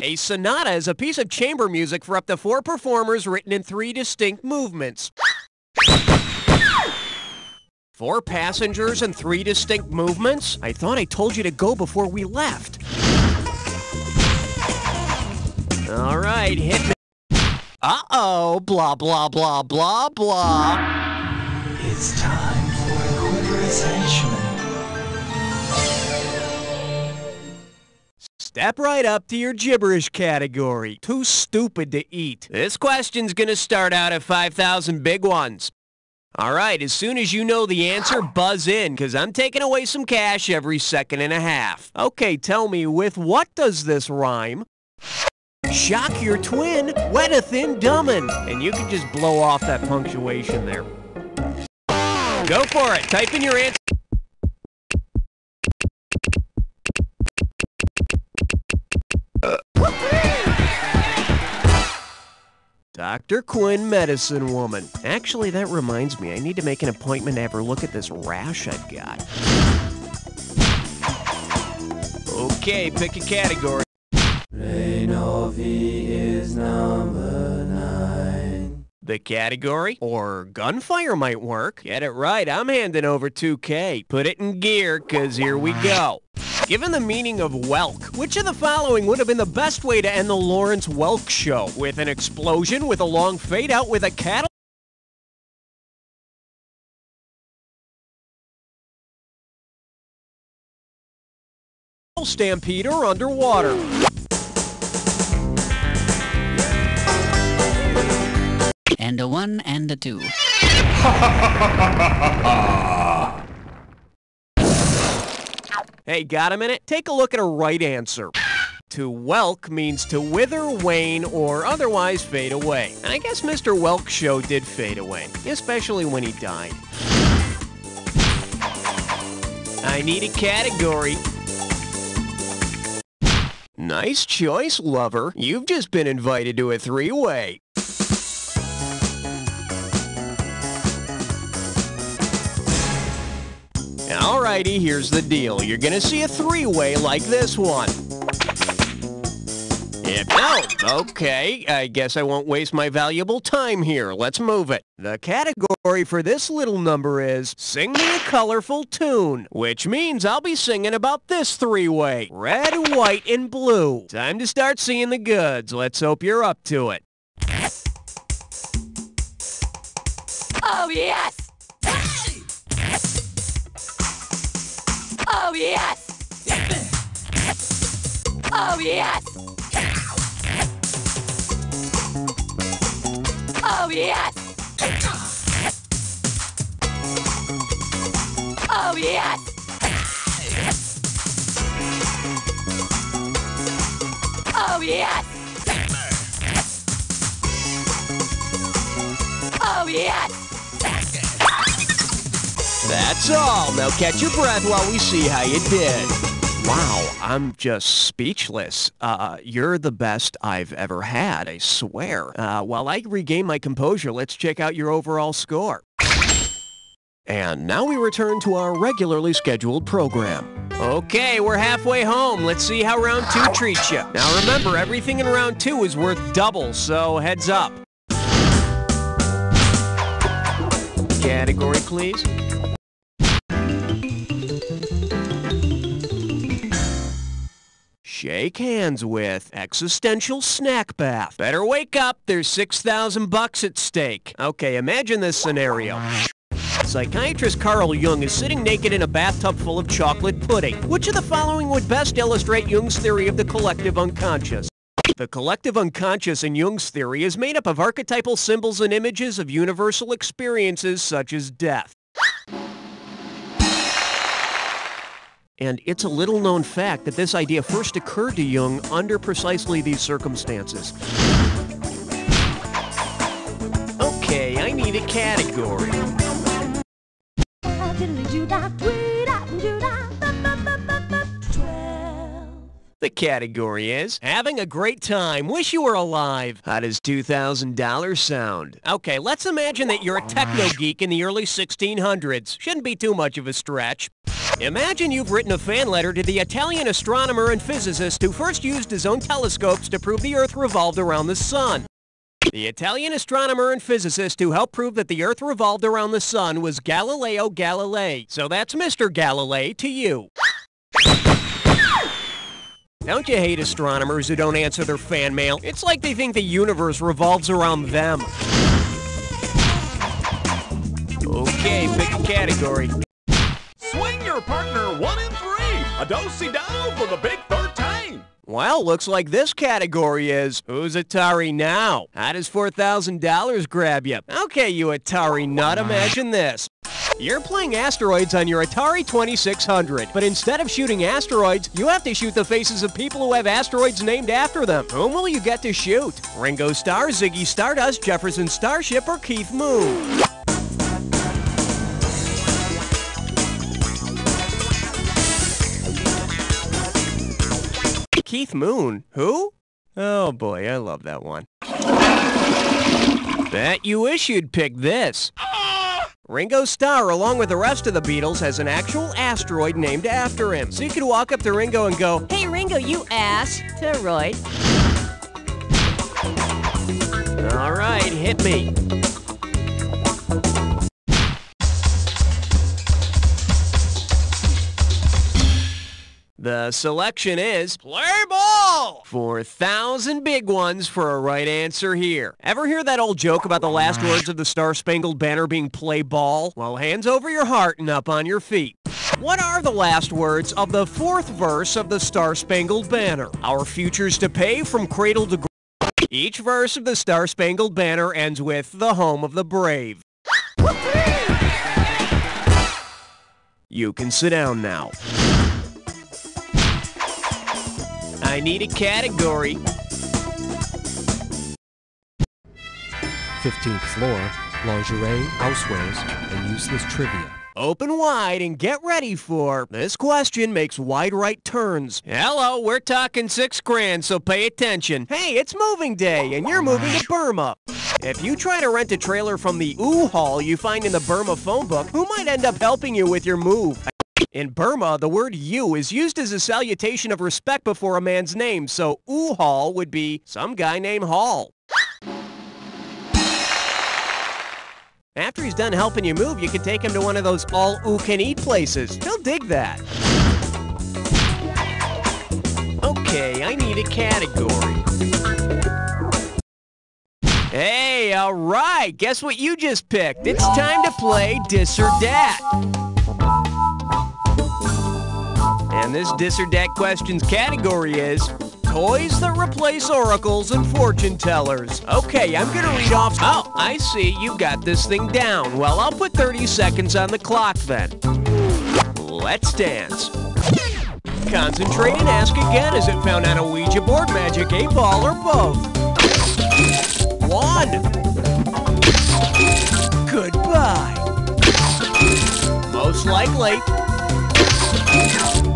A sonata is a piece of chamber music for up to 4 performers written in 3 distinct movements. 4 passengers and 3 distinct movements? I thought I told you to go before we left. All right, hit me. Uh-oh, blah, blah, blah, blah, blah. It's time for equalization. Step right up to your gibberish category. Too stupid to eat. This question's gonna start out at 5,000 big ones. All right, as soon as you know the answer, buzz in, because I'm taking away some cash every 1.5 seconds. Okay, tell me, with what does this rhyme? Shock your twin, wetteth in dummin'. And you can just blow off that punctuation there. Go for it. Type in your answer. Dr. Quinn, Medicine Woman. Actually, that reminds me, I need to make an appointment to have her look at this rash I've got. Okay, pick a category. Reinovi is number 9. The category? Or gunfire might work. Get it right, I'm handing over 2K. Put it in gear, 'cause here we go. Given the meaning of Welk, which of the following would have been the best way to end the Lawrence Welk show? With an explosion, with a long fade-out, with a cattle stampede, or underwater? And a 1 and a 2. Hey, got a minute? Take a look at a right answer. To welk means to wither, wane, or otherwise fade away. And I guess Mr. Welk's show did fade away, especially when he died. I need a category. Nice choice, lover. You've just been invited to a 3-way. Alrighty, here's the deal. You're gonna see a 3-way like this one. If no, okay, I guess I won't waste my valuable time here. Let's move it. The category for this little number is Sing Me a Colorful Tune, which means I'll be singing about this 3-way. Red, white, and blue. Time to start seeing the goods. Let's hope you're up to it. Oh, yes! Oh, yes! Oh, yes! Oh, yes! Oh, yes! Oh, yes! Oh, yes! That's all. Now catch your breath while we see how you did. Wow, I'm just speechless. You're the best I've ever had, I swear. While I regain my composure, let's check out your overall score. And now we return to our regularly scheduled program. Okay, we're halfway home. Let's see how round 2 treats you. Now remember, everything in round 2 is worth double, so heads up. Category, please. Shake hands with existential snack bath. Better wake up, there's $6,000 at stake. Okay, imagine this scenario. Psychiatrist Carl Jung is sitting naked in a bathtub full of chocolate pudding. Which of the following would best illustrate Jung's theory of the collective unconscious? The collective unconscious in Jung's theory is made up of archetypal symbols and images of universal experiences such as death. And it's a little-known fact that this idea first occurred to Jung under precisely these circumstances. Okay, I need a category. The category is having a great time. Wish you were alive. How does $2,000 sound? Okay, let's imagine that you're a techno geek in the early 1600s. Shouldn't be too much of a stretch. Imagine you've written a fan letter to the Italian astronomer and physicist who first used his own telescopes to prove the Earth revolved around the sun. The Italian astronomer and physicist who helped prove that the Earth revolved around the sun was Galileo Galilei. So that's Mr. Galilei to you. Don't you hate astronomers who don't answer their fan mail? It's like they think the universe revolves around them. Okay, pick a category. Swing your partner 1 and 3. A do-si-do for the big 13. Well, looks like this category is, who's Atari now? How does $4,000 grab you? Okay, you Atari nut, imagine this. You're playing asteroids on your Atari 2600, but instead of shooting asteroids, you have to shoot the faces of people who have asteroids named after them. Whom will you get to shoot? Ringo Starr, Ziggy Stardust, Jefferson Starship, or Keith Moon? Keith Moon? Who? Oh boy, I love that one. Bet you wish you'd pick this. Ringo Starr, along with the rest of the Beatles, has an actual asteroid named after him. So you could walk up to Ringo and go, "Hey Ringo, you asteroid." All right, hit me. The selection is play ball! 4,000 big ones for a right answer here. Ever hear that old joke about the last words of the Star-Spangled Banner being play ball? Well, hands over your heart and up on your feet. What are the last words of the 4th verse of the Star-Spangled Banner? Our future's to pay from cradle to grave. Each verse of the Star-Spangled Banner ends with the home of the brave. You can sit down now. I need a category. 15th floor, lingerie, housewares, and useless trivia. Open wide and get ready for this question makes wide right turns. Hello, we're talking $6,000, so pay attention. Hey, it's moving day, and you're moving to Burma. If you try to rent a trailer from the U-Haul you find in the Burma phone book, who might end up helping you with your move? In Burma, the word "you" is used as a salutation of respect before a man's name, so U-Haul would be some guy named Hall. After he's done helping you move, you can take him to one of those all-you-can-eat places. He'll dig that. Okay, I need a category. Hey, all right, guess what you just picked? It's time to play Dis or Dat. And this Dis or Dat questions category is toys that replace oracles and fortune tellers. Okay, I'm gonna read off. Oh, I see, you got this thing down. Well, I'll put 30 seconds on the clock then. Let's dance. Concentrate and ask again. Is it found on a Ouija board, magic 8 ball, or both? 1. Goodbye. Most likely.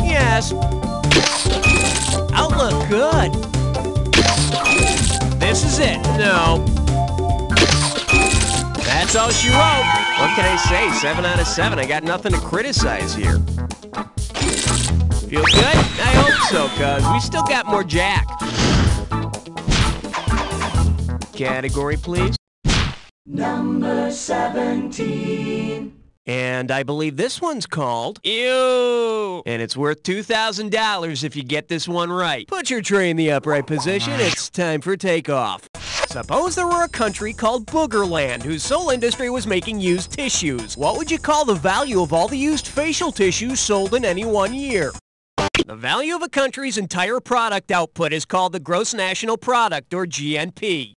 Yes. Outlook good. This is it. No. That's all she wrote. What can I say? 7 out of 7. I got nothing to criticize here. Feel good? I hope so, cuz we still got more Jack. Category, please. Number 17. And I believe this one's called... Ew! And it's worth $2,000 if you get this one right. Put your tray in the upright position. It's time for takeoff. Suppose there were a country called Boogerland whose sole industry was making used tissues. What would you call the value of all the used facial tissues sold in any one year? The value of a country's entire product output is called the Gross National Product, or GNP.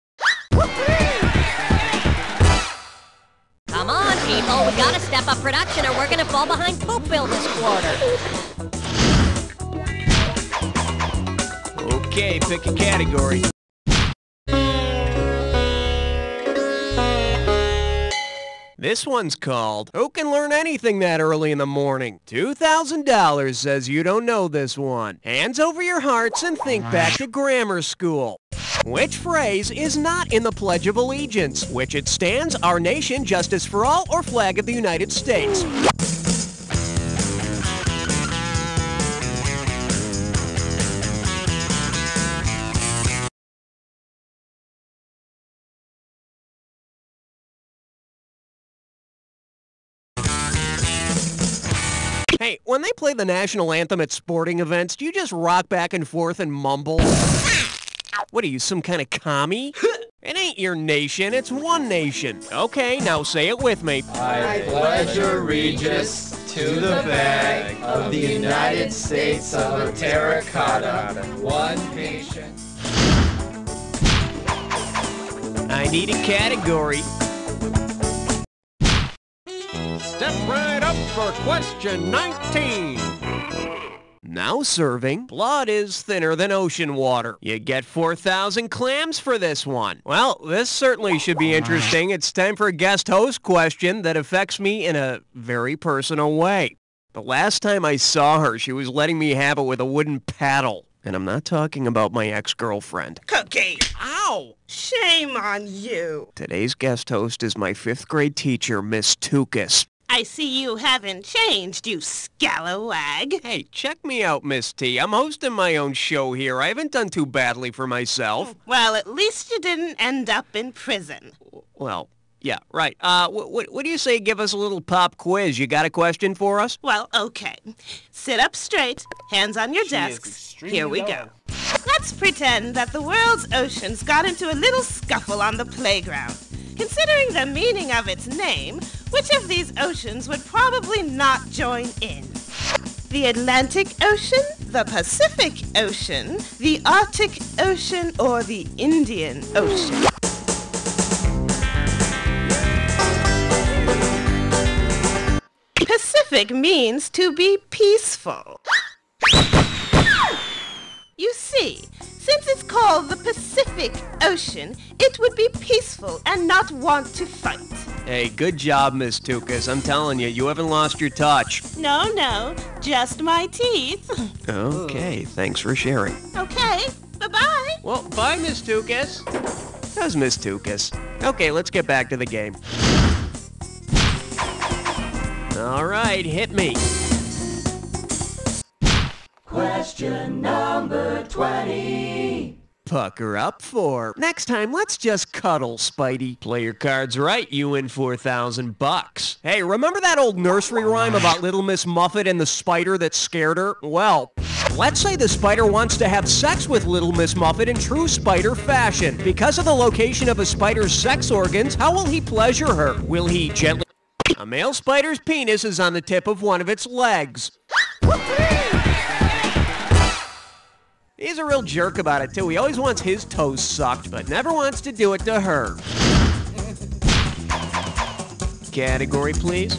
Come on, people. We gotta step up production or we're gonna fall behind Poop Bill this quarter. Okay, pick a category. This one's called Who Can Learn Anything That Early in the Morning? $2,000 says you don't know this one. Hands over your hearts and think back to grammar school. Which phrase is not in the Pledge of Allegiance? Which it stands, Our Nation, Justice for All, or Flag of the United States? Hey, when they play the national anthem at sporting events, do you just rock back and forth and mumble? What are you, some kind of commie? It ain't your nation, it's one nation. Okay, now say it with me. I pledge allegiance to the flag of the United States of Terracotta, one nation. I need a category. Step right up for question 19. Now serving, blood is thinner than ocean water. You get 4,000 clams for this one. Well, this certainly should be interesting. It's time for a guest host question that affects me in a very personal way. The last time I saw her, she was letting me have it with a wooden paddle. And I'm not talking about my ex-girlfriend. Cookie! Ow! Shame on you! Today's guest host is my 5th grade teacher, Miss Tukas. I see you haven't changed, you scalawag. Hey, check me out, Miss T. I'm hosting my own show here. I haven't done too badly for myself. Well, at least you didn't end up in prison. Well, yeah, right. What do you say give us a little pop quiz? You got a question for us? Well, okay. Sit up straight, hands on your desks. Here we go. Let's pretend that the world's oceans got into a little scuffle on the playground. Considering the meaning of its name, which of these oceans would probably not join in? The Atlantic Ocean, the Pacific Ocean, the Arctic Ocean, or the Indian Ocean? Pacific means to be peaceful. You see, since it's called the Pacific Ocean, it would be peaceful and not want to fight. Hey, good job, Miss Tukas. I'm telling you, you haven't lost your touch. No, just my teeth. Okay, thanks for sharing. Okay, bye-bye. Well, bye, Miss Tukas. How's Miss Tukas? Okay, let's get back to the game. All right, hit me. Question number 20. Pucker up for. Next time, let's just cuddle, Spidey. Play your cards right, you win $4,000. Hey, remember that old nursery rhyme about Little Miss Muffet and the spider that scared her? Well, let's say the spider wants to have sex with Little Miss Muffet in true spider fashion. Because of the location of a spider's sex organs, how will he pleasure her? Will he gently... A male spider's penis is on the tip of one of its legs. He's a real jerk about it, too. He always wants his toes sucked, but never wants to do it to her. Category, please.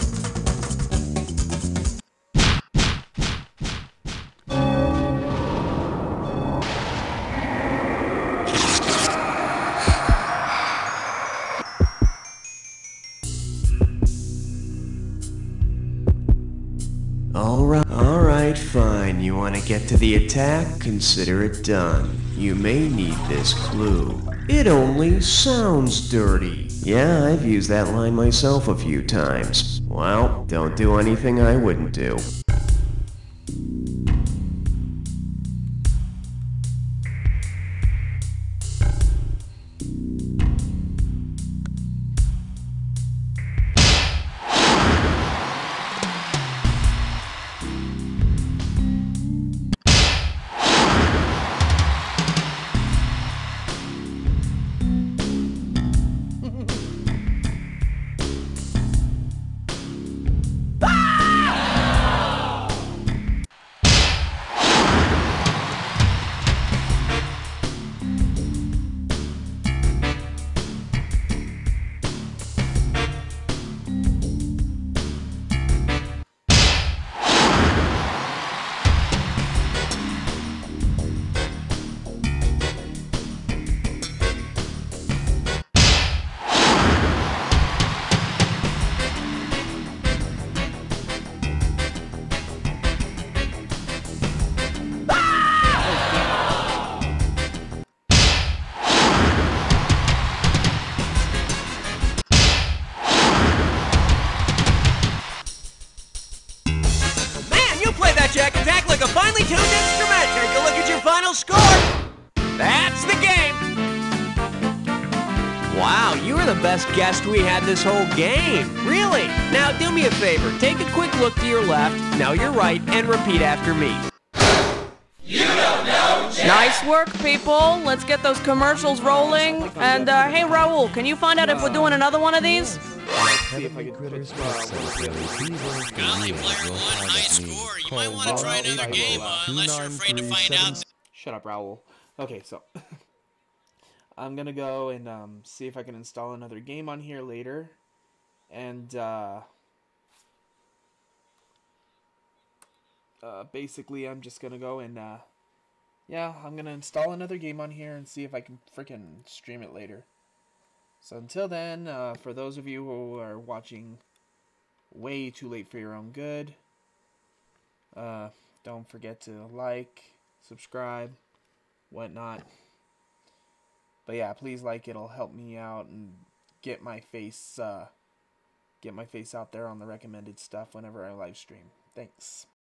All right, fine. You want to get to the attack? Consider it done. You may need this clue. It only sounds dirty. Yeah, I've used that line myself a few times. Well, don't do anything I wouldn't do. Finally tuned instrument. Take a look at your final score. That's the game. Wow, you were the best guest we had this whole game. Really? Now do me a favor. Take a quick look to your left, now your right, and repeat after me. You don't know Jack. Nice work, people. Let's get those commercials rolling. And, hey, Raul, can you find out if we're doing another one of these? See if I can put Golly, player one, high score. You might want to try another game, unless you're afraid to find out. Shut up, Raul. Okay, so I'm gonna go and see if I can install another game on here later, and basically I'm just gonna go and yeah, I'm gonna install another game on here and see if I can freaking stream it later. So until then, for those of you who are watching way too late for your own good, don't forget to like, subscribe, whatnot. But yeah, please like, it'll help me out and get my face out there on the recommended stuff whenever I live stream. Thanks.